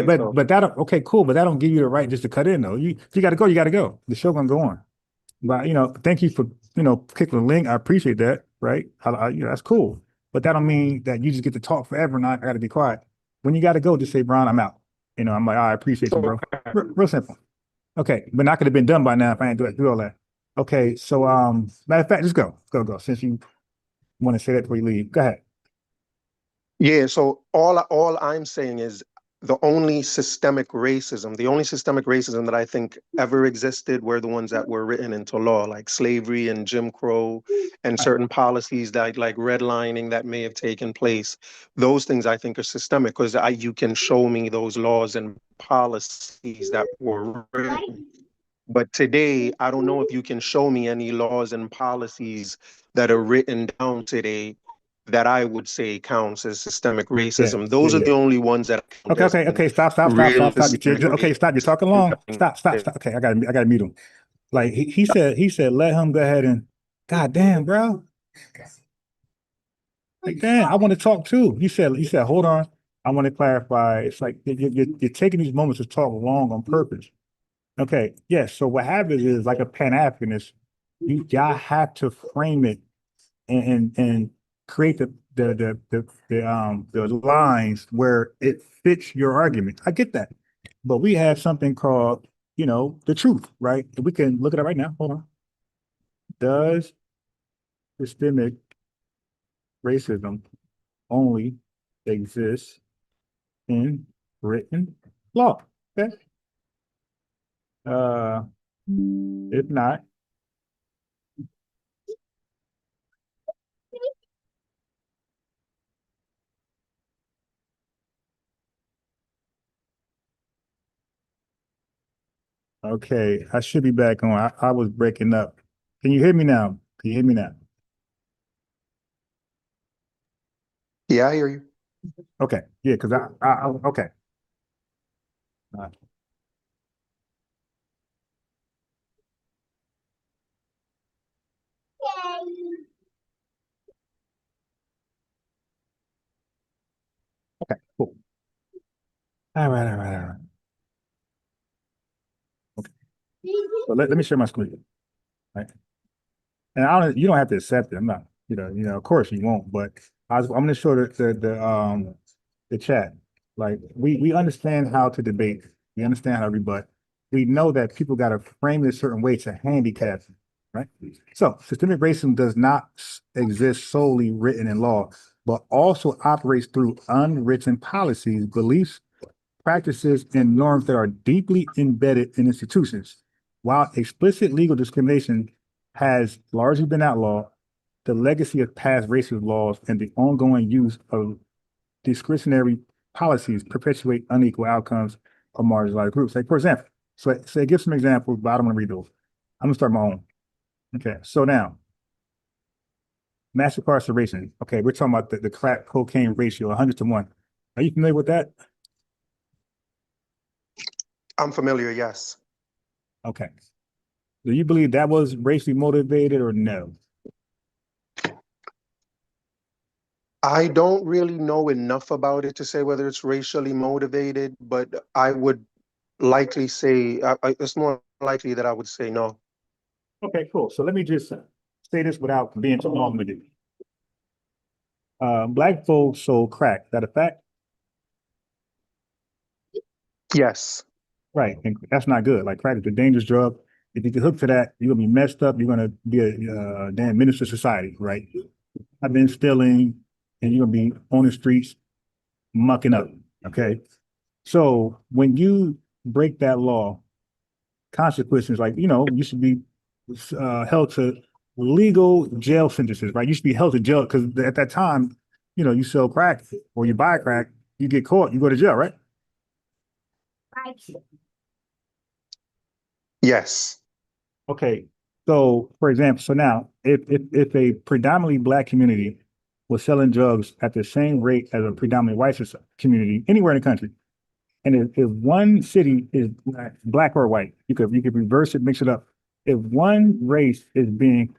Speaker 1: that okay, cool. But that don't give you the right just to cut in though. If you got to go, you got to go. The show gonna go on. But thank you for clicking the link. I appreciate that. Right? That's cool. But that don't mean that you just get to talk forever and I got to be quiet. When you got to go, just say, Brian, I'm out. I'm like, I appreciate you, bro. Real simple. Okay, but I could have been done by now if I didn't do all that. Okay, so matter of fact, just go. Since you want to say that before you leave, go ahead.
Speaker 20: Yeah, so all I'm saying is the only systemic racism that I think ever existed were the ones that were written into law, like slavery and Jim Crow and certain policies that like redlining that may have taken place. Those things I think are systemic because you can show me those laws and policies that were written. But today, I don't know if you can show me any laws and policies that are written down today that I would say counts as systemic racism. Those are the only ones that.
Speaker 1: Okay. Stop. Okay, stop. You're talking long. Stop. Okay, I gotta mute him. Like he said, let him go ahead and. God damn, bro. Like, damn, I want to talk too. You said, hold on. I want to clarify. It's like you're taking these moments to talk long on purpose. Okay, yes. So what happens is, like a Pan-Africanist, y'all have to frame it and create the lines where it fits your argument. I get that, but we have something called the truth, right? We can look at it right now. Hold on. Does systemic racism only exist in written law? Okay. If not, okay, I should be back on. I was breaking up. Can you hear me now?
Speaker 20: Yeah, I hear you.
Speaker 1: Okay, yeah, because I okay. Okay, cool. All right. Okay. So let me share my screen. Right. And you don't have to accept it. I'm not, of course you won't, but I'm gonna show the chat. Like we understand how to debate, we understand how to rebut. We know that people got to frame it a certain way to handicap, right? So systemic racism does not exist solely written in law, but also operates through unwritten policies, beliefs, practices, and norms that are deeply embedded in institutions. While explicit legal discrimination has largely been outlawed, the legacy of past racist laws and the ongoing use of discretionary policies perpetuate unequal outcomes of marginalized groups. Like, for example, so give some examples, but I don't want to read those. I'm gonna start my own. Okay, so now, mass incarceration. Okay, we're talking about the crack cocaine ratio, 100 to 1. Are you familiar with that?
Speaker 20: I'm familiar, yes.
Speaker 1: Okay. Do you believe that was racially motivated or no?
Speaker 20: I don't really know enough about it to say whether it's racially motivated, but I would likely say it's more likely that I would say no.
Speaker 1: Okay, cool. So let me just say this without being too long with it. Black folks sold crack. Is that a fact?
Speaker 20: Yes.
Speaker 1: Right. And that's not good. Like crack is a dangerous drug. If you get hooked to that, you're gonna be messed up. You're gonna be a damn menace to society, right? I've been stealing, and you're gonna be on the streets mucking up. Okay. So when you break that law, consequences like you should be held to legal jail sentences, right? You should be held to jail because at that time, you sell crack or you buy crack, you get caught, you go to jail, right?
Speaker 20: Yes.
Speaker 1: Okay. So, for example, so now if a predominantly black community was selling drugs at the same rate as a predominantly white community anywhere in the country, and if one city is black or white, you could reverse it, mix it up. If one race is being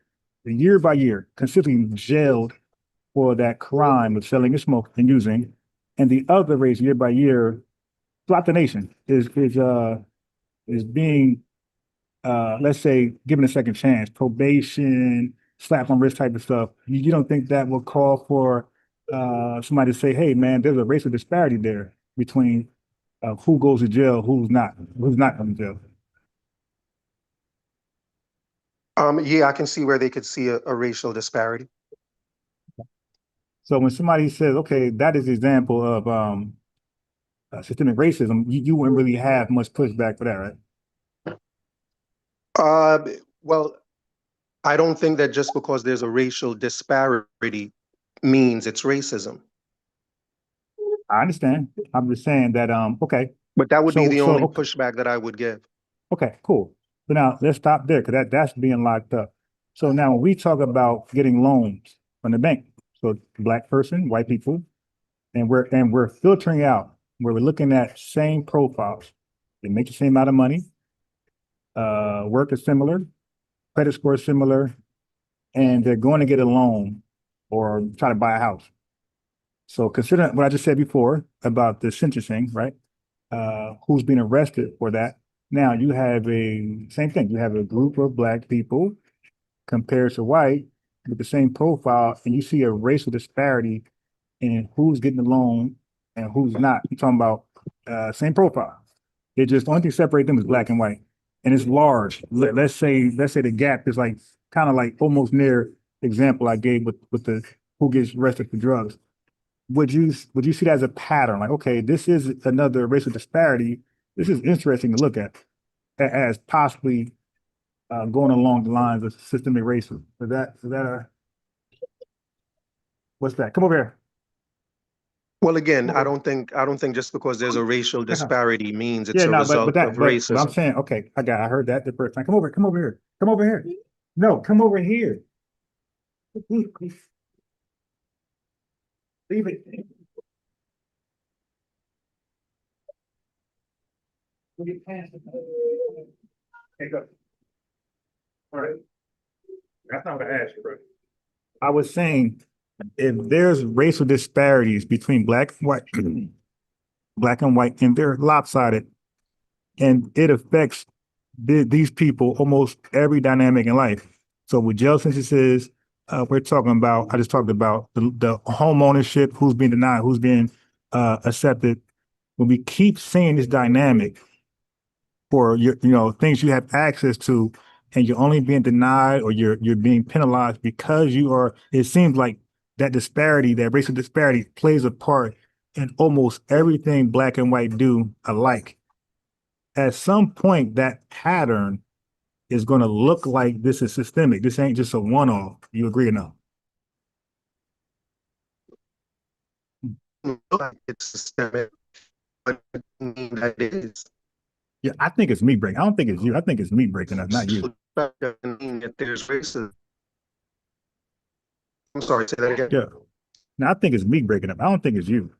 Speaker 1: year by year consistently jailed for that crime of selling and smoke and using, and the other race year by year throughout the nation is being let's say given a second chance, probation, slap on wrist type of stuff, you don't think that will call for somebody to say, hey man, there's a racial disparity there between who goes to jail, who's not going to jail?
Speaker 20: Yeah, I can see where they could see a racial disparity.
Speaker 1: So when somebody says, okay, that is an example of systemic racism, you wouldn't really have much pushback for that, right?
Speaker 20: Well, I don't think that just because there's a racial disparity means it's racism.
Speaker 1: I understand. I'm just saying that, okay.
Speaker 20: But that would be the only
Speaker 1: okay.
Speaker 20: pushback that I would give.
Speaker 1: Okay, cool. So now let's stop there because that's being locked up. So now when we talk about getting loans from the bank, so black person, white people, and we're filtering out where we're looking at same profiles. They make the same amount of money, work is similar, credit score is similar, and they're going to get a loan or try to buy a house. So consider what I just said before about the sentencing, right? Who's being arrested for that? Now you have same thing. You have a group of black people compared to white with the same profile, and you see a racial disparity in who's getting the loan and who's not. You're talking about same profile. It just only thing separate them is black and white, and it's large. Let's say the gap is like kind of like almost near example I gave with the who gets arrested for drugs. Would you see that as a pattern? Like, okay, this is another racial disparity. This is interesting to look at as possibly going along the lines of systemic racism. Is that a what's that? Come over here.
Speaker 20: Well, again, I don't think just because there's a racial disparity means it's a
Speaker 1: but
Speaker 20: result of racism.
Speaker 1: But I'm saying, okay, I heard that the first time. Come over here. Come over here. No, come over here. Leave it. Hey, go. All right. That's not what I asked you, bro. I was saying, if there's racial disparities between black and white, and they're lopsided, and it affects these people almost every dynamic in life. So with jail sentences, we're talking about, I just talked about the home ownership, who's being denied, who's being accepted. When we keep seeing this dynamic for your, things you have access to, and you're only being denied or you're being penalized because you are, it seems like that disparity, that racial disparity plays a part in almost everything black and white do alike. At some point, that pattern is going to look like this is systemic. This ain't just a one-off. You agree or no?
Speaker 20: It's systemic, but it doesn't mean that it is.
Speaker 1: Yeah, I think it's me breaking. I don't think it's you. I think it's me breaking up, not you.
Speaker 20: Doesn't mean that there's racism. I'm sorry, say that again.
Speaker 1: Yeah. Now I think it's me breaking up. I don't think it's you.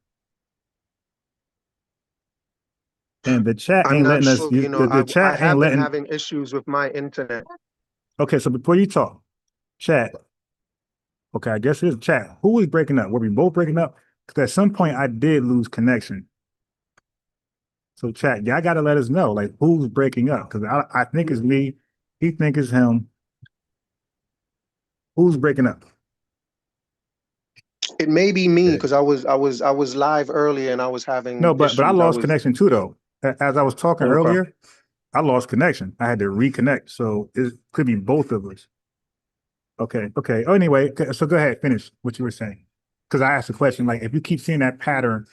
Speaker 1: And the chat
Speaker 20: I'm
Speaker 1: ain't
Speaker 20: not
Speaker 1: letting us.
Speaker 20: sure. You know,
Speaker 1: The
Speaker 20: I
Speaker 1: chat ain't
Speaker 20: have been
Speaker 1: letting.
Speaker 20: having issues with my internet.
Speaker 1: Okay, so before you talk, chat. Okay, I guess it's chat. Who was breaking up? Were we both breaking up? Because at some point I did lose connection. So chat, y'all gotta let us know, like, who's breaking up? Because I think it's me. He think it's him. Who's breaking up?
Speaker 20: It may be me because I was live earlier and I was
Speaker 1: No,
Speaker 20: having
Speaker 1: but I
Speaker 20: issues. I
Speaker 1: lost
Speaker 20: was
Speaker 1: connection too, though. As I was talking
Speaker 20: okay.
Speaker 1: earlier, I lost connection. I had to reconnect. So it could be both of us. Okay. Oh, anyway, so go ahead, finish what you were saying. Because I asked the question, like, if you keep seeing that pattern,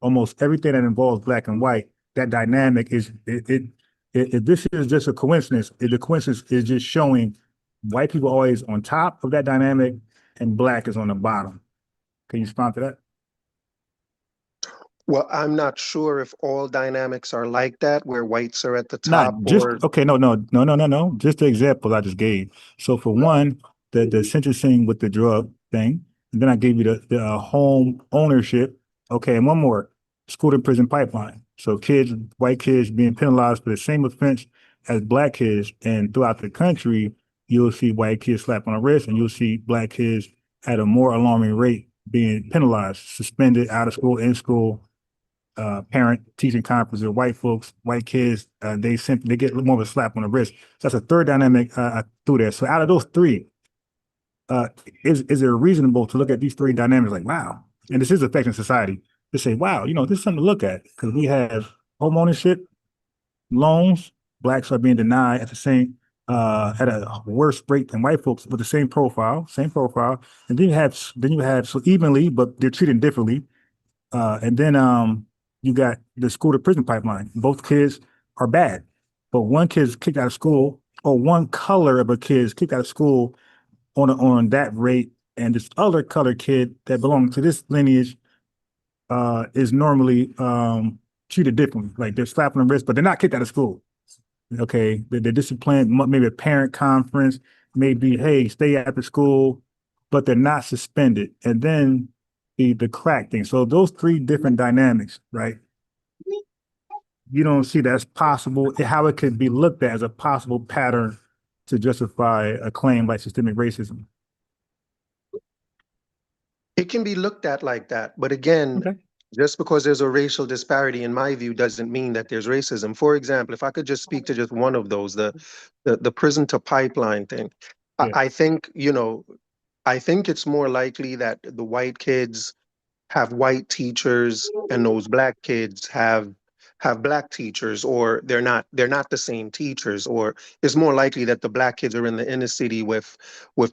Speaker 1: almost everything that involves black and white, that dynamic is if this is just a coincidence, the coincidence is just showing white people always on top of that dynamic and black is on the bottom. Can you respond to that?
Speaker 20: Well, I'm not sure if all dynamics are like that, where whites are at the
Speaker 1: Not
Speaker 20: top
Speaker 1: just
Speaker 20: or
Speaker 1: okay, no. Just the examples I just gave. So for one, the sentencing with the drug thing, and then I gave you the home ownership. Okay, and one more, school to prison pipeline. So kids, white kids being penalized for the same offense as black kids, and throughout the country, you'll see white kids slap on the wrist, and you'll see black kids at a more alarming rate being penalized, suspended, out of school, in school, parent teaching conference of white folks, white kids, they get a little more of a slap on the wrist. So that's a third dynamic I threw there. So out of those three, is it reasonable to look at these three dynamics like, wow, and this is affecting society, to say, wow, this is something to look at because we have home ownership, loans, blacks are being denied at the same at a worse rate than white folks with the same profile, and then you have so evenly, but they're treated differently. And then you got the school to prison pipeline. Both kids are bad, but one kid's kicked out of school, or one color of a kid's kicked out of school on that rate, and this other colored kid that belongs to this lineage is normally treated differently. Like they're slapped on the wrist, but they're not kicked out of school. Okay, they're disciplined. Maybe a parent conference, maybe hey, stay after school, but they're not suspended. And then the crack thing. So those three different dynamics, right? You don't see that's possible, how it could be looked at as a possible pattern to justify a claim like systemic racism.
Speaker 20: it can be looked at like that. But again,
Speaker 1: Okay.
Speaker 20: just because there's a racial disparity, in my view, doesn't mean that there's racism. For example, if I could just speak to just one of those, the prison to pipeline thing,
Speaker 1: Yeah.
Speaker 20: I think, I think it's more likely that the white kids have white teachers and those black kids have black teachers, or they're not the same teachers, or it's more likely that the black kids are in the inner city with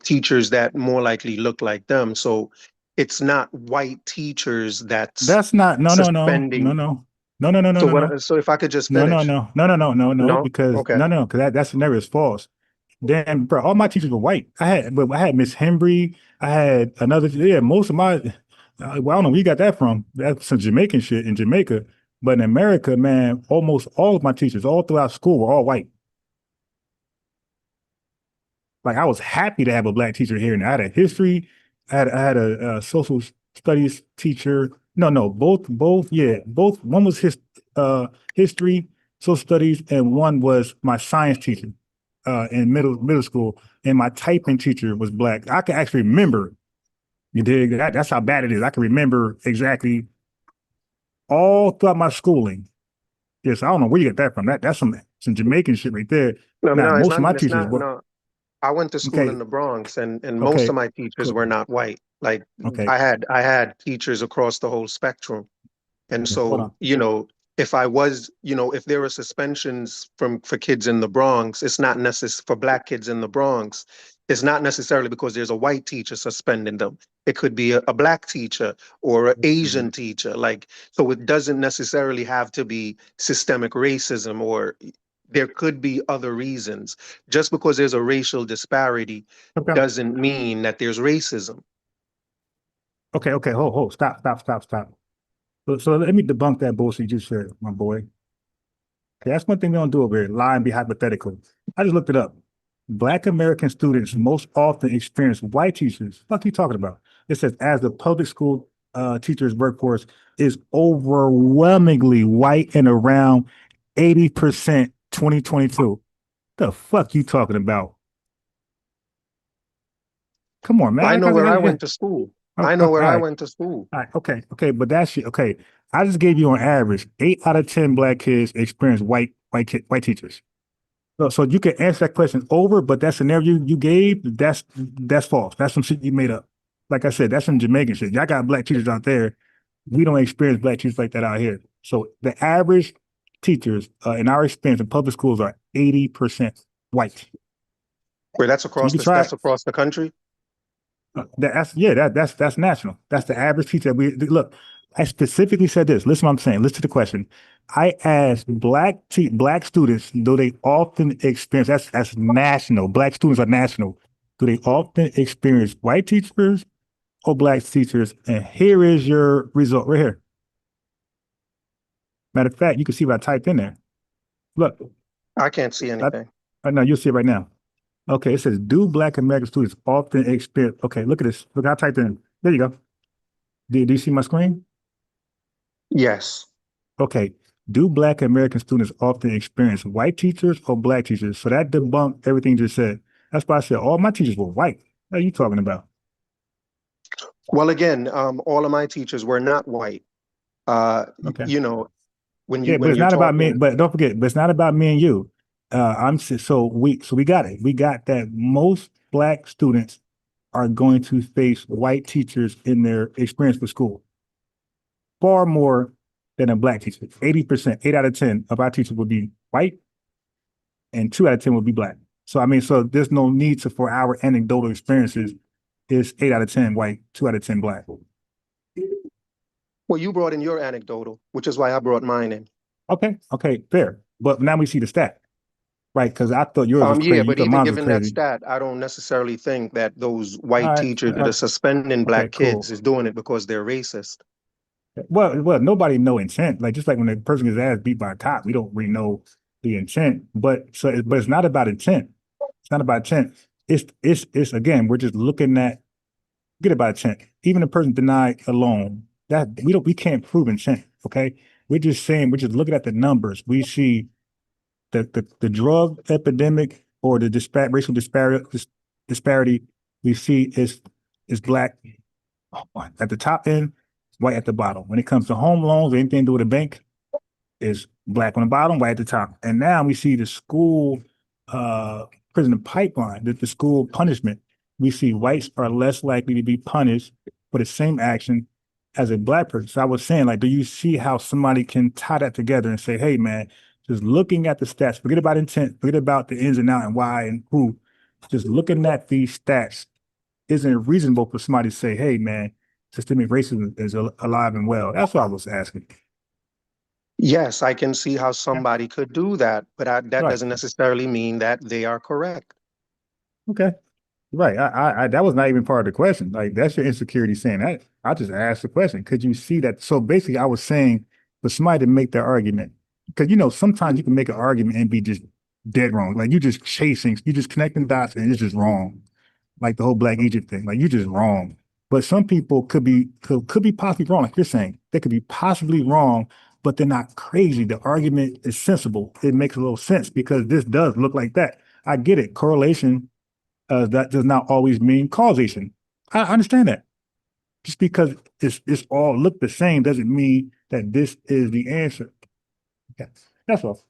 Speaker 20: teachers that more likely look like them. So it's not white teachers
Speaker 1: That's not
Speaker 20: suspending. So
Speaker 1: no.
Speaker 20: so if I could just finish.
Speaker 1: No,
Speaker 20: No?
Speaker 1: because
Speaker 20: Okay.
Speaker 1: because that scenario is false. Damn, bro, all my teachers were white. I had Miss Hembry. I had another. Yeah, most of my. Well, I don't know where you got that from. That's some Jamaican shit in Jamaica. But in America, man, almost all of my teachers, all throughout school, were all white. Like I was happy to have a black teacher here, and I had a history. I had a social studies teacher. No, both. Yeah, both. One was history, social studies, and one was my science teacher in middle school. And my typing teacher was black. I can actually remember. You dig? That's how bad it is. I can remember exactly all throughout my schooling. Yes, I don't know where you get that from. That's some Jamaican shit right there.
Speaker 20: No,
Speaker 1: Now,
Speaker 20: no,
Speaker 1: most of my
Speaker 20: it's
Speaker 1: teachers
Speaker 20: not,
Speaker 1: were
Speaker 20: no. I went to school in
Speaker 1: okay.
Speaker 20: the Bronx, and most
Speaker 1: Okay,
Speaker 20: of my teachers
Speaker 1: cool.
Speaker 20: were not white. Like
Speaker 1: Okay,
Speaker 20: I had teachers across the whole spectrum. And
Speaker 1: okay, hold
Speaker 20: so,
Speaker 1: on.
Speaker 20: if I was, if there were suspensions for kids in the Bronx, it's not necessary for black kids in the Bronx. It's not necessarily because there's a white teacher suspending them. It could be a black teacher or an Asian teacher. Like, so it doesn't necessarily have to be systemic racism, or there could be other reasons. Just because there's a racial disparity
Speaker 1: Okay,
Speaker 20: doesn't mean that there's racism.
Speaker 1: okay. Hold. Stop. So let me debunk that bullshit you just said, my boy. Okay, that's one thing we don't do over here, lie and be hypothetical. I just looked it up. Black American students most often experience white teachers. What are you talking about? It says as the public school teachers workforce is overwhelmingly white and around 80% 2022. The fuck you talking about? Come on, man.
Speaker 20: I know where I went to school. I know where I went to school.
Speaker 1: All right, okay, but that's shit. Okay, I just gave you on average 8 out of 10 black kids experience white teachers. So you can answer that question over, but that scenario you gave, that's false. That's some shit you made up. Like I said, that's some Jamaican shit. Y'all got black teachers out there. We don't experience black teachers like that out here. So the average teachers in our experience in public schools are 80% white.
Speaker 20: Wait, that's across the country?
Speaker 1: That's national. That's the average teacher. Look, I specifically said this. Listen to what I'm saying. Listen to the question. I asked black students, do they often experience, that's national. Black students are national. Do they often experience white teachers or black teachers? And here is your result right here. Matter of fact, you can see what I typed in there. Look.
Speaker 20: I can't see anything.
Speaker 1: No, you'll see it right now. Okay, it says, do Black American students often experience, okay, look at this. Look, I typed in, there you go. Do you see my screen?
Speaker 20: Yes.
Speaker 1: Okay, do Black American students often experience white teachers or black teachers? So that debunked everything you just said. That's why I said all my teachers were white. What are you talking about?
Speaker 20: Well, again, all of my teachers were not white.
Speaker 1: Okay.
Speaker 20: You know,
Speaker 1: but it's not about me, but don't forget, but it's not about me and you. We got it. We got that most black students are going to face white teachers in their experience with school. Far more than a black teacher. 80%, 8 out of 10 of our teachers will be white and 2 out of 10 will be black. So there's no need for our anecdotal experiences. It's 8 out of 10 white, 2 out of 10 black.
Speaker 20: Well, you brought in your anecdotal, which is why I brought mine in.
Speaker 1: Okay, fair. But now we see the stat. Right, because I thought yours was crazy.
Speaker 20: Yeah, but even given that stat, I don't necessarily think that those white teachers that are suspending black kids is doing it because they're racist.
Speaker 1: Well, nobody know intent. Like just like when a person gets ass beat by a cop, we don't really know the intent. But it's not about intent. It's not about intent. It's again, we're just looking at forget about intent. Even a person denied alone, that we can't prove intent. Okay, we're just looking at the numbers. We see the drug epidemic or the racial disparity we see is black at the top end, white at the bottom. When it comes to home loans or anything to do with a bank, is black on the bottom, white at the top. And now we see the school prison pipeline, the school punishment. We see whites are less likely to be punished for the same action as a black person. So I was saying, like, do you see how somebody can tie that together and say, hey, man, just looking at the stats, forget about intent, forget about the ins and outs and why and who, just looking at these stats isn't reasonable for somebody to say, hey, man, systemic racism is alive and well. That's what I was asking.
Speaker 20: Yes, I can see how somebody could do that, but that doesn't necessarily mean that they are correct.
Speaker 1: Okay. Right. I that was not even part of the question. Like, that's your insecurity saying that. I just asked the question. Could you see that? So basically, I was saying for somebody to make their argument, because, sometimes you can make an argument and be just dead wrong. Like, you're just connecting dots and it's just wrong. Like the whole Black Egypt thing. Like, you're just wrong. But some people could be possibly wrong. Like you're saying, they could be possibly wrong, but they're not crazy. The argument is sensible. It makes a little sense because this does look like that. I get it. Correlation, that does not always mean causation. I understand that. Just because it's all look the same doesn't mean that this is the answer. Okay, that's all.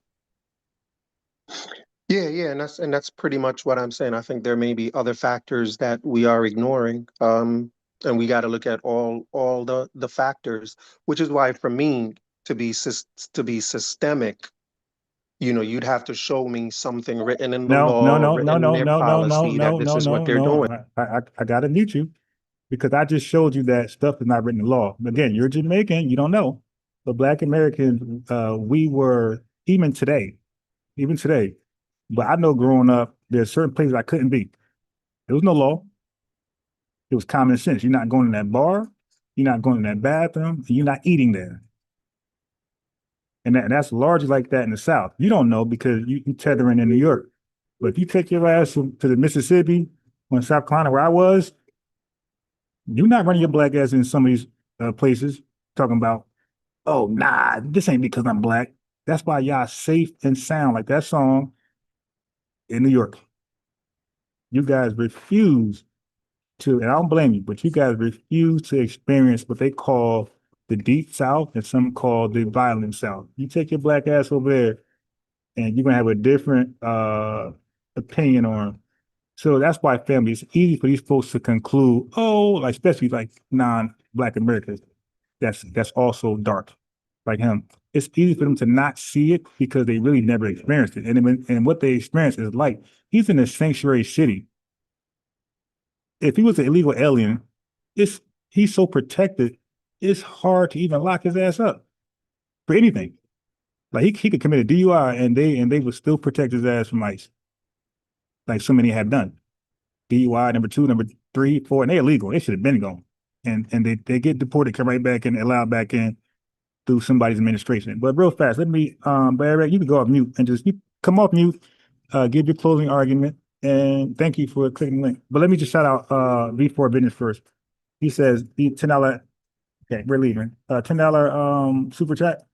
Speaker 20: Yeah, and that's pretty much what I'm saying. I think there may be other factors that we are ignoring, and we got to look at all the factors. Which is why, for me, to be systemic, you'd have to show me something written in the law, written in their policy that this is what they're doing.
Speaker 1: I gotta mute you because I just showed you that stuff is not written in law. Again, you're Jamaican, you don't know, but Black Americans, we were even today. But I know growing up, there's certain places I couldn't be. There was no law. It was common sense. You're not going to that bar. You're not going to that bathroom. And you're not eating there. And that's largely like that in the South. You don't know because you tethering in New York. But if you take your ass to the Mississippi or in South Carolina where I was, you're not running your black ass in some of these places talking about oh, nah, this ain't because I'm black. That's why y'all safe and sound like that song in New York. You guys refuse to, and I don't blame you, but you guys refuse to experience what they call the deep South and some call the violent South. You take your black ass over there and you're gonna have a different opinion on. So that's why family, it's easy for these folks to conclude, oh, like especially like non-black Americans, that's also dark, like him. It's easy for them to not see it because they really never experienced it. And what they experience is like he's in a sanctuary city. If he was an illegal alien, it's he's so protected, it's hard to even lock his ass up for anything. Like he could commit a DUI and they would still protect his ass from ICE, like so many have done. DUI number 2, number 3, 4, and they're illegal. They should have been gone. And they get deported, come right back and allowed back in through somebody's administration. But real fast, let me Barrett, you can go off mute and just you come off mute, give your closing argument, and thank you for clicking the link. But let me just shout out V4 Business first. He says the $10, okay, we're leaving. $10 super chat.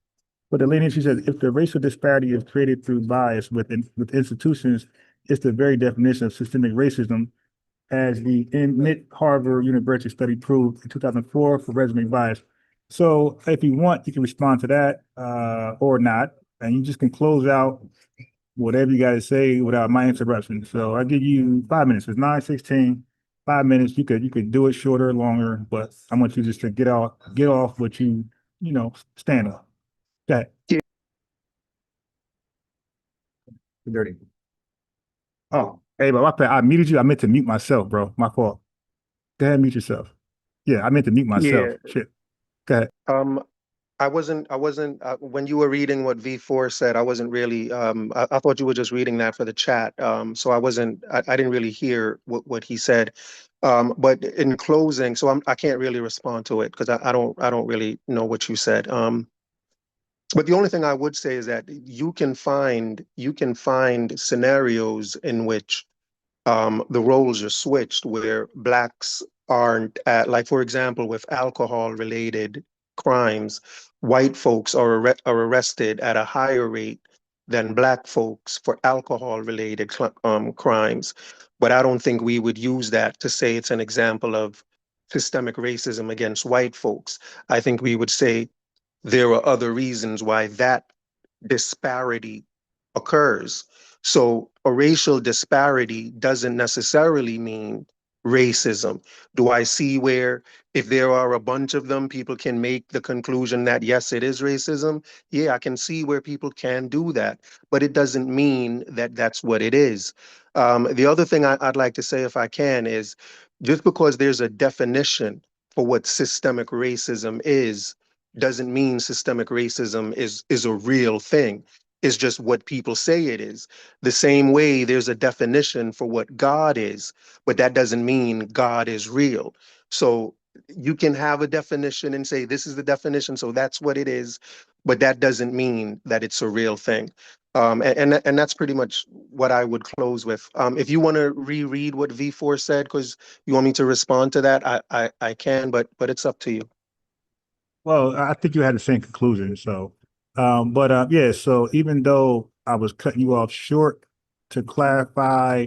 Speaker 1: But the Lineage, she says, if the racial disparity is created through bias with institutions, it's the very definition of systemic racism, as the MIT Harvard University study proved in 2004 for resume bias. So if you want, you can respond to that or not, and you just can close out whatever you got to say without my interruption. So I'll give you 5 minutes. It's 9:16. 5 minutes. You could do it shorter, longer, but I want you just to get off what you stand on. Okay.
Speaker 20: Yeah.
Speaker 1: Dirty. Oh, hey, but I muted you. I meant to mute myself, bro. My fault. Go ahead, mute yourself. Yeah, I meant to mute myself.
Speaker 20: Yeah.
Speaker 1: Shit. Go ahead.
Speaker 20: I wasn't, when you were reading what V4 said, I wasn't really, I thought you were just reading that for the chat. So I didn't really hear what he said. But in closing, so I can't really respond to it because I don't really know what you said. But the only thing I would say is that you can find scenarios in which the roles are switched where blacks aren't at, like for example, with alcohol related crimes, white folks are arrested at a higher rate than black folks for alcohol related crimes. But I don't think we would use that to say it's an example of systemic racism against white folks. I think we would say there are other reasons why that disparity occurs. So a racial disparity doesn't necessarily mean racism. Do I see where if there are a bunch of them, people can make the conclusion that yes, it is racism? Yeah, I can see where people can do that, but it doesn't mean that that's what it is. The other thing I'd like to say, if I can, is just because there's a definition for what systemic racism is, doesn't mean systemic racism is a real thing. It's just what people say it is. The same way there's a definition for what God is, but that doesn't mean God is real. So you can have a definition and say, this is the definition, so that's what it is, but that doesn't mean that it's a real thing. And that's pretty much what I would close with. If you want to reread what V4 said, because you want me to respond to that, I can, but it's up to you.
Speaker 1: Well, I think you had the same conclusion. So, yeah. So even though I was cutting you off short to clarify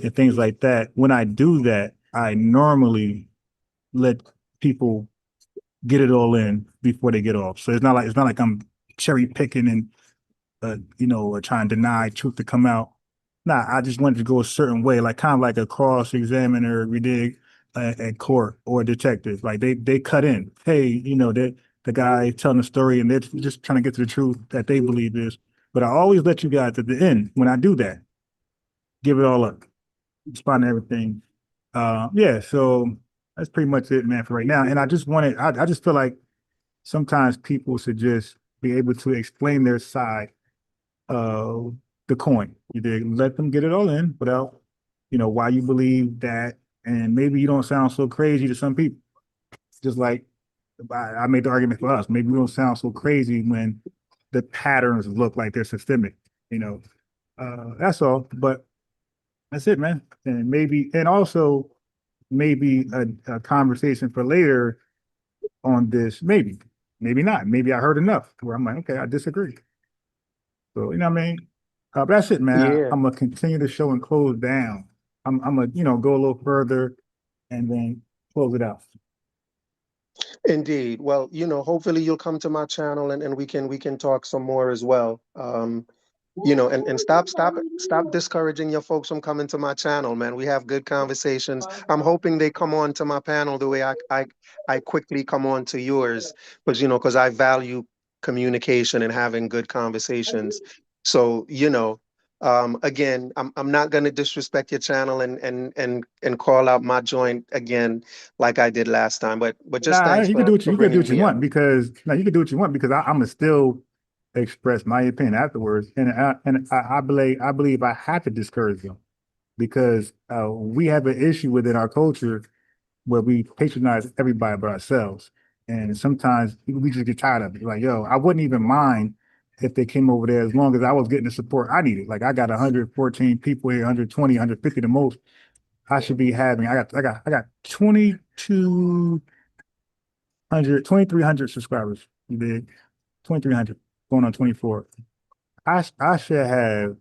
Speaker 1: and things like that, when I do that, I normally let people get it all in before they get off. So it's not like I'm cherry picking and or trying to deny truth to come out. Nah, I just wanted to go a certain way, like kind of like a cross examiner we did at court or a detective. Like they cut in. Hey, the guy telling the story and they're just trying to get to the truth that they believe is. But I always let you guys at the end when I do that, give it all up, respond to everything. Yeah, so that's pretty much it, man, for right now. And I just feel like sometimes people should just be able to explain their side of the coin. You did let them get it all in without, why you believe that, and maybe you don't sound so crazy to some people. Just like I made the argument for us. Maybe we don't sound so crazy when the patterns look like they're systemic. That's all. But that's it, man. And also maybe a conversation for later on this, maybe maybe not. Maybe I heard enough where I'm like, okay, I disagree. So, you know what I mean? But that's it, man.
Speaker 20: Yeah.
Speaker 1: I'm gonna continue the show and close down. I'm gonna, go a little further and then close it out.
Speaker 20: Indeed. Well, hopefully you'll come to my channel and we can talk some more as well. And stop discouraging your folks from coming to my channel, man. We have good conversations. I'm hoping they come on to my panel the way I quickly come on to yours, because I value communication and having good conversations. So, again, I'm not gonna disrespect your channel and call out my joint again like I did last time. But just
Speaker 1: Nah,
Speaker 20: thanks
Speaker 1: you can do
Speaker 20: for
Speaker 1: what you can do
Speaker 20: bringing
Speaker 1: what you
Speaker 20: me
Speaker 1: want
Speaker 20: out.
Speaker 1: because you can do what you want because I'm gonna still express my opinion afterwards, and I believe I have to discourage them because we have an issue within our culture where we patronize everybody but ourselves, and sometimes we just get tired of it. Like, yo, I wouldn't even mind if they came over there as long as I was getting the support I needed. Like, I got 114 people here, 120, 150 the most. I should be having. I got 2,300 subscribers. You did 2,300 going on 24. I should have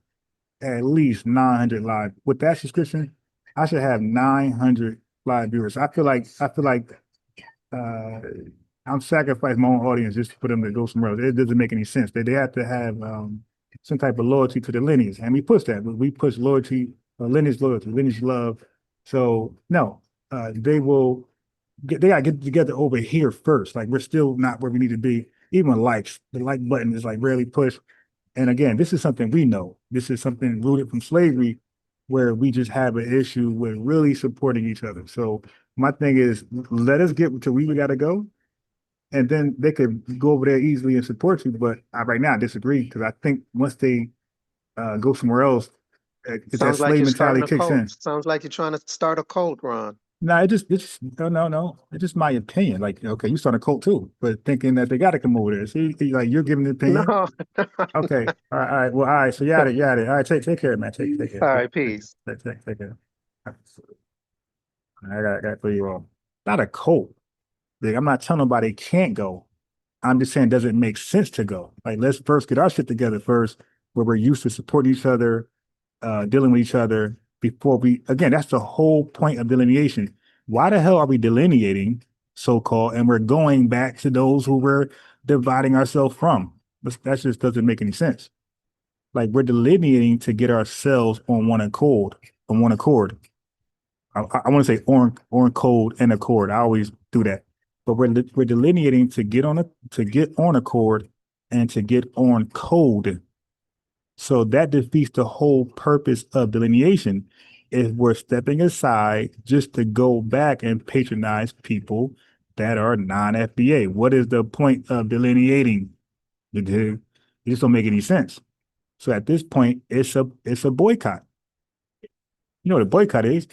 Speaker 1: at least 900 live with that subscription. I should have 900 live viewers. I feel like uh, I'm sacrificing my own audience just for them to go somewhere else. It doesn't make any sense. They have to have some type of loyalty to the lineage, and we push that. We push loyalty, loyalty, lineage love. So no, they will. They gotta get together over here first. Like we're still not where we need to be. Even likes, the like button is like rarely pushed. And again, this is something we know. This is something rooted from slavery, where we just have an issue with really supporting each other. So my thing is, let us get to where we got to go, and then they could go over there easily and support you. But right now, I disagree because I think once they go somewhere else, it's that
Speaker 20: Sounds like
Speaker 1: slave
Speaker 20: you're
Speaker 1: mentality
Speaker 20: starting a
Speaker 1: kicks
Speaker 20: cult.
Speaker 1: in.
Speaker 20: Sounds like you're trying to start a cult, Ron.
Speaker 1: No, it's no. It's just my opinion. Like, okay, you start a cult too, but thinking that they got to come over there. See, like you're giving an opinion.
Speaker 20: No.
Speaker 1: Okay, all right. Well, all right. So you got it. All right, take care, man. Take care.
Speaker 20: All right, peace.
Speaker 1: Take care. I got for you all. Not a cult. Like, I'm not telling nobody can't go. I'm just saying, does it make sense to go? Like, let's first get our shit together first, where we're used to supporting each other, dealing with each other before we. Again, that's the whole point of delineation. Why the hell are we delineating, so-called, and we're going back to those who we're dividing ourselves from? That just doesn't make any sense. Like we're delineating to get ourselves on one accord. On one accord. I want to say on code and accord. I always do that, but we're delineating to get on accord and to get on code. So that defeats the whole purpose of delineation. If we're stepping aside just to go back and patronize people that are non-FBA, what is the point of delineating? It just don't make any sense. So at this point, it's a boycott. You know what a boycott is?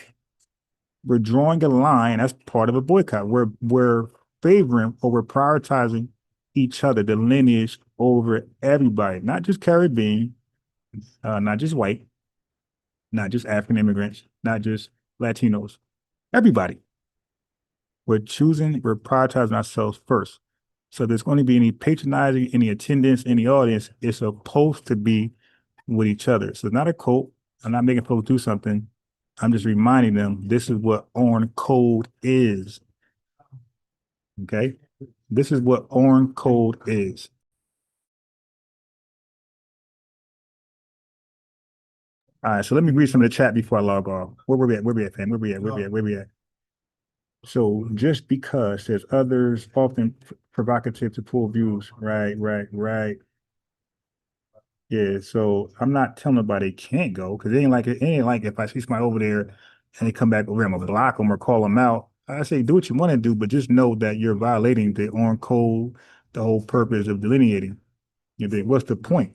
Speaker 1: We're drawing a line as part of a boycott. We're favoring or we're prioritizing each other, the lineage over everybody, not just Caribbean, not just white, not just African immigrants, not just Latinos, everybody. We're prioritizing ourselves first. So there's going to be any patronizing, any attendance, any audience. It's supposed to be with each other. So it's not a cult. I'm not making folks do something. I'm just reminding them this is what on code is. Okay? This is what on code is. All right, so let me read some of the chat before I log off. Where we at, fam? Where we at? So just because there's others often provocative to pull views. Right. Yeah, so I'm not telling nobody they can't go because it ain't like if I see somebody over there and they come back over, I'm gonna block them or call them out. I say do what you want to do, but just know that you're violating the on code, the whole purpose of delineating. What's the point?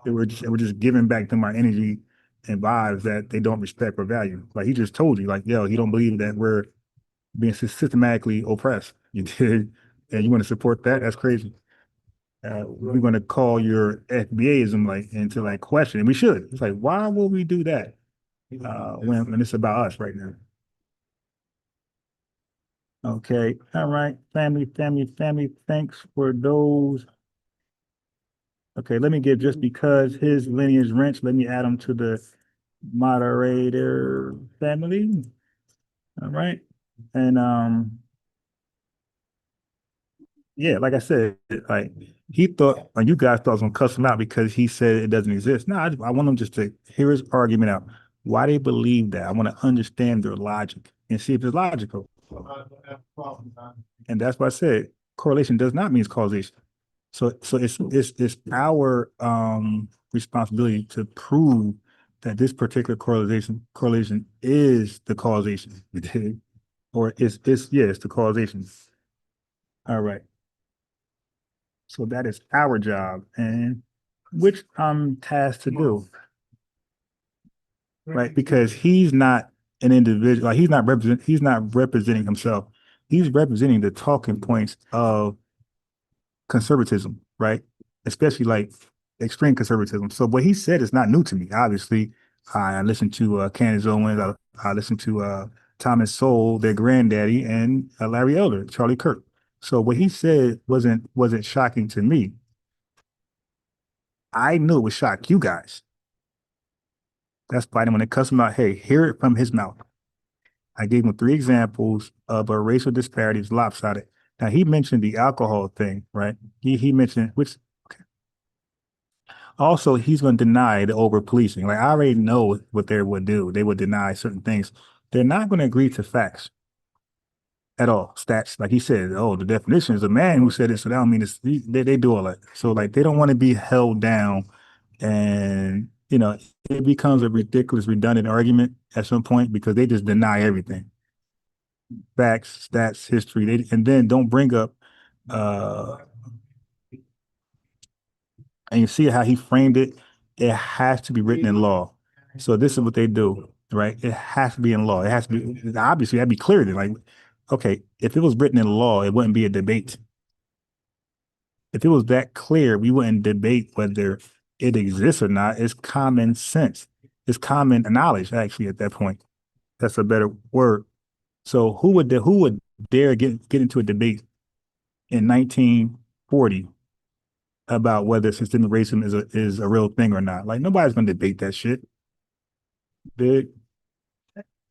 Speaker 1: We're just giving back them our energy and vibes that they don't respect or value. Like he just told you, like, yo, he don't believe that we're being systematically oppressed. You did, and you want to support that? That's crazy. We're going to call your FBAism like into like question, and we should. It's like, why will we do that when it's about us right now? Okay. All right. Family, family, family. Thanks for those. Okay. Let me get just because his lineage rents, let me add him to the moderator family. All right. And yeah, like I said, like he thought, or you guys thought I was gonna cuss him out because he said it doesn't exist. No, I want him just to hear his argument out. Why they believe that. I want to understand their logic and see if it's logical. And that's why I said correlation does not mean causation. So it's our responsibility to prove that this particular correlation is the causation. Or it's the causation. All right. So that is our job, and which I'm tasked to do, right? Because he's not an individual, like he's not representing himself. He's representing the talking points of conservatism, right? Especially like extreme conservatism. So what he said is not new to me. Obviously, I listened to Candace Owens, I listened to Thomas Sowell, their granddaddy, and Larry Elder, Charlie Kirk. So what he said wasn't shocking to me. I knew it would shock you guys. That's why when it cuts him out, hey, hear it from his mouth. I gave him 3 examples of a racial disparities lopsided. Now he mentioned the alcohol thing, right? He mentioned which okay. Also he's going to deny the over policing. Like I already know what they would do. They would deny certain things. They're not going to agree to facts at all. Stats, like he said, oh, the definition is a man who said it, so that don't mean it's they do all that. So like they don't want to be held down, and it becomes a ridiculous, redundant argument at some point because they just deny everything. Facts, stats, history, and then don't bring up and you see how he framed it, it has to be written in law. So this is what they do, right? It has to be in law. It has to be obviously that'd be clear then. Like, okay, if it was written in law, it wouldn't be a debate. If it was that clear, we wouldn't debate whether it exists or not. It's common sense. It's common knowledge, actually, at that point. That's a better word. So who would dare get into a debate in 1940 about whether systemic racism is a real thing or not? Like nobody's gonna debate that shit. Because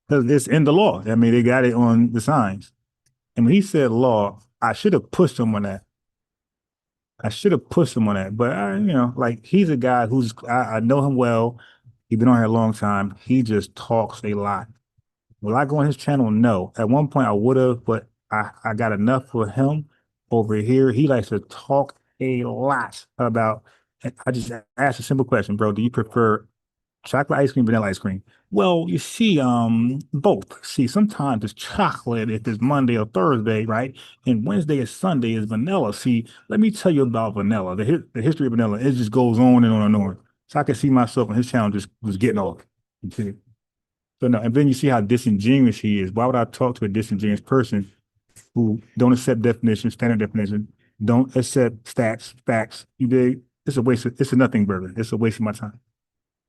Speaker 1: it's in the law. I mean, they got it on the signs. And when he said law, I should have pushed him on that. But like he's a guy who's I know him well. He's been on here a long time. He just talks a lot. Will I go on his channel? No. At one point I would have, but I got enough for him over here. He likes to talk a lot about. I just asked a simple question, bro. Do you prefer chocolate ice cream, vanilla ice cream? Well, you see, both. See, sometimes it's chocolate if it's Monday or Thursday, right? And Wednesday or Sunday is vanilla. See, let me tell you about vanilla. The history of vanilla, it just goes on and on and on. So I can see myself on his channel just was getting off. Okay. So no, and then you see how disingenuous he is. Why would I talk to a disingenuous person who don't accept definition, standard definition, don't accept stats, facts? You dig? It's a nothing burger. It's a waste of my time.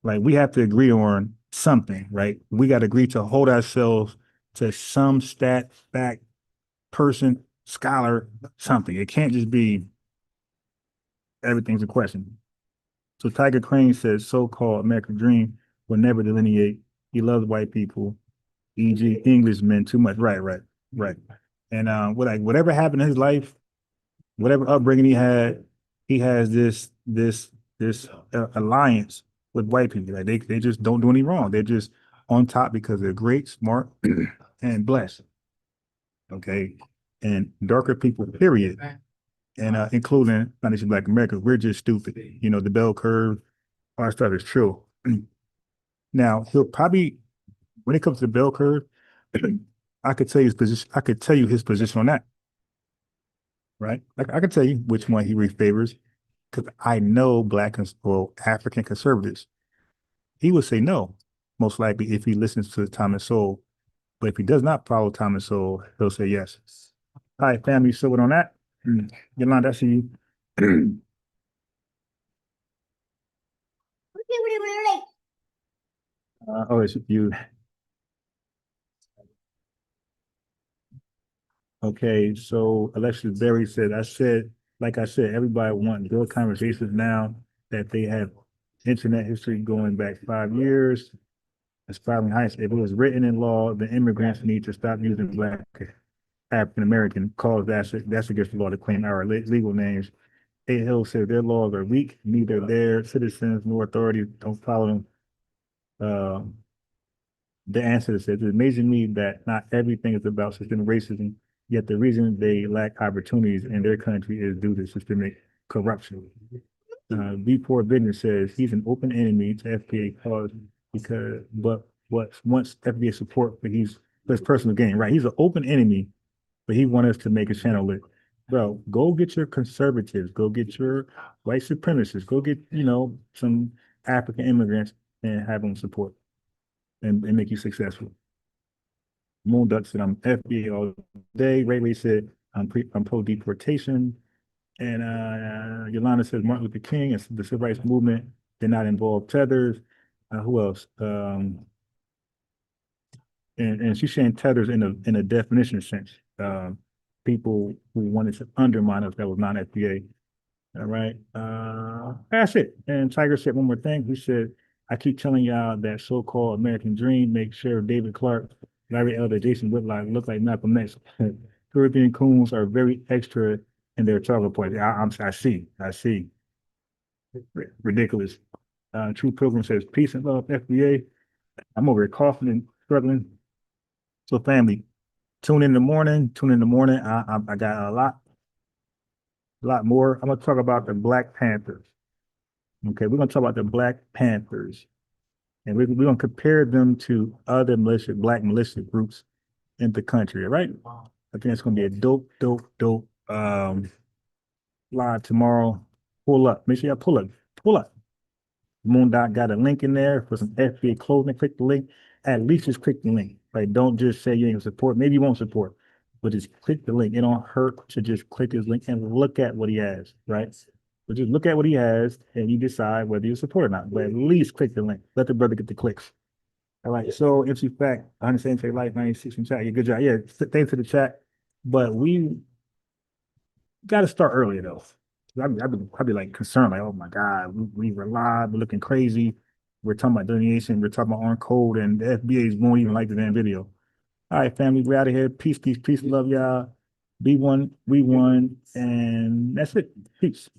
Speaker 1: Like we have to agree on something, right? We got to agree to hold ourselves to some stat, fact, person, scholar, something. It can't just be everything's a question. So Tiger Crane says so-called American dream will never delineate. He loves white people, e.g. Englishmen too much. Right. And whatever happened in his life, whatever upbringing he has this alliance with white people. Like they just don't do any wrong. They're just on top because they're great, smart, and blessed. Okay, and darker people, period, and including not just Black Americans, we're just stupid. The bell curve, all that stuff is true. Now he'll probably, when it comes to the bell curve, I could tell you his position. I could tell you his position on that. Right, I could tell you which one he favors because I know Black or African conservatives. He would say no, most likely if he listens to Thomas Sowell. But if he does not follow Thomas Sowell, he'll say yes. All right, family, so on that. Yolanda, I see you. Oh, it's you. Okay, so Alexis Berry said, like I said, everybody wants good conversations now that they have internet history going back 5 years. Aspiring heights. If it was written in law, the immigrants need to stop using Black African American cause that's against the law to claim our legal names. A. Hill said their laws are weak. Neither their citizens nor authorities don't follow them. The answer says it's amazing to me that not everything is about systemic racism, yet the reason they lack opportunities in their country is due to systemic corruption. V4 Business says he's an open enemy to FBA cause but wants FBA support for his personal gain. Right, he's an open enemy, but he wants us to make a channel lit. Bro, go get your conservatives, go get your white supremacists, go get some African immigrants and have them support and make you successful. Moon Duck said I'm FBA all day. Ray said I'm pro deportation. And Yolanda says Martin Luther King and the civil rights movement did not involve tethers. Who else? And she's saying tethers in a definition sense. People who wanted to undermine us that was not FBA. All right. That's it. And Tiger said one more thing. He said, I keep telling y'all that so-called American dream makes Sheriff David Clark, Larry Elder, Jason Whitlock look like Malcolm X. Caribbean coons are very extra in their talking points. I see. Ridiculous. True Pilgrim says, peace and love, FBA. I'm over here coughing and struggling. So family, tune in the morning. I got a lot more. I'm gonna talk about the Black Panthers. Okay, we're gonna talk about the Black Panthers. And we're gonna compare them to other Black militia groups in the country, all right? I think it's gonna be a dope live tomorrow. Pull up. Make sure y'all pull up. Moondot got a link in there for some FBA clothing. Click the link. At least just click the link. Right? Don't just say you ain't gonna support. Maybe you won't support, but just click the link. It don't hurt to just click his link and look at what he has, right? But just look at what he has and you decide whether you support or not. But at least click the link. Let the brother get the clicks. All right. So MC Fact, 100 Say Life, 96 in chat. Yeah, good job. Yeah, thanks for the chat. But we got to start earlier though. I'd be like concerned, like, oh my God, we were live, we're looking crazy. We're talking about delineation, we're talking about on code, and the FBAs won't even like the damn video. All right, family, we're out of here. Peace. Love y'all. Be one, we won, and that's it. Peace.